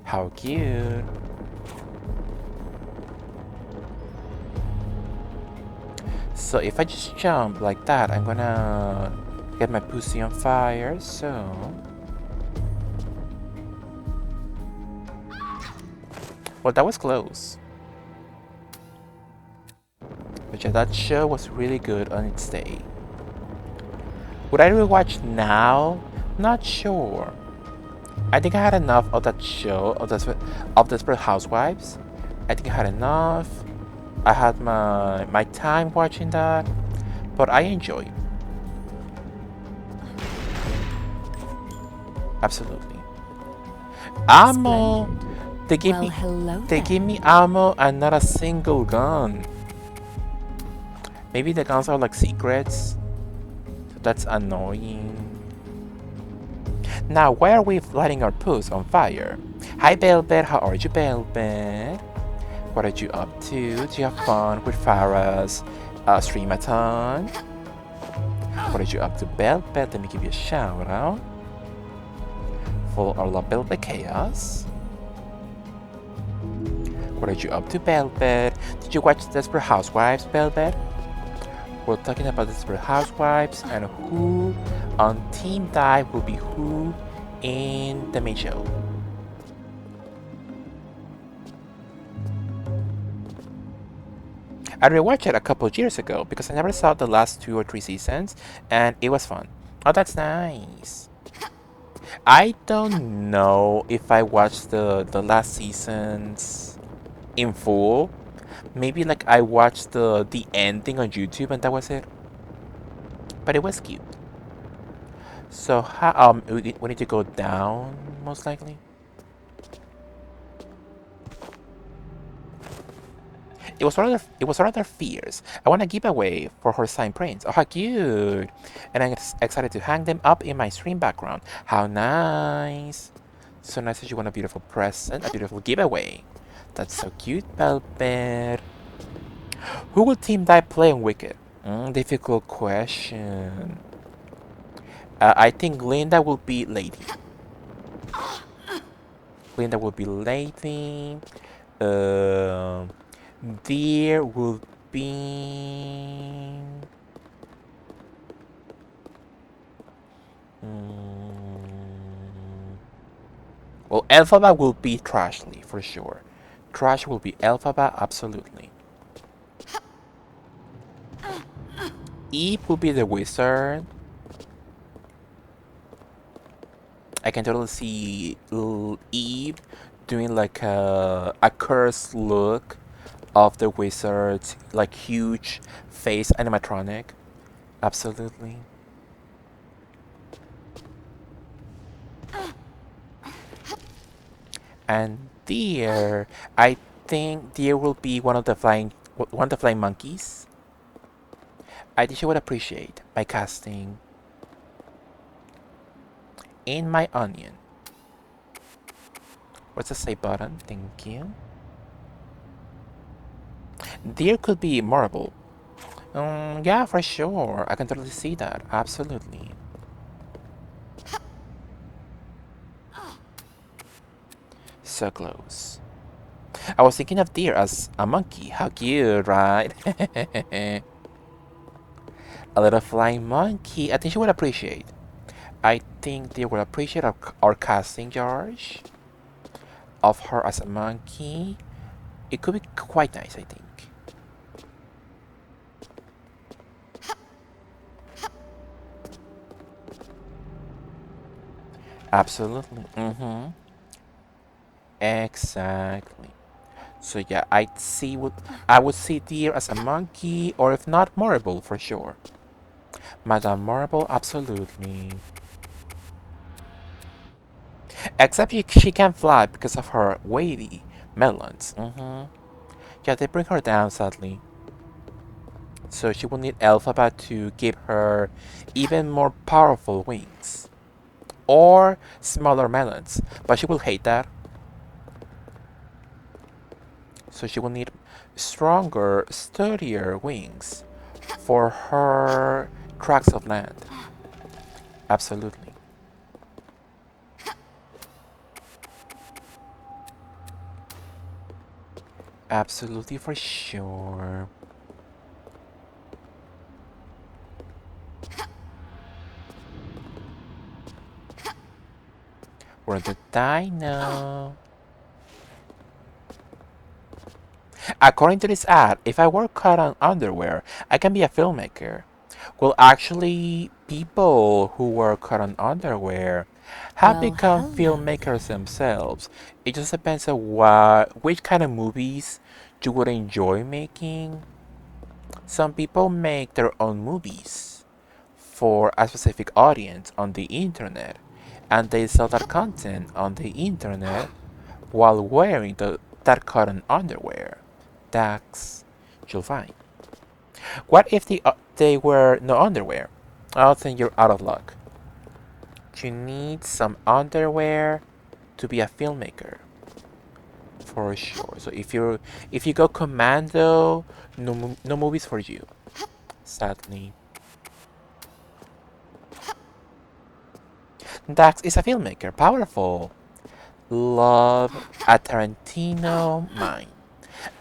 How cute. So if I just jump like that, I'm gonna get my pussy on fire, so... Well, that was close. But yeah, that show was really good on its day. Would I rewatch now? Not sure. I think I had enough of that show, of Desperate Housewives. I think I had enough. I had my time watching that, but I enjoyed. Absolutely. Ammo. They gave Well, hello they there. gave me ammo and not a single gun. Maybe the guns are like secrets. So that's annoying. Now, why are we lighting our puss on fire? Hi, Velvet. How are you, Velvet? What are you up to? Do you have fun with Farah's streamathon? What are you up to, Velvet? Let me give you a shout out. For our love, Velvet Chaos. What are you up to, Velvet? Did you watch Desperate Housewives, Velvet? We're talking about Desperate Housewives and who on Team Dive will be who in the main show. I rewatched it a couple of years ago because I never saw the last 2 or 3 seasons and it was fun. Oh, that's nice. I don't know if I watched the last seasons in full. Maybe like I watched the ending on YouTube and that was it. But it was cute. So how we need to go down most likely. It was rather fierce. I want a giveaway for her signed prints. Oh, how cute! And I'm excited to hang them up in my stream background. How nice! So nice that you want a beautiful present, a beautiful giveaway. That's so cute, Velvet. Who will Team Die play on Wicked? Difficult question. I think Linda will be Lady. Linda will be Lady. Uh, there will be... Well, Elphaba will be Trashly, for sure. Trash will be Elphaba, absolutely. Eve will be the wizard. I can totally see Eve doing like a cursed look of the wizard's like huge face animatronic. Absolutely. And there, I think there will be one of the flying monkeys. I think she would appreciate my casting in my onion. What's the say button? Thank you. There could be marble. Yeah, for sure. I can totally see that. Absolutely. So close. I was thinking of deer as a monkey. How cute, right? A little flying monkey. I think she would appreciate. I think they would appreciate our casting, George. Of her as a monkey. It could be quite nice, I think. Absolutely. Exactly. So yeah, I would see Deer as a monkey, or if not, Marble for sure. Madame Marble, absolutely. Except she can't fly because of her wavy melons. Yeah, they bring her down sadly. So she will need Alphabet to give her even more powerful wings. Or smaller melons. But she will hate that. So she will need stronger, sturdier wings for her tracts of land. Absolutely. Absolutely for sure. We're the dino. According to this ad, if I wear cotton underwear, I can be a filmmaker. Well, actually, people who wear cotton underwear have Well, become hello filmmakers there. themselves. It just depends on which kind of movies you would enjoy making. Some people make their own movies for a specific audience on the internet, and they sell that content on the internet while wearing that cotton underwear. That's you'll find. What if they wear no underwear? I think you're out of luck. You need some underwear to be a filmmaker, for sure. So if you go commando, no movies for you. Sadly, Dax is a filmmaker, powerful. Love a Tarantino mind,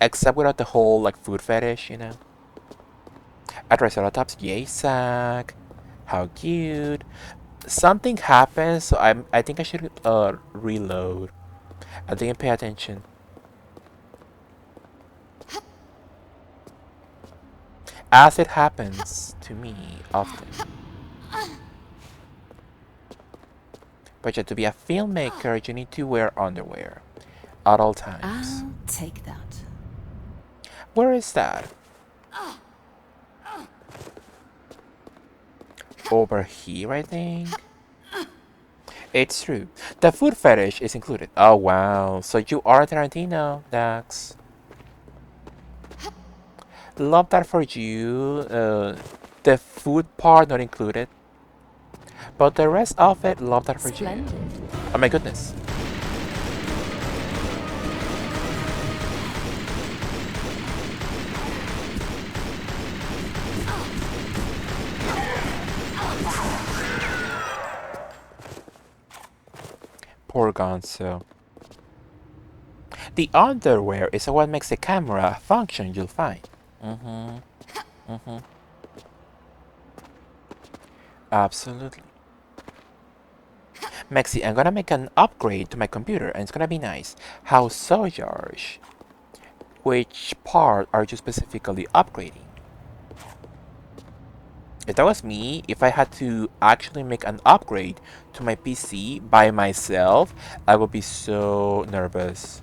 except without the whole like food fetish. A Triceratops, yay, sack. How cute. Something happens, so I think I should reload. I didn't pay attention. As it happens to me often. But yeah, to be a filmmaker, you need to wear underwear at all times. I'll take that. Where is that? Over here, I think. It's true. The food fetish is included. Oh wow. So you are Tarantino, Dax. Love that for you. The food part not included. But the rest of it, love that for you. Splendid. Oh my goodness. Poor Gonzo. The underwear is what makes the camera function, you'll find. Absolutely. Mexi, I'm gonna make an upgrade to my computer and it's gonna be nice. How so, George? Which part are you specifically upgrading? If that was me, if I had to actually make an upgrade to my PC by myself, I would be so nervous.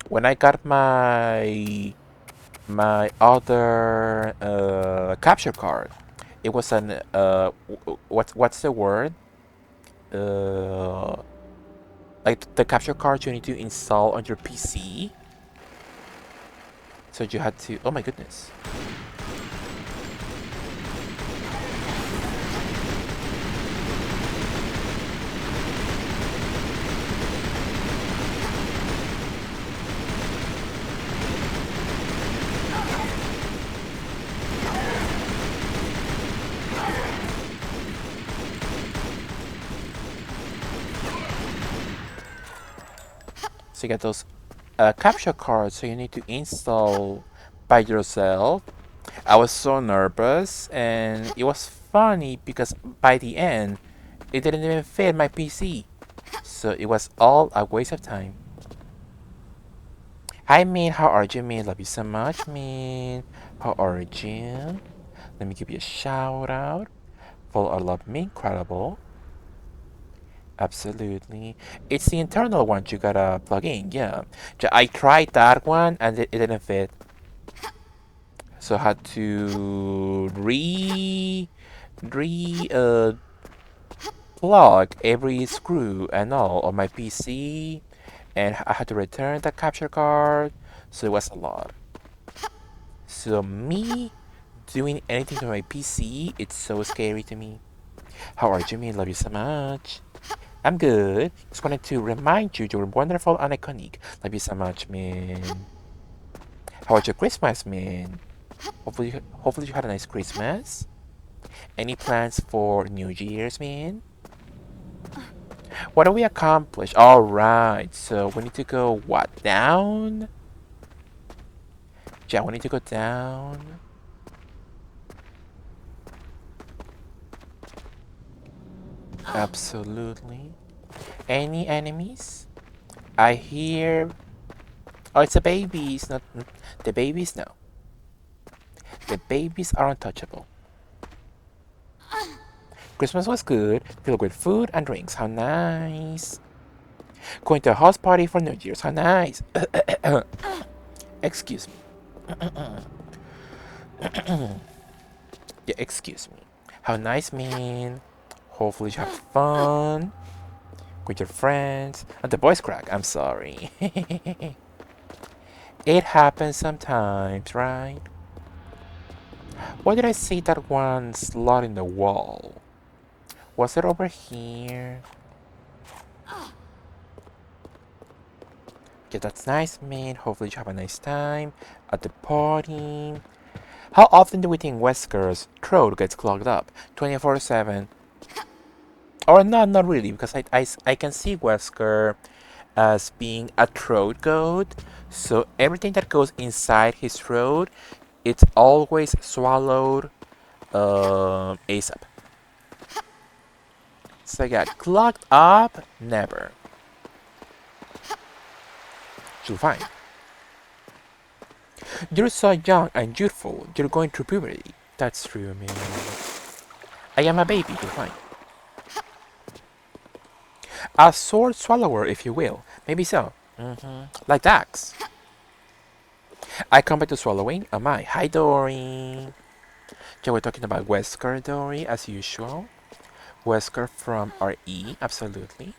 When I got my other capture card, it was an what's the word? Uh, like the capture card you need to install on your PC. So you had to. Oh my goodness. So you get those capture cards, so you need to install by yourself. I was so nervous, and it was funny because by the end, it didn't even fit my PC. So it was all a waste of time. Hi, Min. How are you, Min? Love you so much, Min. How are you? Let me give you a shout out. Full of love, Min. Incredible. Absolutely. It's the internal one you gotta plug in, yeah. I tried that one and it didn't fit. So I had to re plug every screw and all on my PC, and I had to return the capture card, so it was a lot. So me doing anything to my PC, it's so scary to me. How are you, man? Love you so much. I'm good. Just wanted to remind you you're wonderful and iconic. Love you so much, man. How was your Christmas, man? Hopefully you had a nice Christmas. Any plans for New Year's, man? What do we accomplish? All right, so we need to go what, down? Yeah, we need to go down. Absolutely. Any enemies? I hear. Oh, it's the babies. Not the babies. No, the babies are untouchable. Christmas was good, filled with food and drinks. How nice. Going to a house party for New Year's. How nice. Excuse me. Yeah, excuse me. How nice, man. Hopefully you have fun with your friends. And the voice crack. I'm sorry. It happens sometimes, right? Why did I see that one slot in the wall? Was it over here? Yeah, that's nice, man. Hopefully you have a nice time at the party. How often do we think Wesker's throat gets clogged up? 24/7. Or not really, because I can see Wesker as being a throat goat. So everything that goes inside his throat, it's always swallowed ASAP. So yeah, clogged up, never. You'll find. You're so young and youthful. You're going through puberty. That's true, man. I am a baby. You'll find. A sword swallower, if you will. Maybe so. Like Dax. I come back to swallowing. Am I? Hi, Dory. Yeah, we're talking about Wesker, Dory, as usual. Wesker from RE, absolutely.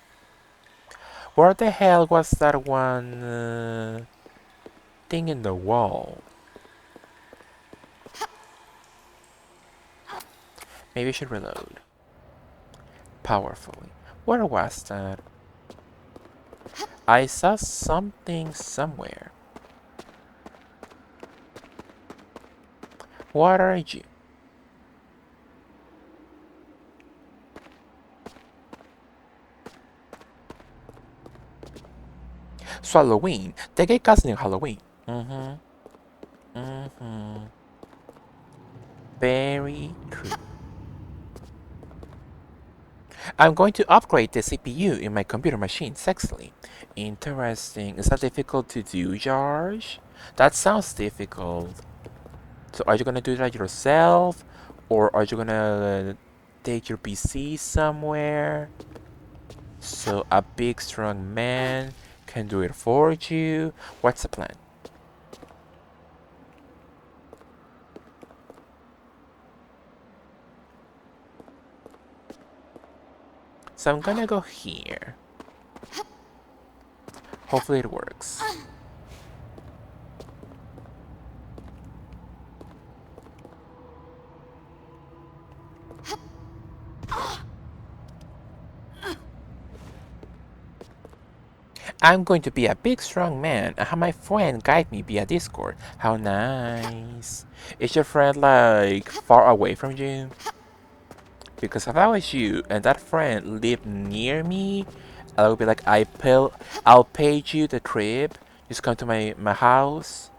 Where the hell was that one thing in the wall? Maybe I should reload. Powerfully. Where was that? I saw something somewhere. What are you? Swalloween. They get cousin in Halloween. Very true. I'm going to upgrade the CPU in my computer machine sexily. Interesting. Is that difficult to do, Josh? That sounds difficult. So are you gonna do that yourself? Or are you gonna take your PC somewhere? So a big strong man can do it for you? What's the plan? So I'm gonna go here. Hopefully it works. I'm going to be a big strong man and have my friend guide me via Discord. How nice. Is your friend like far away from you? Because if I was you and that friend lived near me, I would be like, I'll pay you the trip. Just come to my house.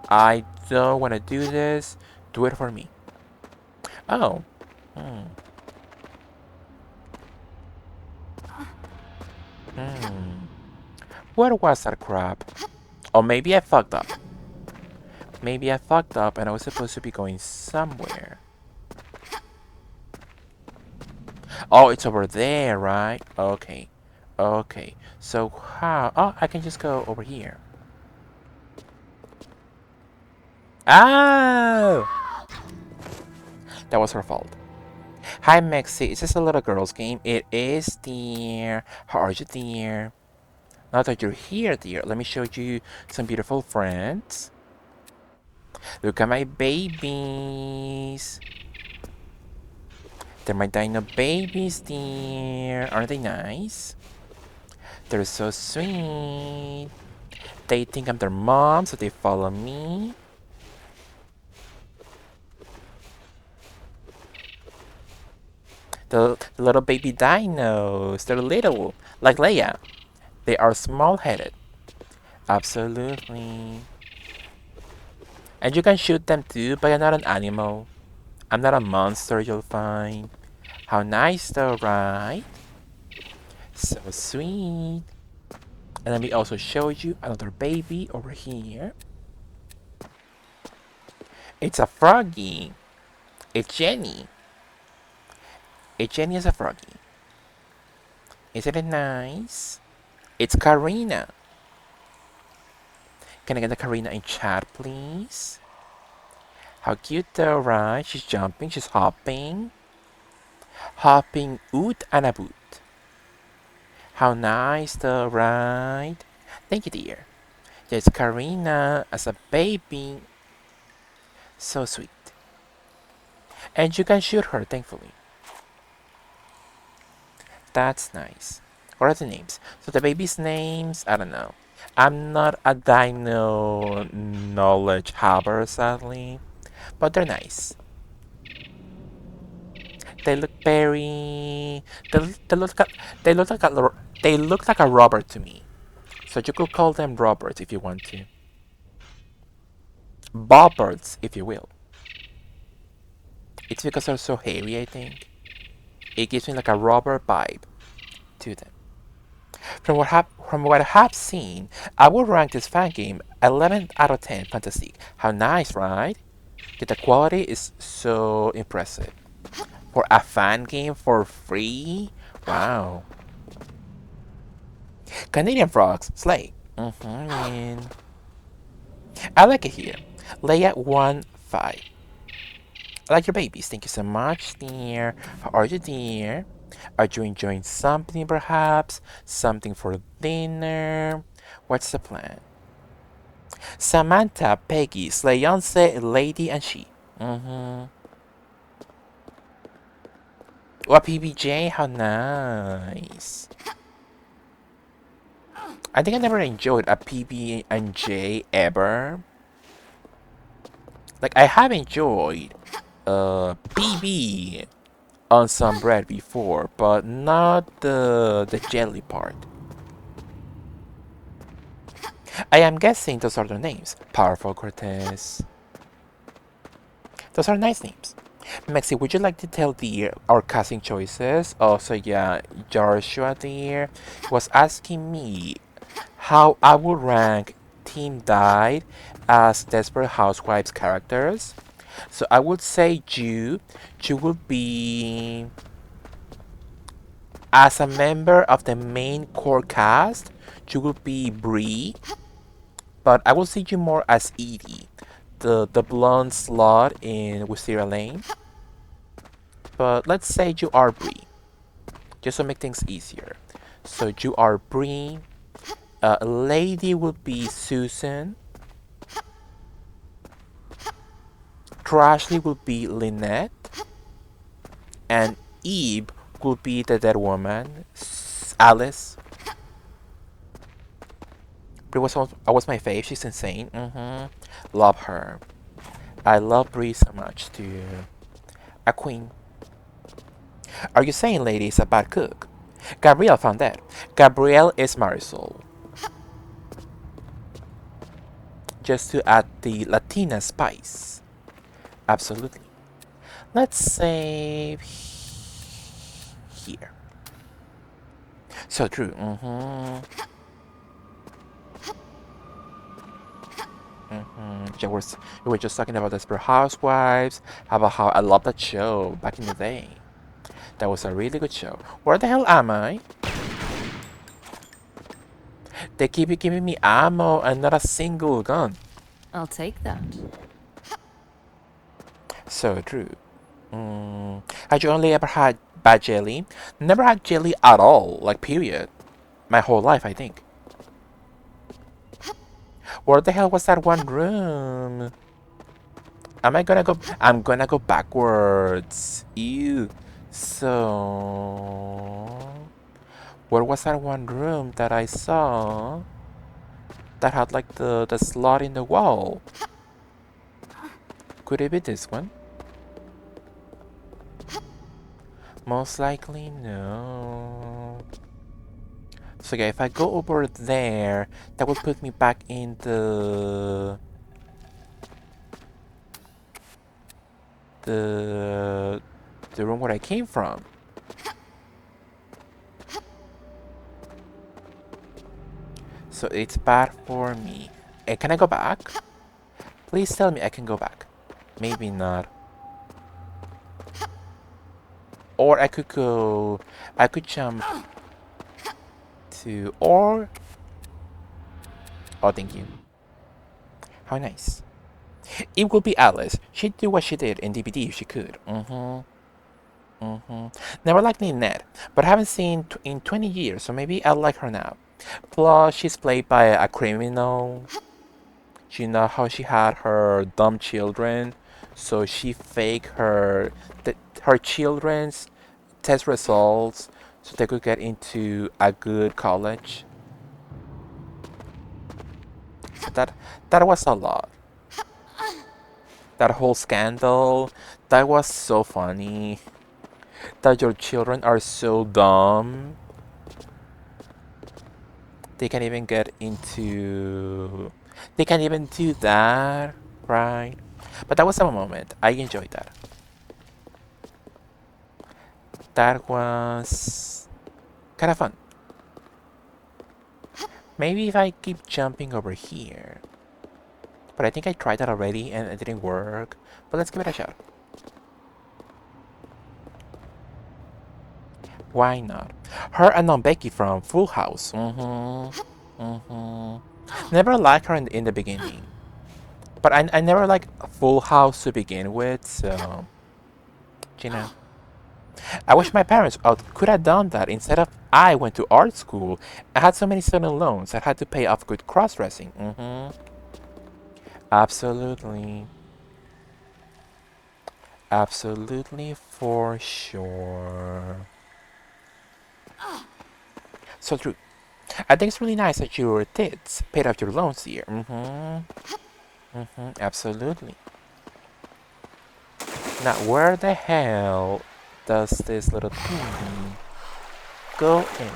I don't want to do this. Do it for me. Oh. Hmm. Where was that crap? Or maybe I fucked up. Maybe I fucked up and I was supposed to be going somewhere. Oh, it's over there, right? Okay. Okay. So how? Oh, I can just go over here. Oh! That was her fault. Hi, Mexi. Is this a little girl's game? It is, dear. How are you, dear? Now that you're here, dear, let me show you some beautiful friends. Look at my babies. They're my dino babies, dear. Aren't they nice? They're so sweet. They think I'm their mom, so they follow me. The little baby dinos. They're little, like Leia. They are small-headed. Absolutely. And you can shoot them too, but I'm not an animal. I'm not a monster, you'll find. How nice though, right? So sweet. And let me also show you another baby over here. It's a froggy. It's Jenny. It's Jenny is a froggy. Isn't it nice? It's Karina. Can I get the Karina in chat, please? How cute though, right? She's jumping, she's hopping. Hopping oot and a boot. How nice though, right? Thank you, dear. There's Karina as a baby. So sweet. And you can shoot her, thankfully. That's nice. What are the names? So the baby's names, I don't know. I'm not a dino knowledge haver, sadly. But they're nice. They look very... They look like, they look like a, they look like a Robert to me. So you could call them Roberts if you want to. Bobberts, if you will. It's because they're so hairy, I think. It gives me like a Robert vibe to them. From what I have seen, I would rank this fan game 11 out of 10 fantastic. How nice, right? The quality is so impressive. For a fan game for free? Wow. Canadian frogs, slay. Man. I like it here. Leia 1-5. I like your babies. Thank you so much, dear. How are you, dear? Are you enjoying something, perhaps? Something for dinner? What's the plan? Samantha, Peggy, Slayonce, Lady, and she. What PBJ? How nice. I think I never enjoyed a PB and J ever. Like I have enjoyed PB on some bread before, but not the jelly part. I am guessing those are their names. Powerful Cortez. Those are nice names. Mexi, would you like to tell our casting choices? Also, yeah, Joshua there was asking me how I would rank Team Died as Desperate Housewives characters. So I would say Ju would be as a member of the main core cast. Ju would be Bree, but I will see you more as Edie, the blonde slut in Wisteria Lane. But let's say you are Bree, just to make things easier. So you are Bree. Lady would be Susan. Trashley would be Lynette. And Eve would be the dead woman, Alice. Bree was my fave. She's insane. Love her. I love Bree so much too. A queen. Are you saying Lady is a bad cook? Gabrielle found that. Gabrielle is Marisol. Just to add the Latina spice. Absolutely. Let's save here. So true. We were just talking about Desperate Housewives. How about how I love that show back in the day. That was a really good show. Where the hell am I? They keep giving me ammo and not a single gun. I'll take that. So true. Had you only ever had bad jelly? Never had jelly at all, like period. My whole life, I think. Where the hell was that one room? Am I gonna go? I'm gonna go backwards. Ew. So, where was that one room that I saw that had like the slot in the wall? Could it be this one? Most likely no. So yeah, if I go over there, that would put me back in the the room where I came from. So it's bad for me. Can I go back? Please tell me I can go back. Maybe not. Or I could go... I could jump to... Or... Oh, thank you. How nice. It will be Alice. She'd do what she did in DBD if she could. Never liked Ned, but haven't seen in 20 years, so maybe I'll like her now. Plus, she's played by a criminal. You know how she had her dumb children, so she faked her children's test results so they could get into a good college. So that was a lot. That whole scandal, that was so funny. That your children are so dumb. They can't even get into... They can't even do that, right? But that was a moment. I enjoyed that. That was kind of fun. Maybe if I keep jumping over here. But I think I tried that already and it didn't work. But let's give it a shot. Why not? Her and Becky from Full House. Never liked her in the beginning. But I never liked Full House to begin with, so... You know. I wish my parents could have done that instead of I went to art school. I had so many student loans I had to pay off good cross-dressing. Absolutely. Absolutely for sure. So true. I think it's really nice that your kids paid off your loans here. Absolutely. Now, where the hell does this little thing go in?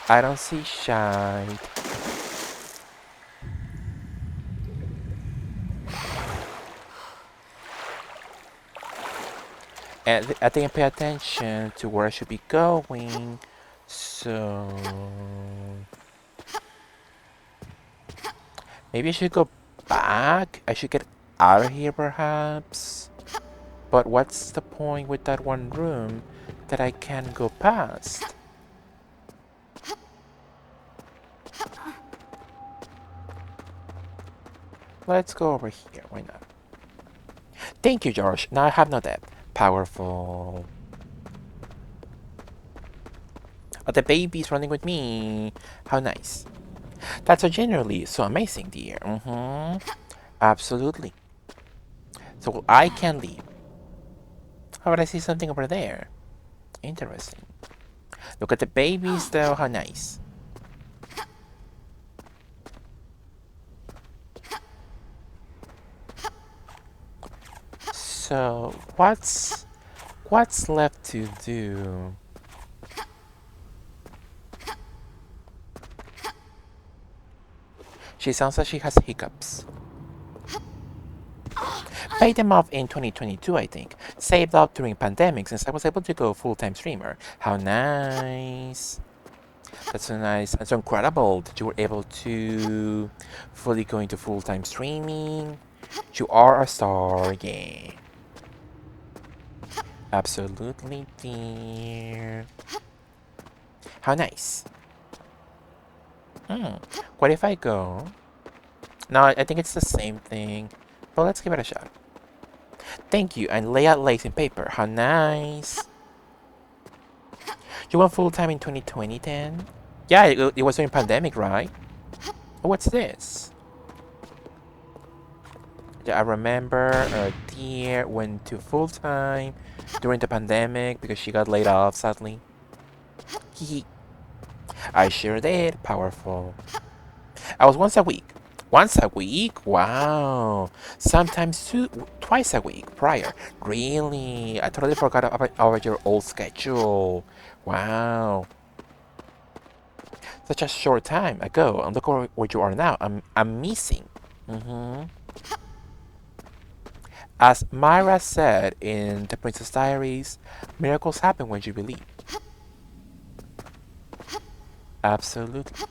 I don't see shite. And I didn't pay attention to where I should be going, so... Maybe I should go back? I should get out of here, perhaps? But what's the point with that one room that I can't go past? Let's go over here, why not? Thank you, George. Now I have no debt. Powerful. Oh, the baby's running with me. How nice. That's so generally so amazing, dear. Absolutely. So I can leave. How about I see something over there? Interesting. Look at the babies though, how nice. So what's left to do? She sounds like she has hiccups. Paid them off in 2022, I think. Saved up during pandemic since I was able to go full-time streamer. How nice. That's so nice and so incredible that you were able to fully go into full-time streaming. You are a star, yeah. Absolutely, dear. How nice. Hmm. What if I go? No, I think it's the same thing. But let's give it a shot. Thank you, and lay out lace in paper. How nice. You went full time in 2020 then? Yeah, it was during pandemic, right? What's this? Yeah, I remember a dear went to full time during the pandemic because she got laid off, sadly. Hee. I sure did. Powerful. I was once a week. Once a week? Wow. Sometimes twice a week prior. Really? I totally forgot about your old schedule. Wow. Such a short time ago, and look where you are now. I'm missing. Mm-hmm. As Myra said in The Princess Diaries, miracles happen when you believe. Absolutely.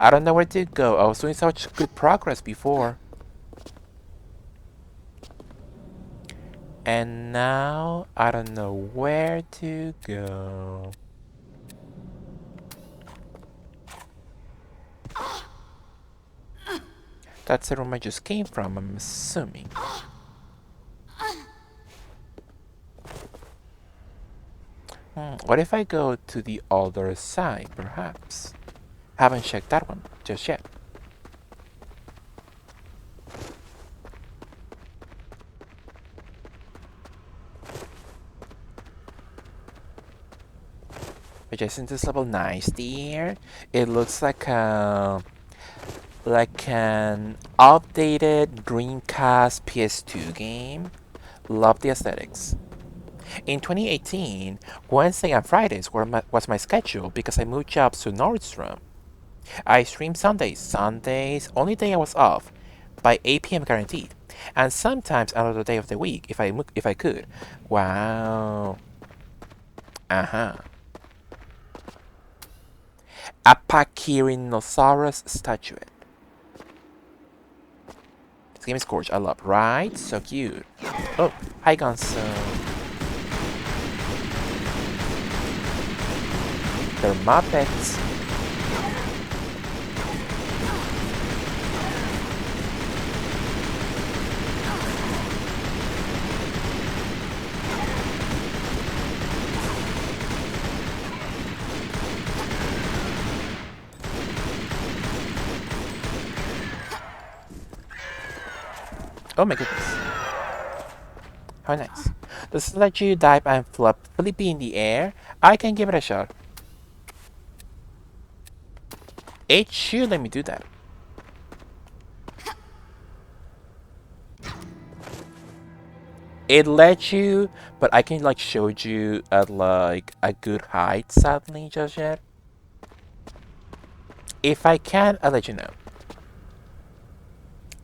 I don't know where to go. I was doing such good progress before. And now I don't know where to go. That's the room I just came from, I'm assuming. What if I go to the other side, perhaps? Haven't checked that one just yet. But isn't this level nice, dear? It looks like an updated Dreamcast PS2 game. Love the aesthetics. In 2018, Wednesday and Fridays was my schedule because I moved jobs to Nordstrom. I stream Sundays. Sundays, only day I was off, by 8 p.m. guaranteed, and sometimes another day of the week if I could. Wow. Uh-huh. A Pachyrhinosaurus statuette. This game is gorgeous. I love, right? So cute. Oh, hi Gonzo. They're Muppets. Oh my goodness. How nice. Does it let you dive and flippy in the air? I can give it a shot. It should let me do that. It lets you, but I can like show you at like a good height, sadly, just yet. If I can, I'll let you know.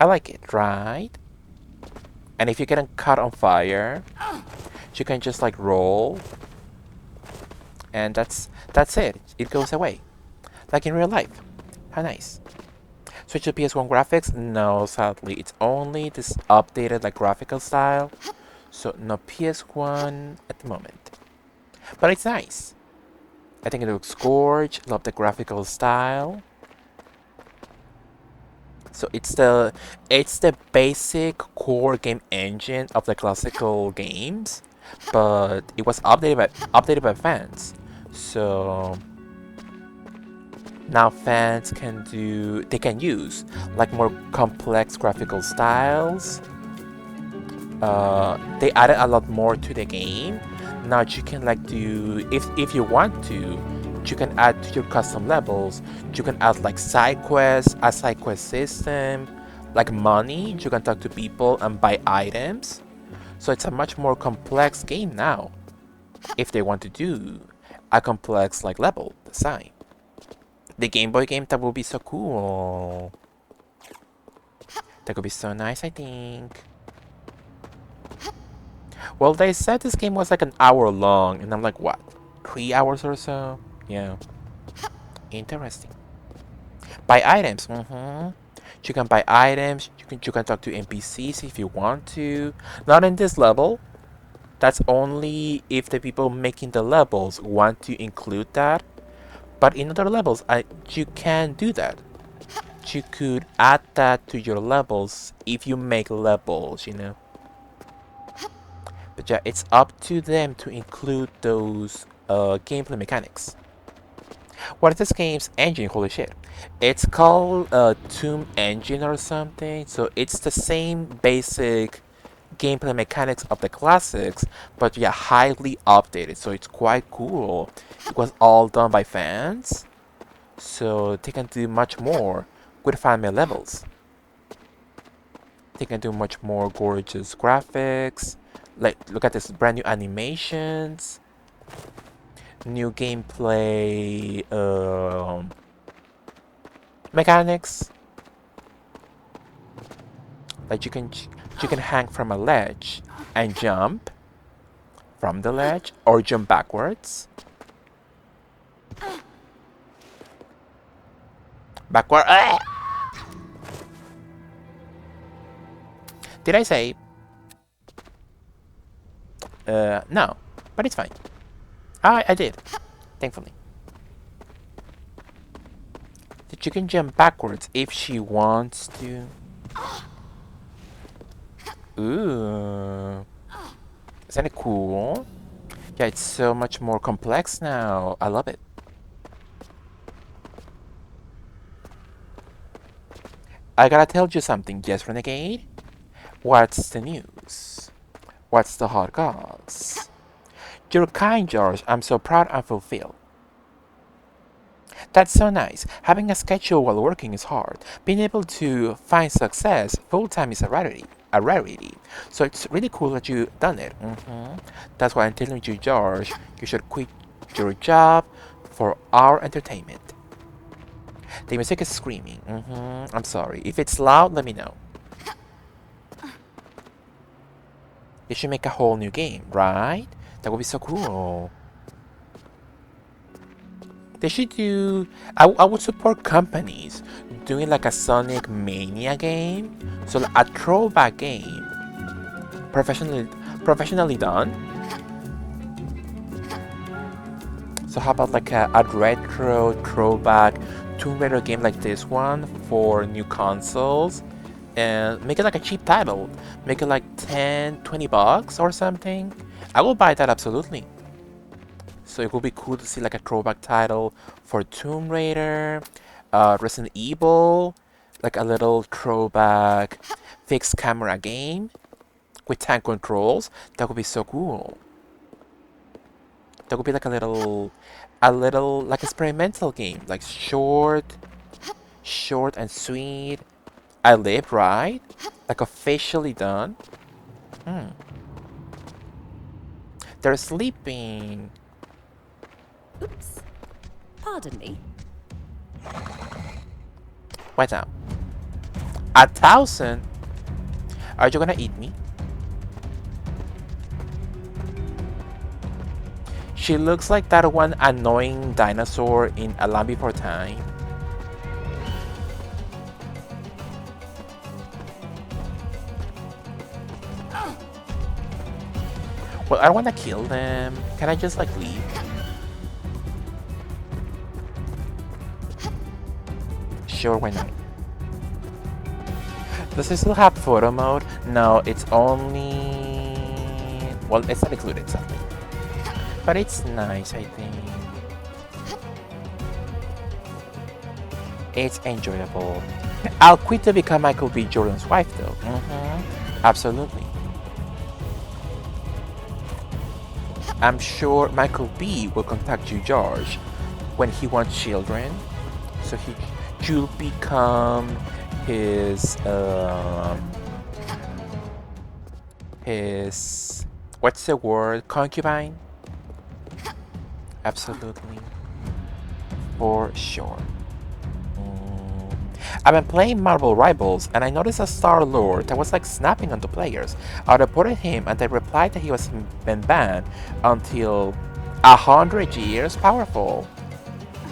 I like it, right? And if you get caught on fire, you can just like roll, and that's it. It goes away, like in real life. How nice. Switch to PS1 graphics? No, sadly, it's only this updated like graphical style. So no PS1 at the moment. But it's nice. I think it looks gorgeous. Love the graphical style. So it's the basic core game engine of the classical games, but it was updated by fans. So now fans can use like more complex graphical styles. They added a lot more to the game. Now you can like do if you want to, you can add to your custom levels. You can add like side quests, a side quest system, like money. You can talk to people and buy items. So it's a much more complex game now. If they want to do a complex like level design, the Game Boy game, that would be so cool. That could be so nice, I think. Well, they said this game was like an hour long, and I'm like, what? 3 hours or so? Yeah. Interesting. Buy items. You can buy items. You can talk to NPCs if you want to. Not in this level. That's only if the people making the levels want to include that. But in other levels, you can do that. You could add that to your levels if you make levels, you know. But yeah, it's up to them to include those gameplay mechanics. What is this game's engine? Holy shit. It's called Tomb Engine or something. So it's the same basic gameplay mechanics of the classics, but yeah, highly updated. So it's quite cool. It was all done by fans. So they can do much more with 5 levels. They can do much more gorgeous graphics. Like, look at this brand new animations, new gameplay mechanics. Like you can hang from a ledge and jump from the ledge or jump backwards. Backward. Did I say? No, but it's fine. I did, thankfully. The chicken jump backwards if she wants to. Ooh. Isn't it cool? Yeah, it's so much more complex now. I love it. I gotta tell you something, yes, Renegade? What's the news? What's the hot goss? You're kind, George. I'm so proud and fulfilled. That's so nice. Having a schedule while working is hard. Being able to find success full-time is a rarity. So it's really cool that you've done it. That's why I'm telling you, George, you should quit your job for our entertainment. The music is screaming. I'm sorry. If it's loud, let me know. They should make a whole new game, right? That would be so cool. They should do. I would support companies doing like a Sonic Mania game, so like a throwback game, professionally done. So how about like a retro throwback Tomb Raider game like this one for new consoles, and make it like a cheap title. Make it like 10, 20 bucks or something. I will buy that absolutely. So it would be cool to see like a throwback title for Tomb Raider, Resident Evil, like a little throwback fixed camera game with tank controls. That would be so cool. That would be like a little like experimental game, like short and sweet. I live, right? Like officially done. They're sleeping. Oops. Pardon me. What's up? 1,000? Are you gonna eat me? She looks like that one annoying dinosaur in A Land Before Time. Well, I don't wanna kill them. Can I just like leave? Sure, why not? Does it still have photo mode? No, it's only... Well, it's not included, sadly. But it's nice, I think. It's enjoyable. I'll quit to become Michael B. Jordan's wife, though. Absolutely. I'm sure Michael B. will contact you, George, when he wants children. So you'll become his what's the word? Concubine? Absolutely. For sure. I've been playing Marvel Rivals and I noticed a Star-Lord that was like snapping onto players. I reported him and they replied that he was been banned until 100 years powerful.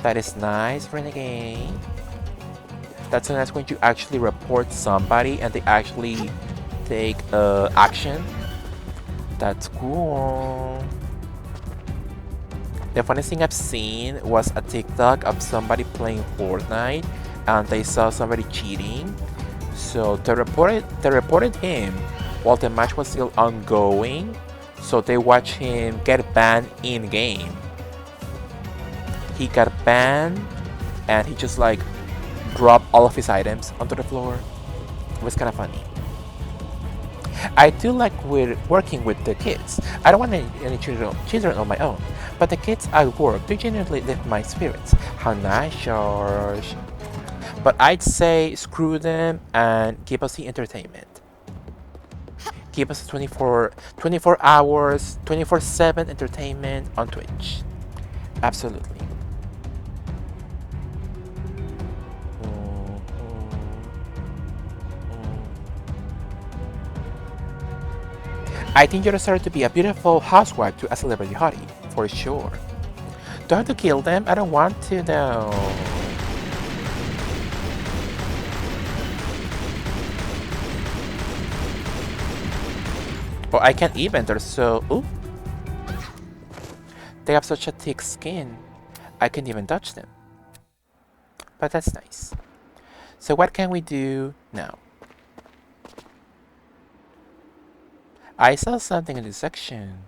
That is nice, Renegade. That's so nice when you actually report somebody and they actually take action. That's cool. The funniest thing I've seen was a TikTok of somebody playing Fortnite and they saw somebody cheating. So they reported him while the match was still ongoing. So they watched him get banned in game. He got banned and he just like dropped all of his items onto the floor. It was kind of funny. I do like working with the kids. I don't want any children on my own, but the kids at work do genuinely lift my spirits. How nice, George. But I'd say screw them and give us the entertainment. Give us 24 hours, 24/7 entertainment on Twitch. Absolutely. I think you deserve to be a beautiful housewife to a celebrity hottie, for sure. Do I have to kill them? I don't want to though. Oh, I can't even, they're so... Ooh. They have such a thick skin. I can't even touch them. But that's nice. So what can we do now? I saw something in this section.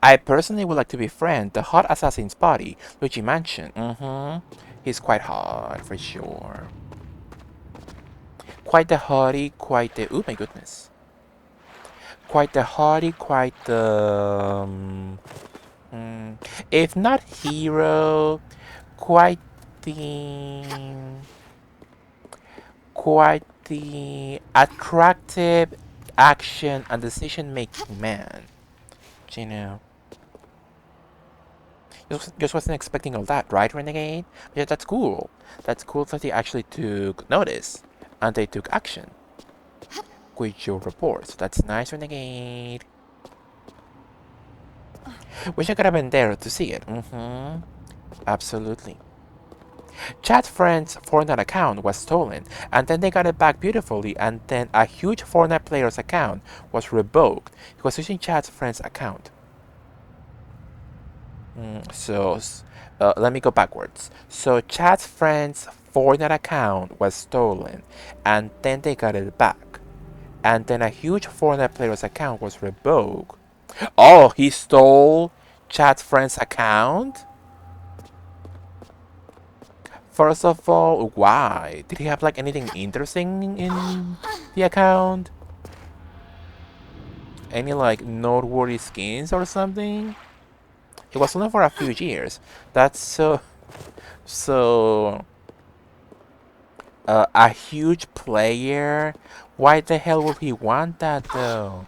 I personally would like to befriend the hot assassin's body, Luigi Mansion. He's quite hot, for sure. Quite the hottie, quite the... Oh my goodness. Quite the hottie, quite the... if not hero, quite the... Quite the attractive action and decision-making man. You know. Just wasn't expecting all that, right, Renegade? Yeah, that's cool. That's cool that they actually took notice and they took action with your reports. That's nice, Renegade. Wish I could have been there to see it. Absolutely. Chat friend's Fortnite account was stolen, and then they got it back beautifully, and then a huge Fortnite player's account was revoked. He was using chat friend's account. Let me go backwards. So chat friend's Fortnite account was stolen, and then they got it back. And then a huge Fortnite player's account was revoked. Oh, he stole chat friend's account? First of all, why? Did he have like anything interesting in the account? Any like noteworthy skins or something? It was only for a few years. That's so a huge player. Why the hell would he want that though?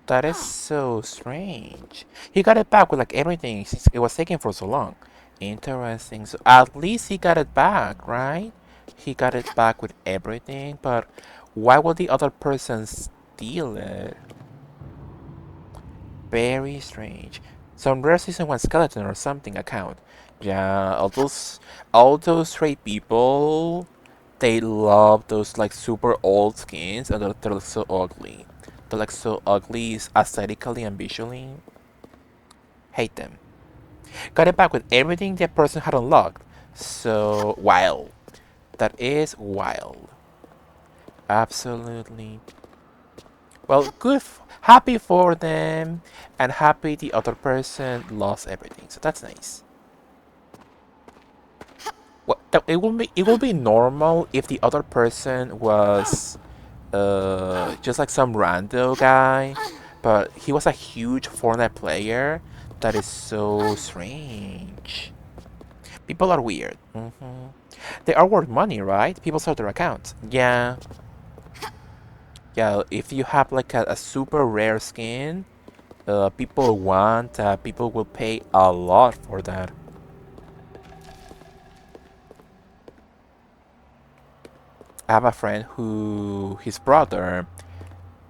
That is so strange. He got it back with like everything since it was taken for so long. Interesting. So at least he got it back, right? He got it back with everything, but why would the other person steal it? Very strange. Some rare season 1 skeleton or something account. Yeah, all those straight people, they love those like super old skins and they're like, so ugly. They're like so ugly aesthetically and visually. Hate them. Got it back with everything that person had unlocked. So wild. That is wild. Absolutely. Well, good. Happy for them, and happy the other person lost everything. So that's nice. Well, it will be normal if the other person was just like some rando guy, but he was a huge Fortnite player. That is so strange. People are weird. They are worth money, right? People sell their accounts. Yeah. Yeah, if you have like a super rare skin, people will pay a lot for that. I have a friend who his brother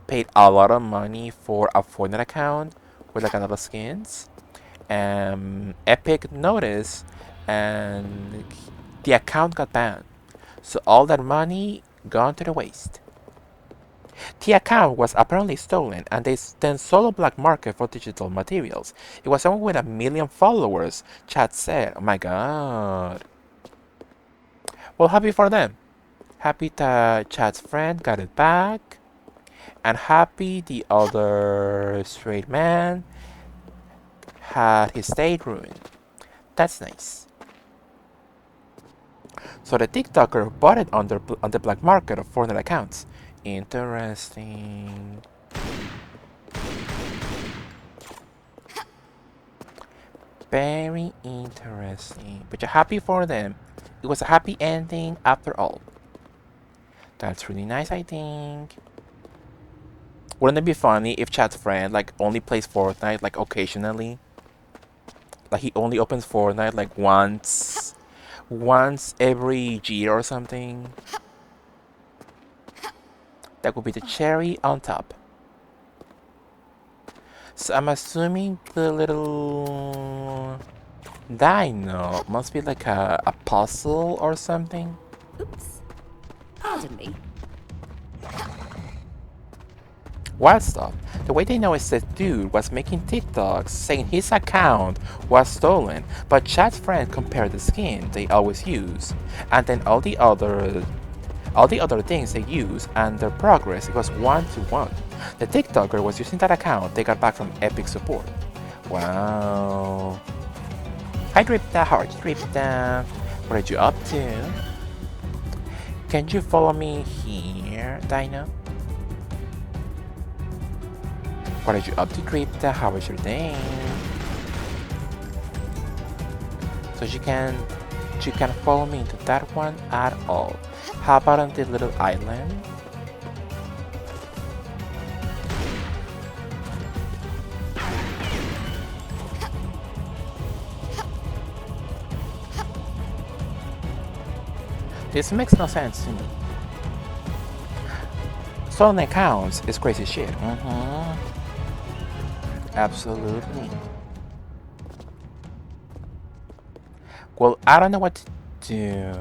paid a lot of money for a Fortnite account with like a lot of skins. Epic noticed, and the account got banned. So all that money gone to the waste. The account was apparently stolen and they then sold a black market for digital materials. It was someone with 1 million followers, chat said. Oh my god. Well, happy for them. Happy that Chad's friend got it back. And happy the other straight man had his date ruined. That's nice. So the TikToker bought it on the black market of Fortnite accounts. Interesting. Very interesting. But you're happy for them. It was a happy ending after all. That's really nice, I think. Wouldn't it be funny if Chad's friend like only plays Fortnite like occasionally? Like he only opens Fortnite like once every year or something. That would be the cherry on top. So I'm assuming the little dino must be like a puzzle or something. Oops. Pardon me. Wild stuff. The way they know is this dude was making TikToks saying his account was stolen, but Chad's friend compared the skin they always use, and then all the other things they use and their progress, it was 1-to-1. The TikToker was using that account they got back from Epic support. Wow. Hi Dripta, how are you Dripta? What are you up to? Can you follow me here, Dino? What are you up to, Dripta? How was your day? So you can follow me into that one at all. How about on the little island? This makes no sense to me. Stolen accounts is crazy shit. Absolutely. Well, I don't know what to do.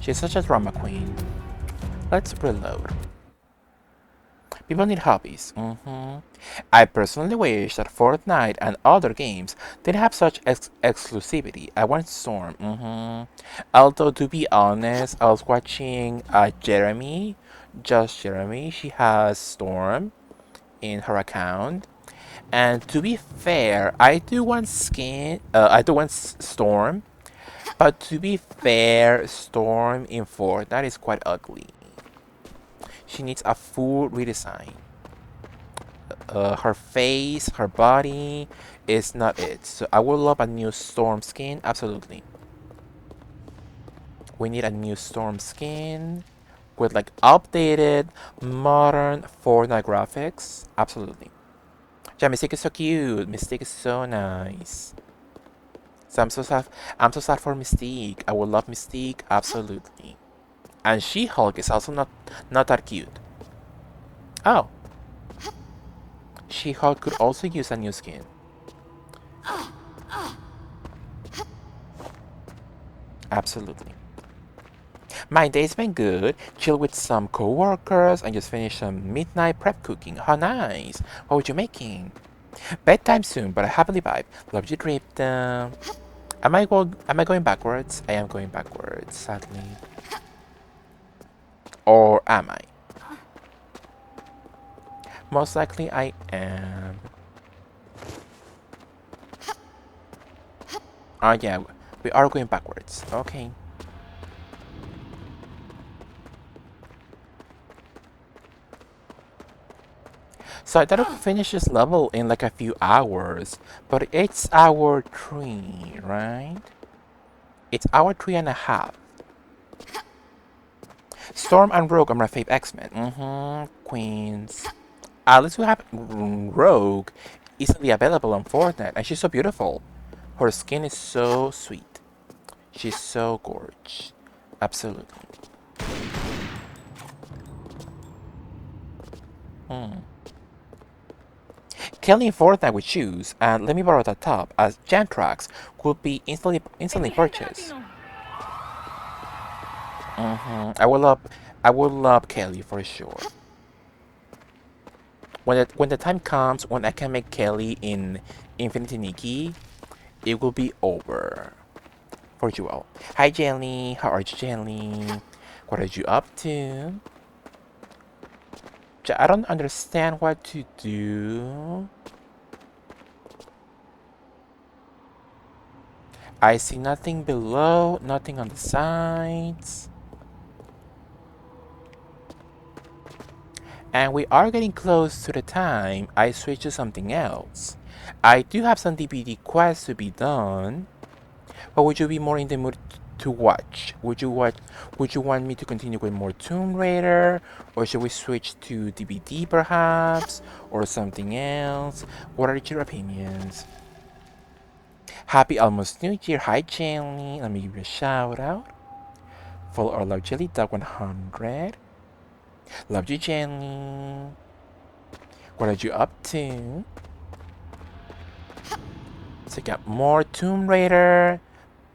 She's such a drama queen. Let's reload. People need hobbies. I personally wish that Fortnite and other games didn't have such exclusivity. I want Storm. Although, to be honest, I was watching Jeremy. Just Jeremy. She has Storm in her account. And to be fair, I do want Storm. But to be fair, Storm in Fortnite is quite ugly. She needs a full redesign. Her face, her body is not it. So I would love a new Storm skin, absolutely. We need a new Storm skin with like updated, modern Fortnite graphics, absolutely. Yeah, Mystique is so cute. Mystique is so nice. So I'm so sad for Mystique. I would love Mystique, absolutely. And She-Hulk is also not that cute. Oh. She-Hulk could also use a new skin. Absolutely. My day's been good. Chill with some co-workers and just finish some midnight prep cooking. How nice. What were you making? Bedtime soon, but I happily vibe. Love you, Drip. Am I going backwards? I am going backwards, sadly. Or am I? Most likely I am. Oh yeah, we are going backwards. Okay. So I thought I could finish this level in like a few hours, but it's hour 3, right? It's hour 3.5. Storm and Rogue are my fave X-Men. Queens. At least we have Rogue easily available on Fortnite, and she's so beautiful. Her skin is so sweet. She's so gorgeous. Absolutely. Kelly in Fortnite with shoes, and let me borrow the top, as jam tracks could be instantly purchased. I will love Kelly for sure. When the time comes when I can make Kelly in Infinity Nikki, it will be over for you all. Hi Jelly, how are you Jelly? What are you up to? I don't understand what to do. I see nothing below, nothing on the sides. And we are getting close to the time I switch to something else. I do have some DBD quests to be done, but would you be more in the mood to watch? Would you want me to continue with more Tomb Raider, or should we switch to DBD perhaps, or something else? What are your opinions? Happy almost New Year! Hi Jelly, let me give you a shout out. Follow our love Jelly Dog 100. Love you Jelly. What are you up to? So I got more Tomb Raider,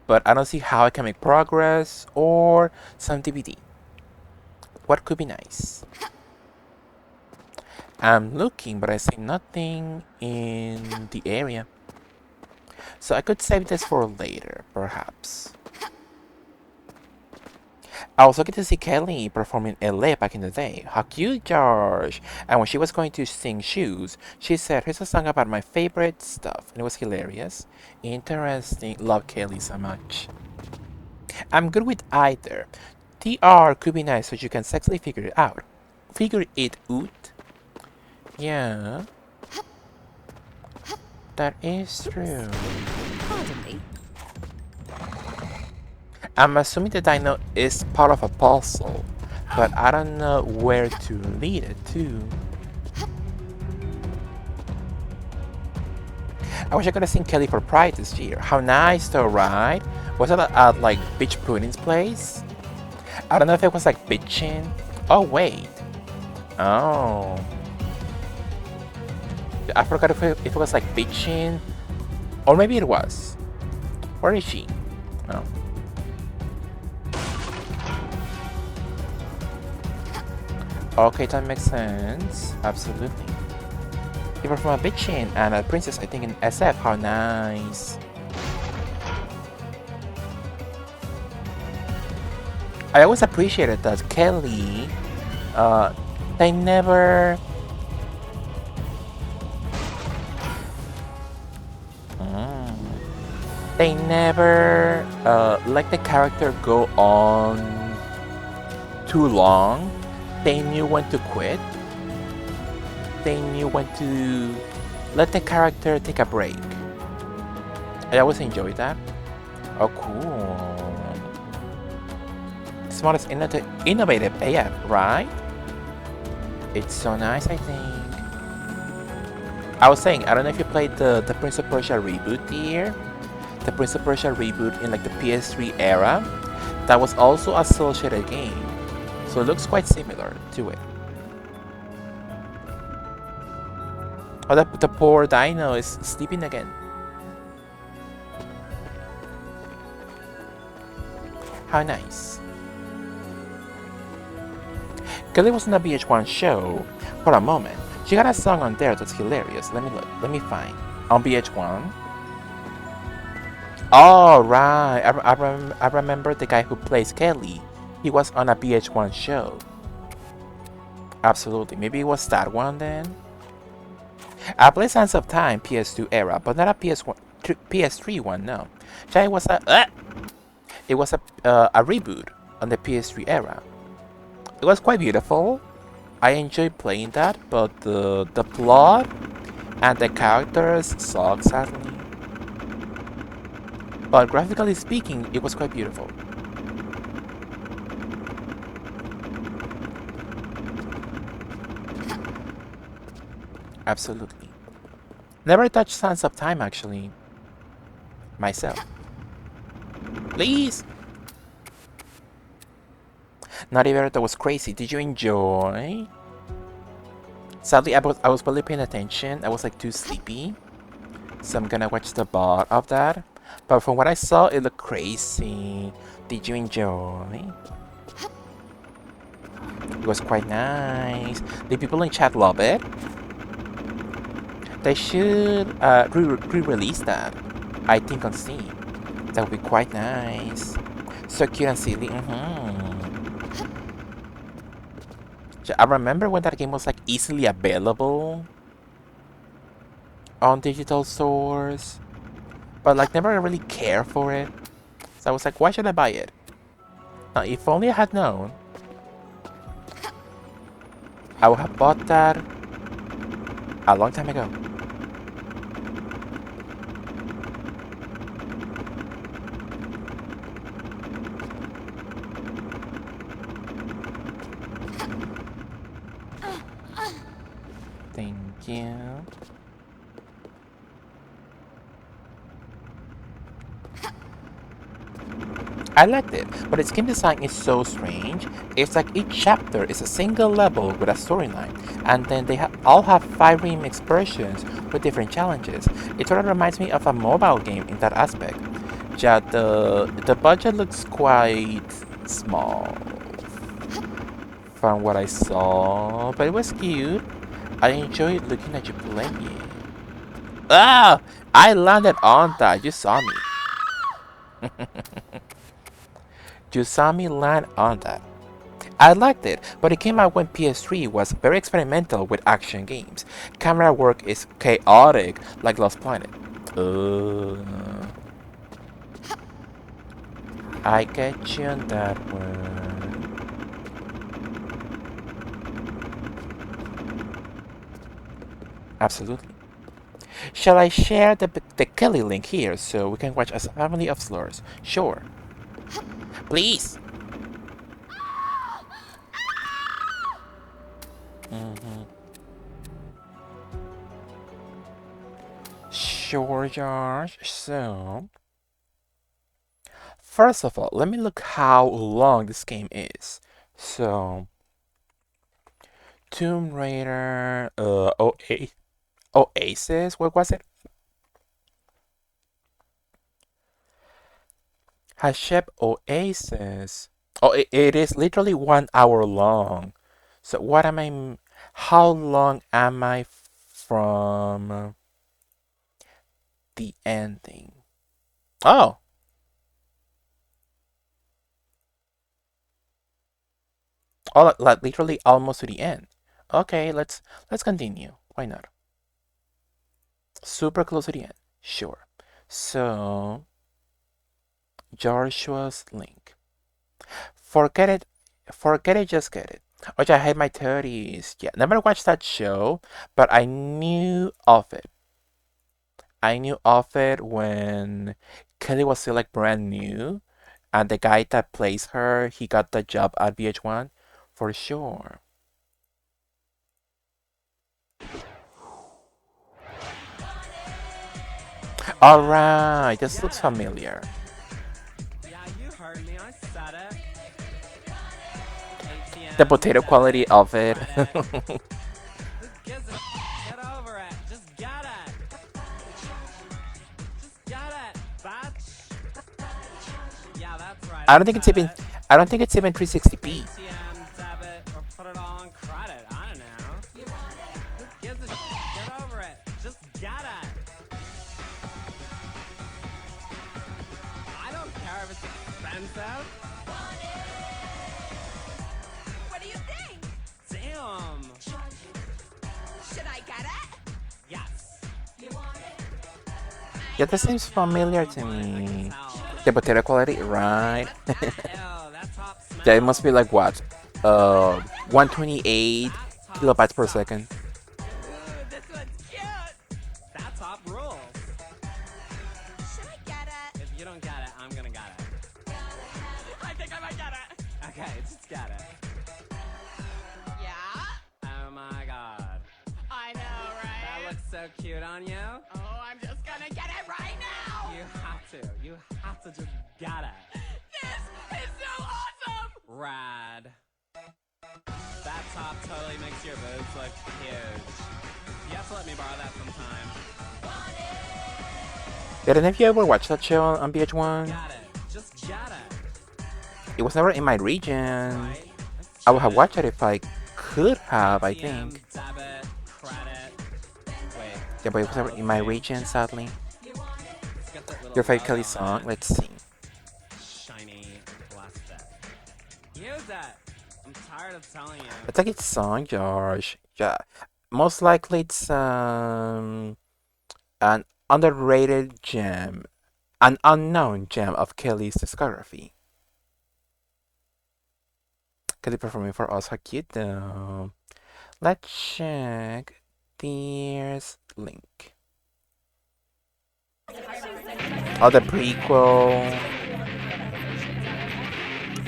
but I don't see how I can make progress or some DVD. What could be nice? I'm looking, but I see nothing in the area. So I could save this for later, perhaps. I also get to see Kelly perform in LA back in the day. How cute, George! And when she was going to sing Shoes, she said, here's a song about my favorite stuff. And it was hilarious. Interesting. Love Kelly so much. I'm good with either. TR could be nice so you can sexily figure it out. Figure it out? Yeah. That is true. Pardon me. I'm assuming the dino is part of a puzzle, but I don't know where to lead it to. I wish I could have seen Kelly for Pride this year. How nice though, right? Was it at like Bitch Pudding's place? I don't know if it was like Bitchin'. Oh wait. Oh. I forgot if it was like Bitchin'. Or maybe it was. Where is she? Oh. Okay, that makes sense. Absolutely. You were from a Bitchin' and a princess, I think, in SF. How nice. I always appreciated that Kelly, they never... They never let the character go on too long. They knew when to quit. They knew when to let the character take a break. I always enjoyed that. Oh, cool. Smallest innovative AF, right? It's so nice, I think. I was saying, I don't know if you played the Prince of Persia reboot here. The Prince of Persia reboot in like the PS3 era. That was also a cel-shaded game. So it looks quite similar to it. Oh, the poor dino is sleeping again. How nice. Kelly was on a VH1 show for a moment. She got a song on there that's hilarious. Let me look. Let me find. On VH1. Oh, right. I remember the guy who plays Kelly. He was on a VH1 show. Absolutely. Maybe it was that one then? I played Sands of Time PS2 era, but not a PS3 one, no. It was a reboot on the PS3 era. It was quite beautiful. I enjoyed playing that, but the plot and the characters suck sadly. But graphically speaking, it was quite beautiful. Absolutely. Never touched Sands of Time actually. Myself. Please! Naughty Berto was crazy. Did you enjoy? Sadly, I was barely paying attention. I was like too sleepy. So I'm gonna watch the bot of that. But from what I saw, it looked crazy. Did you enjoy? It was quite nice. The people in chat love it. They should re-release that. I think on Steam. That would be quite nice. So cute and silly. I remember when that game was like easily available on digital stores, but like never really cared for it. So I was like, why should I buy it? Now, if only I had known, I would have bought that a long time ago. Thank you. I liked it, but its game design is so strange. It's like each chapter is a single level with a storyline, and then they all have 5 remix versions with different challenges. It sort of reminds me of a mobile game in that aspect. Yeah, the budget looks quite small from what I saw, but it was cute. I enjoyed looking at you playing. Ah! I landed on that. You saw me. You saw me land on that. I liked it, but it came out when PS3 was very experimental with action games. Camera work is chaotic, like Lost Planet. I get you on that one. Absolutely. Shall I share the Kelly link here so we can watch as a family of slurs? Sure. Please! Sure, Josh. So, first of all, let me look how long this game is. So, Tomb Raider, Oasis, what was it? Hashep Oasis. Oh, it is literally 1 hour long. So what am I? How long am I from the ending? Oh, like literally almost to the end. Okay, let's continue. Why not? Super close to the end. Sure. So Joshua's link. Forget it. Forget it. Just get it. Which I had my 30s. Yeah, never watched that show, but I knew of it. I knew of it when Kelly was still like brand new, and the guy that plays her, he got the job at VH1 for sure. All right, this looks familiar. Yeah, you heard me. I said it. The potato quality of it. Who gives a Get over it. Just get it. Just get it, bitch. Yeah, that's right. I don't think it's even. I don't think it's even 360p. ATM, debit, or put it all on credit. I don't know. Who gives a Get over it. Just get it. I don't care if it's expensive. What do you think? Damn. Should I get it? Yes. Yeah, that seems familiar to me. The potato quality, right? Ew, that top smell. Yeah, it must be like what? 128 kilobytes per second. Ooh, this one's cute. That top rules. Should I get it? If you don't get it, I'm gonna get it. I think I might get it. Okay, just get it. Yeah? Oh my god. I know, That right? looks so cute on you. Oh, I'm just gonna get it right now. You have to. You have to just get it. This is so awesome. Rad. That top totally makes your boobs look huge. You have to let me borrow that sometime. Did any of you ever watch that show on VH1? Got it. Just got it. It was never in my region. Right? I would have watched it if I could have, I think. Debit, credit. Wait. Yeah, but it was never in my region, sadly. It's got that little Your favorite logo Kelly on song? it. Let's see. Shiny plastic. Use it. I'm tired of telling you. It's a good song, Josh. Yeah. Most likely it's an underrated gem, an unknown gem of Kelly's discography. Kelly performing for us, how cute though. Let's check this link. Oh, the prequel.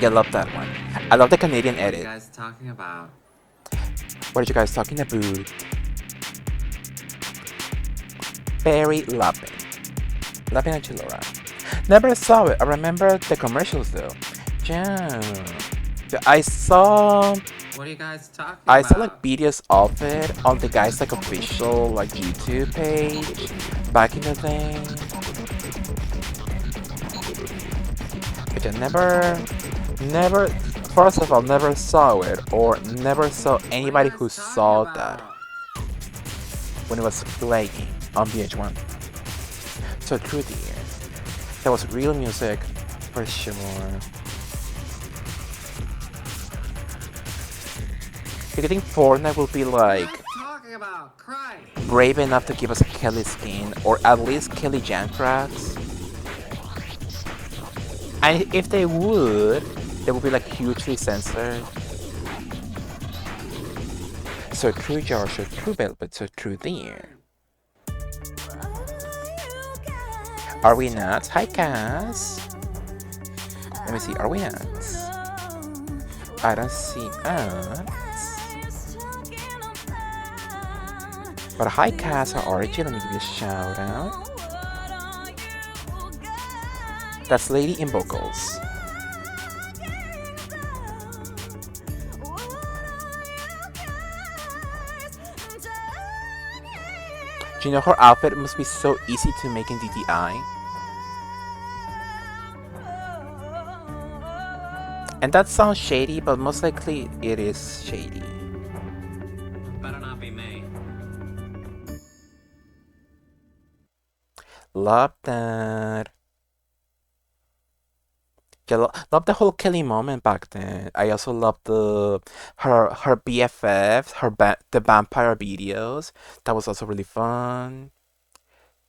Yeah, I love that one. I love the Canadian What are you edit. guys talking about? What are you guys talking about? Very loving. Loving and Chilora. Never saw it. I remember the commercials though. Yeah. I saw What are you guys talking I about? saw like videos of it on the guy's like official like YouTube page back in the day. But I never first of all never saw it or never saw anybody who saw that when it was playing on VH1. So true dear. That was real music for sure. Do you think Fortnite will be like Talking about Christ. brave enough to give us a Kelly skin or at least Kelly Jan tracks? And if they would be like hugely censored. So true Josh, so true Velvet, so true there. Are we not? Hi Cass. Let me see, are we not? I don't see us. But hi Cass, how are you? Let me give you a shout out. That's Lady in vocals. Do you know her outfit must be so easy to make in DTI? And that sounds shady, but most likely it is shady. Better not be me. Love that. Yeah, love the whole Kelly moment back then. I also love her BFFs, the vampire videos. That was also really fun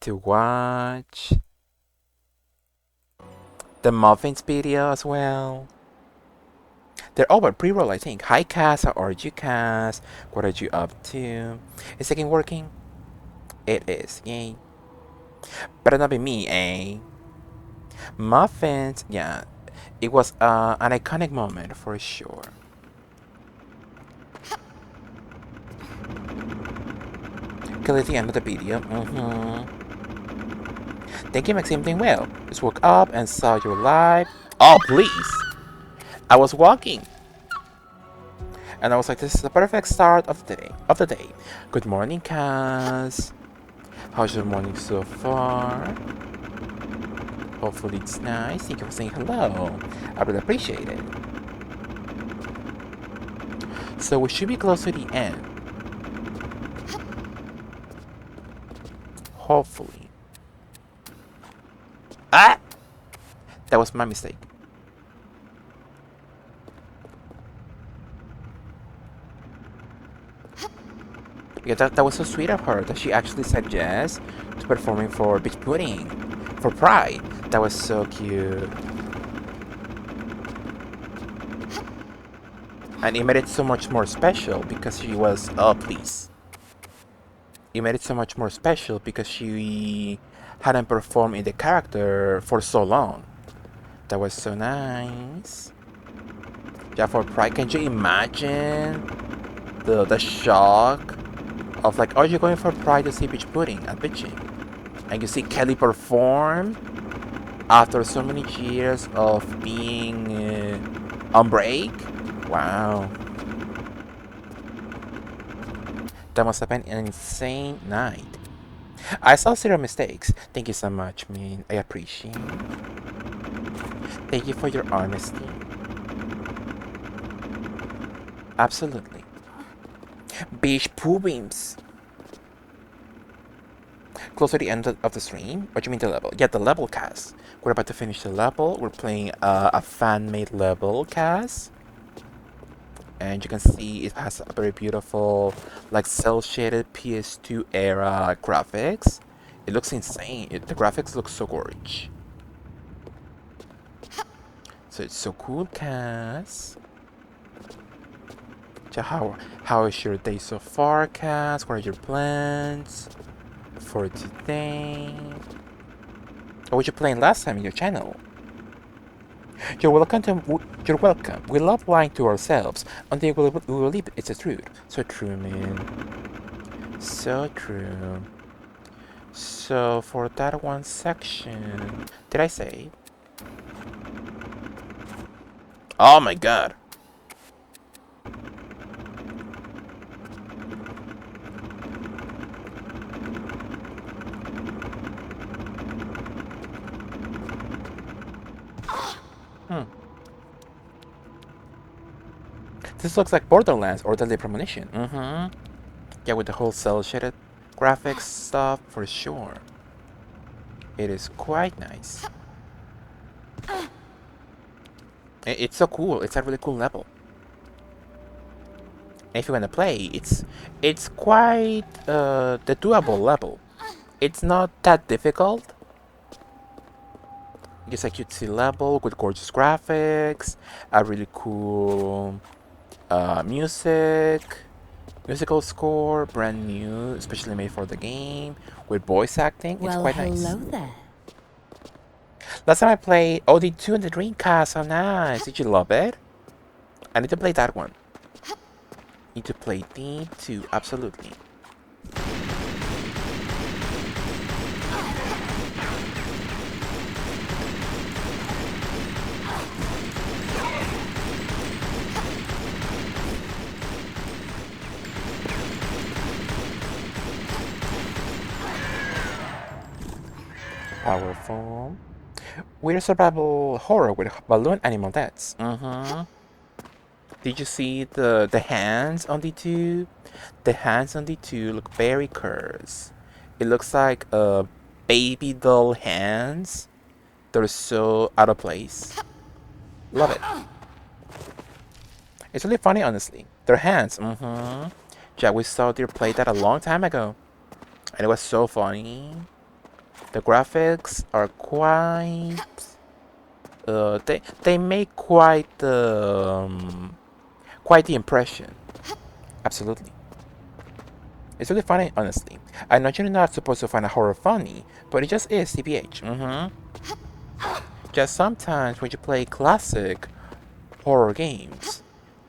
to watch. The muffins video as well. They're over pre-roll, I think. Hi Cass, how are you, Cass? What are you up to? Is it working? It is. Yay. Better not be me, eh? Muffins, yeah. It was an iconic moment for sure. Kill at the end of the video. Thank you, Maxime, doing well. Just woke up and saw you live. Oh, please. I was walking. And I was like, this is the perfect start of the day. Good morning, Cass. How's your morning so far? Hopefully it's nice. Thank you for saying hello. I really appreciate it. So we should be close to the end. Hopefully. Ah! That was my mistake. Yeah, that was so sweet of her that she actually said yes to performing for Beach Pudding, for Pride. That was so cute. And it made it so much more special because she was, oh please. It made it so much more special because she hadn't performed in the character for so long. That was so nice. Yeah, for Pride, can you imagine the shock of like, oh, you're going for Pride to see Beach Pudding at Bitching, and you see Kelly perform after so many years of being on break. Wow. That must have been an insane night. I saw zero mistakes. Thank you so much, man. I appreciate it. Thank you for your honesty. Absolutely. Beach pool beams. Close to the end of the stream? What do you mean the level? Yeah, the level cast. We're about to finish the level. We're playing a fan-made level cast. And you can see it has a very beautiful, like, cel-shaded PS2 era graphics. It looks insane. The graphics look so gorgeous. So it's so cool, Cass. So how is your day so far, Cass? What are your plans for today? What were you playing last time in your channel? You're welcome. You're welcome. We love lying to ourselves until we believe it's the truth. So true, man. So true. So for that one section, did I say? Oh my god. This looks like Borderlands or Deadly Premonition. Yeah, with the whole cel-shaded graphics stuff, for sure. It is quite nice. It's so cool. It's a really cool level. And if you want to play, it's quite the doable level. It's not that difficult. It's a cutesy level with gorgeous graphics, a really cool musical score, brand new, especially made for the game, with voice acting. It's quite nice. Hello there. Last time I played OD2 on the Dreamcast, so nice. Did you love it? I need to play that one. Need to play D2, absolutely. Powerful. Weird survival horror with balloon animal deaths. Did you see the hands on D2? The hands on D2 look very cursed. It looks like baby doll hands. They're so out of place. Love it. It's really funny, honestly. Their hands. Yeah, we saw their play that a long time ago, and it was so funny. The graphics are quite. They make quite the impression. Absolutely. It's really funny, honestly. I know you're not supposed to find a horror funny, but it just is, TBH. Just sometimes when you play classic horror games,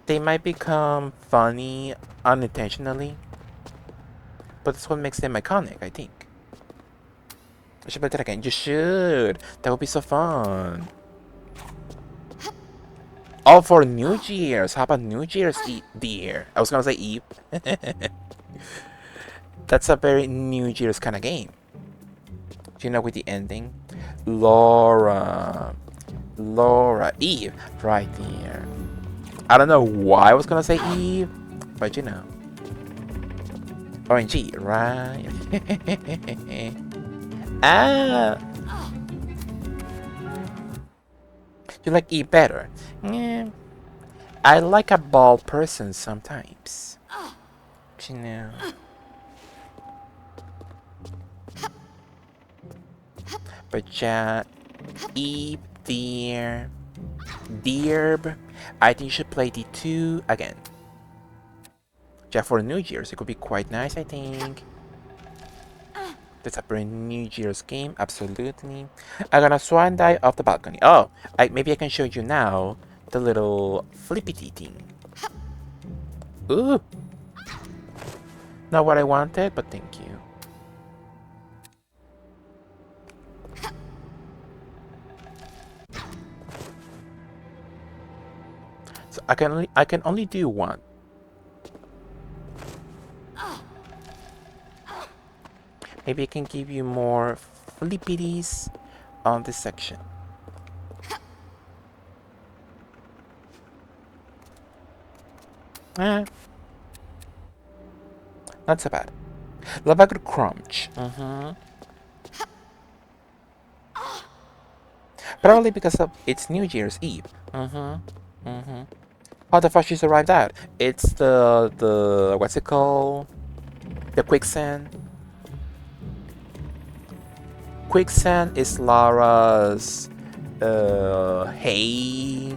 they might become funny unintentionally, but that's what makes them iconic, I think. I should play that again. You should. That would be so fun. Oh, for New Year's. How about New Year's Eve? I was gonna say Eve. That's a very New Year's kind of game. Do you know with the ending? Laura, Eve, right there. I don't know why I was gonna say Eve, but you know. ONG, right? Ah! You like Eve better? Yeah. I like a bald person sometimes. You know. But yeah, Eve, dear. I think you should play D2 again. Yeah, for New Year's, it could be quite nice, I think. That's a brand New Year's game, absolutely. I'm gonna swan dive off the balcony. Oh, maybe I can show you now the little flippity thing. Ooh! Not what I wanted, but thank you. So I can only do one. Maybe I can give you more flippities on this section. Eh, not so bad. Lavagur Crunch. Probably because of it's New Year's Eve. How the fuck she's arrived at? It's the what's it called? The quicksand. Quicksand is Lara's hay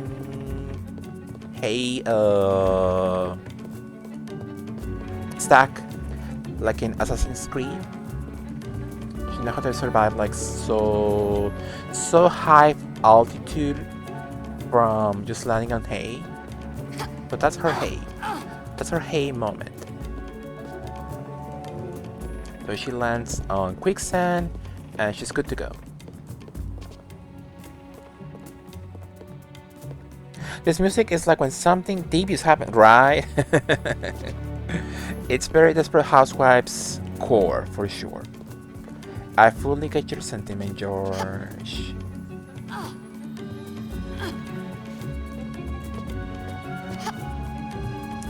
stack, like in Assassin's Creed. You know how to survive like so high altitude from just landing on hay. But that's her hay. That's her hay moment. So she lands on quicksand and she's good to go. This music is like when something deep is happening, right? It's very Desperate Housewives core for sure. I fully get your sentiment, George.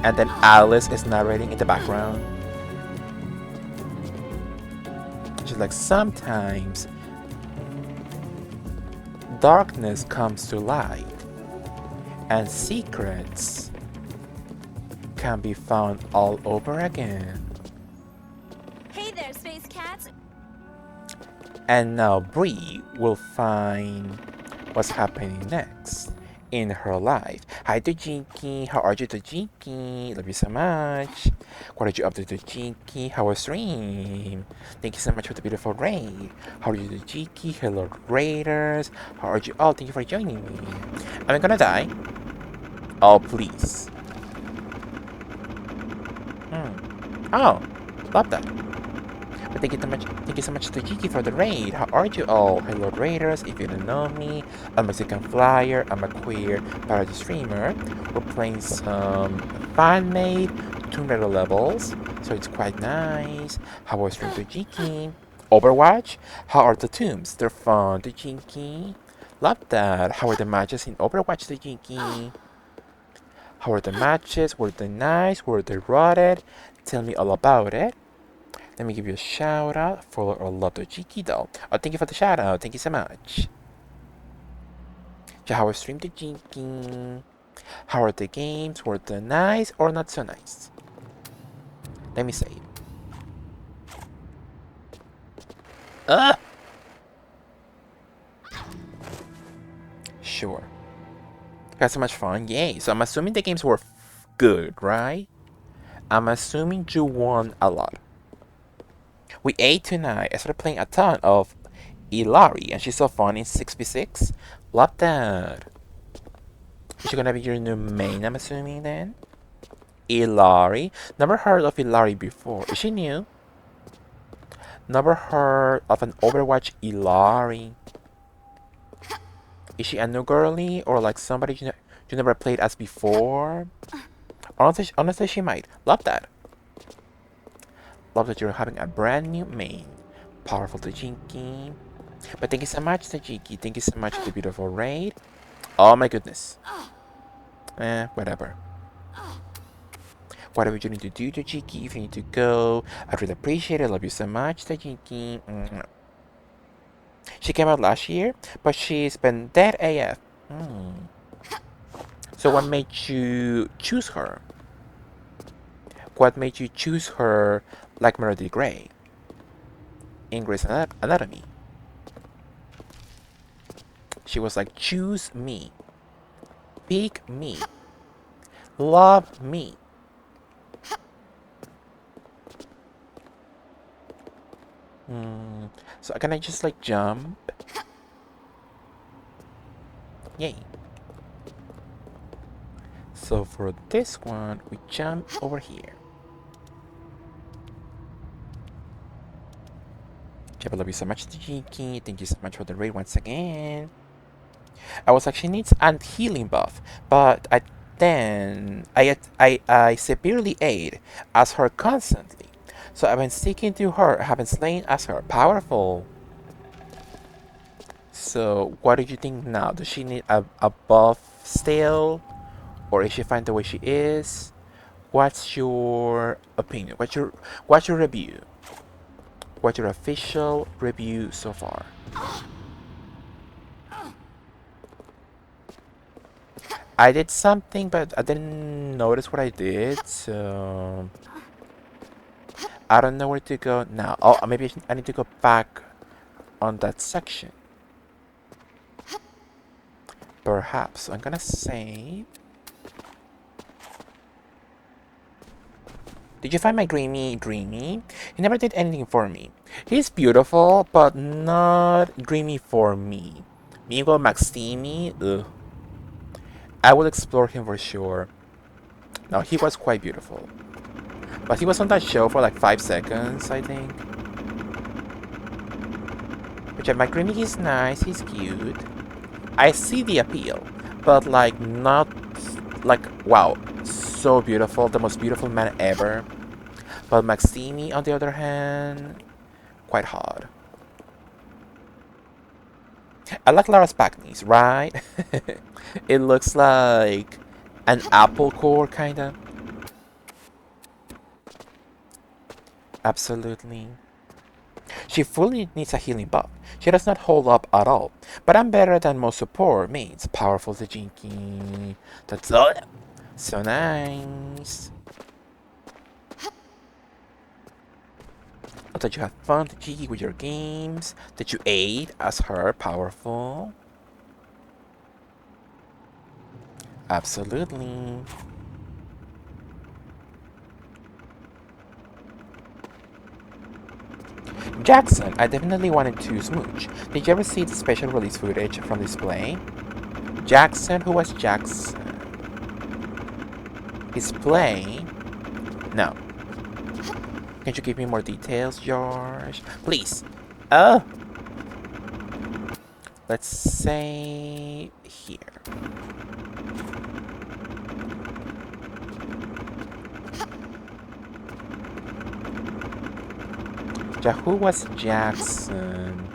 And then Alice is narrating in the background. She's like, sometimes darkness comes to light and secrets can be found all over again. Hey there, space cats. And now Bree will find what's happening next in her life. Hi Dojinki, how are you Dojinki? Love you so much. What are you up to Dojinki? How was stream? Thank you so much for the beautiful raid. How are you Dojinki? Hello Raiders. How are you all? Thank you for joining me. Am I gonna die? Oh please. Oh, love that. But thank you so much to Kiki for the raid. How are you all? Hello Raiders, if you don't know me, I'm a Mexican Flyer, I'm a queer parody streamer. We're playing some fan-made Tomb Raider levels, so it's quite nice. How was stream to Kiki? Overwatch? How are the tombs? They're fun to Kiki. Love that. How are the matches in Overwatch to Kiki? How are the matches? Were they nice? Were they rotted? Tell me all about it. Let me give you a shout out for our love Dojiki though. Oh, thank you for the shout out. Thank you so much. So how was stream Dojiki? How are the games? Were they nice or not so nice? Let me say. Sure. Had so much fun. Yay. So I'm assuming the games were good, right? I'm assuming you won a lot. We ate tonight. I started playing a ton of Ilari, and she's so fun in 6v6. Love that. Is she gonna be your new main, I'm assuming, then? Ilari. Never heard of Ilari before. Is she new? Never heard of an Overwatch Ilari. Is she a new girly, or like somebody you never played as before? Honestly, she might. Love that. Love that you're having a brand new main. Powerful Tajiki. But thank you so much, Tajiki. Thank you so much for the beautiful raid. Oh my goodness. Whatever. Whatever you need to do, Tajiki, if you need to go, I'd really appreciate it. Love you so much, Tajiki. She came out last year, but she's been dead AF. So what made you choose her? What made you choose her like Melody Gray in Grey's Anatomy? She was like, choose me. Pick me. Love me. So can I just like jump? Yay. So for this one, we jump over here. I love you so much, Tijiki. Thank you so much for the raid once again. I was like, she needs a healing buff, but I severely ate as her constantly. So I've been sticking to her. I have been slaying as her. Powerful. So what do you think now? Does she need a buff still? Or is she fine the way she is? What's your opinion? What's your review? What's your official review so far? I did something, but I didn't notice what I did, so I don't know where to go now. Oh, maybe I need to go back on that section. Perhaps. I'm gonna save. Did you find my dreamy? He never did anything for me. He's beautiful, but not dreamy for me. Migo Maximi, ugh. I will explore him for sure. No, he was quite beautiful. But he was on that show for like 5 seconds, I think. But yeah, my Creamy is nice, he's cute. I see the appeal, but like not like, wow, so beautiful, the most beautiful man ever. But Maximi, on the other hand, quite hard. I like Lara's Pacnis, right? It looks like an apple core, kinda. Absolutely. She fully needs a healing buff. She does not hold up at all. But I'm better than most support mains. Powerful to Jinky. That's all. So nice. Oh, that you have fun, Jinky, with your games. That you aid as her. Powerful. Absolutely. Jackson, I definitely wanted to smooch. Did you ever see the special release footage from display? Jackson, who was Jackson? His play? No. Can you give me more details, George? Please. Oh! Let's say here. Yeah, who was Jackson?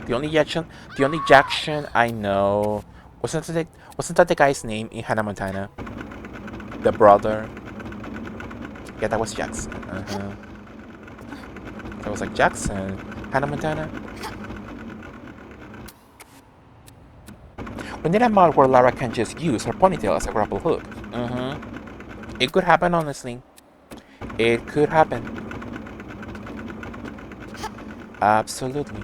The only Jackson I know wasn't that the guy's name in Hannah Montana? The brother. Yeah, that was Jackson. That was like Jackson, Hannah Montana. We need a mod where Lara can just use her ponytail as a grapple hook. It could happen, honestly. It could happen. Absolutely.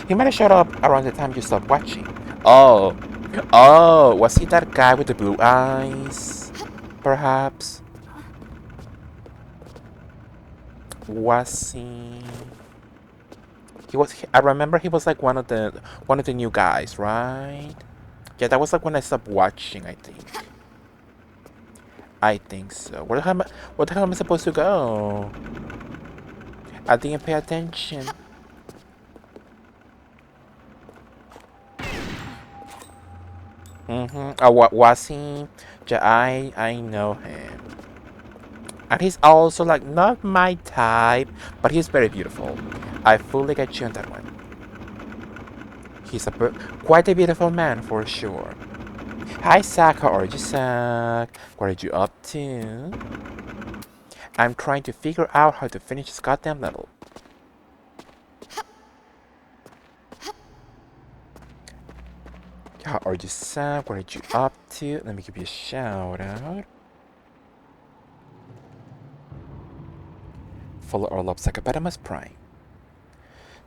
He might have showed up around the time you stopped watching. Oh, was he that guy with the blue eyes? Perhaps. Was he? He was. I remember he was like one of the new guys, right? Yeah, that was like when I stopped watching, I think. I think so. Where the hell am I supposed to go? I didn't pay attention. Oh, what was he? Yeah, I know him. And he's also like not my type, but he's very beautiful. I fully get you on that one. He's quite a beautiful man for sure. Hi Zach, how are you, Zach? What are you up to? I'm trying to figure out how to finish this goddamn level. How are you, Zach? What are you up to? Let me give you a shout out. Follow our love Psychopatamus Prime.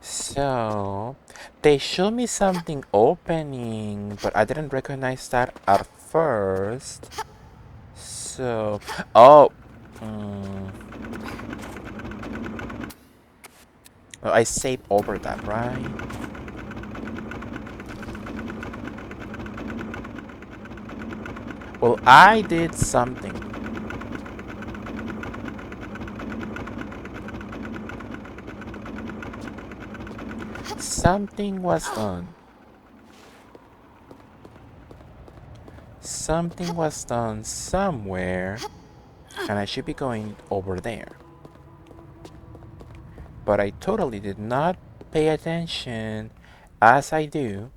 So, they showed me something opening, but I didn't recognize that at first. So, oh, well, I saved over that, right? Well, I did something. Something was done. Something was done somewhere, and I should be going over there. But I totally did not pay attention as I do.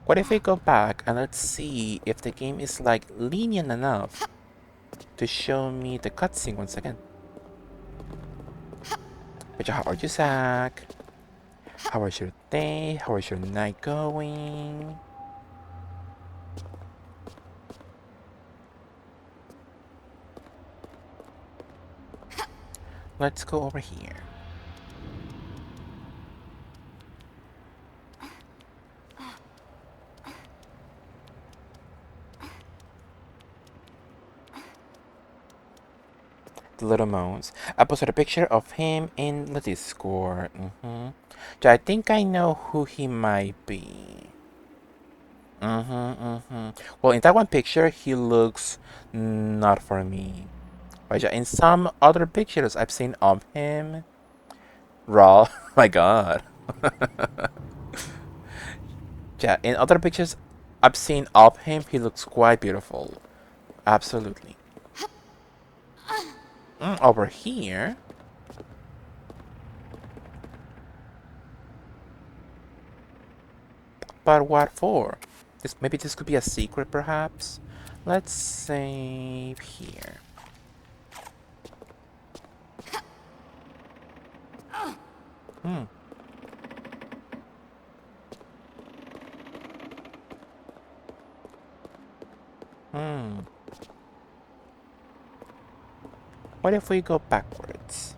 What if we go back and let's see if the game is like lenient enough to show me the cutscene once again. But how are you, Zach? How was your day? How was your night going? Let's go over here. The little moans. I posted a picture of him in the Discord. So I think I know who he might be. Well, in that one picture, he looks not for me. But yeah, in some other pictures I've seen of him, raw. My God. Yeah, in other pictures I've seen of him, he looks quite beautiful. Absolutely. Over here. But what for? Maybe this could be a secret, perhaps? Let's save here. What if we go backwards?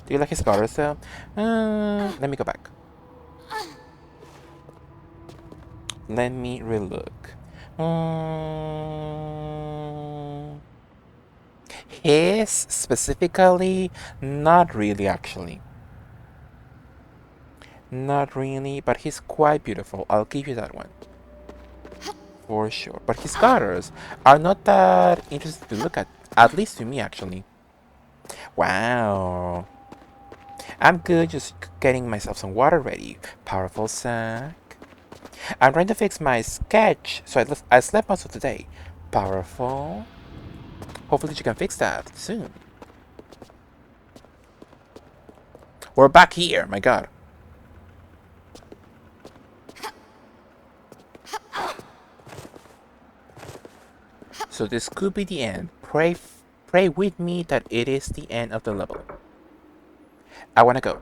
Do you like his colors though? Let me go back. Let me relook. His specifically? Not really, actually. Not really, but he's quite beautiful. I'll give you that one. For sure. But his colors are not that interesting to look at least to me, actually. Wow. I'm good, just getting myself some water ready. Powerful sack. I'm trying to fix my sketch, so I slept most of the day. Powerful. Hopefully you can fix that soon. We're back here, my God. So this could be the end. Pray with me that it is the end of the level. I wanna go.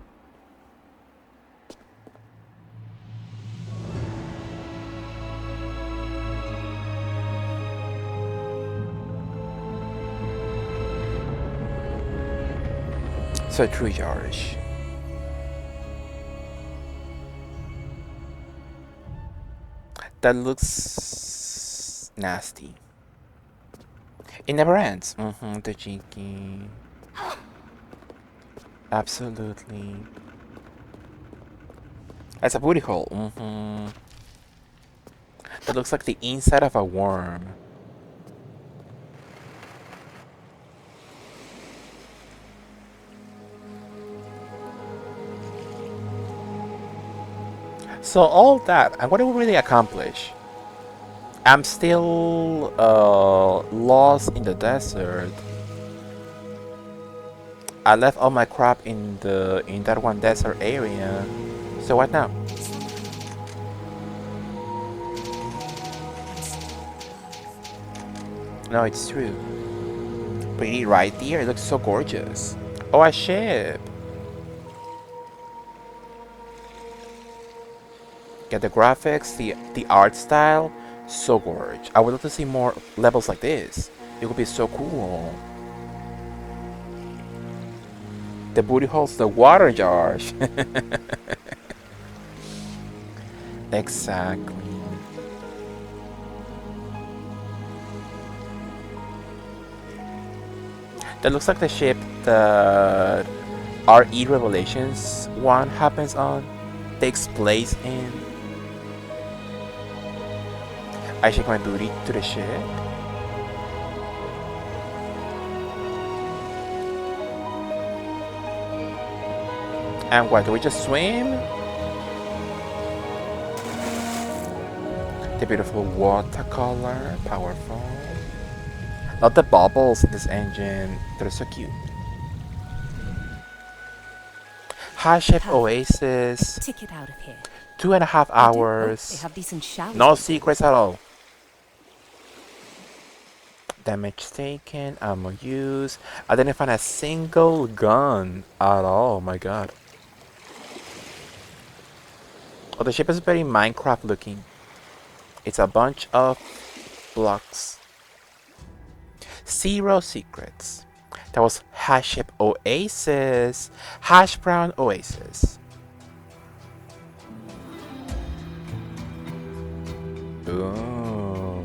So true, George. That looks nasty. It never ends. The cheeky. Absolutely. That's a booty hole. That looks like the inside of a worm. So all that, and what did we really accomplish? I'm still lost in the desert. I left all my crap in that one desert area. So what now? No, it's true. Pretty right there. It looks so gorgeous. Oh, a ship. Get the graphics, the art style, so gorgeous. I would love to see more levels like this. It would be so cool. The booty holes, the water jars. Exactly. That looks like the ship that RE Revelations 1 happens on, takes place in. I shake my booty to the ship. And what, do we just swim? The beautiful watercolor, powerful. Love the bubbles in this engine, they're so cute. Hashep Oasis, Ticket out of here. 2.5 They hours. have decent showers. No secrets at all. Damage taken, ammo used. I didn't find a single gun at all. My god. Oh, the ship is very Minecraft looking. It's a bunch of blocks. 0 secrets. That was Hashep Oasis. Hash Brown Oasis. Ooh.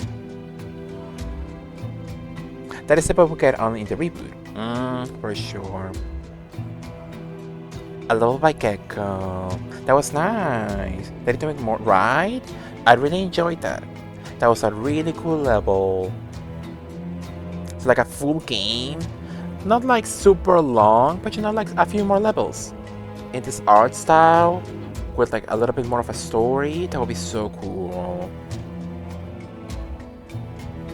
That is the we get only in the reboot. For sure. A level by Gecko. That was nice. They did make more, right? I really enjoyed that. That was a really cool level. It's like a full game. Not like super long, but you know, like a few more levels. In this art style, with like a little bit more of a story, that would be so cool.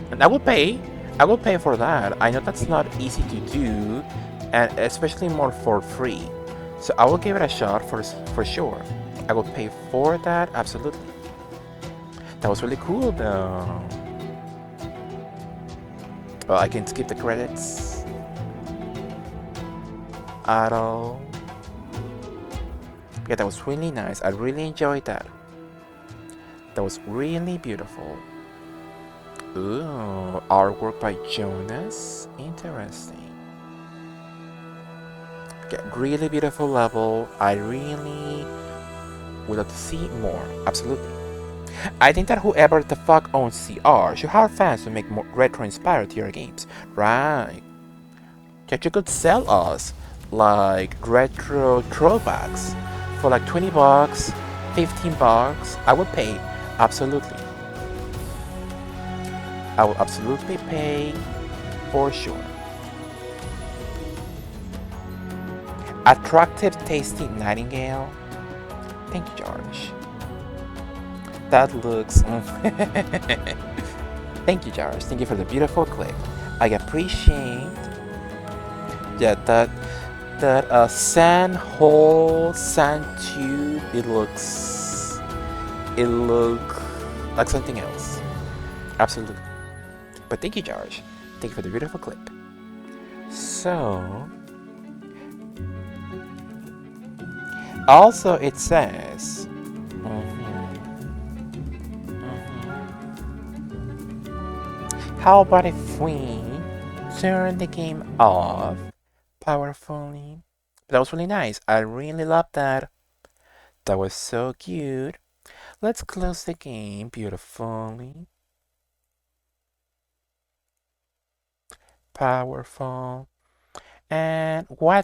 And I will pay. I will pay for that. I know that's not easy to do, and especially more for free. So I will give it a shot for sure. I will pay for that, absolutely. That was really cool though. Well, I can skip the credits at all. Yeah, that was really nice. I really enjoyed that. That was really beautiful. Ooh, artwork by Jonas. Interesting. Yeah, really beautiful level. I really would love to see more. Absolutely. I think that whoever the fuck owns CR should hire fans to make more retro-inspired tier games. Right. That you could sell us like retro throwbacks for like 20 bucks, 15 bucks. I would pay. Absolutely. I will absolutely pay for sure. Attractive, tasty nightingale. Thank you, George. That looks. Thank you, George. Thank you for the beautiful clip. I appreciate. Yeah, that sand hole, sand tube. It looks like something else. Absolutely. But thank you, George. Thank you for the beautiful clip. So, also it says, how about if we turn the game off powerfully? That was really nice. I really love that. That was so cute. Let's close the game beautifully. Powerful. And what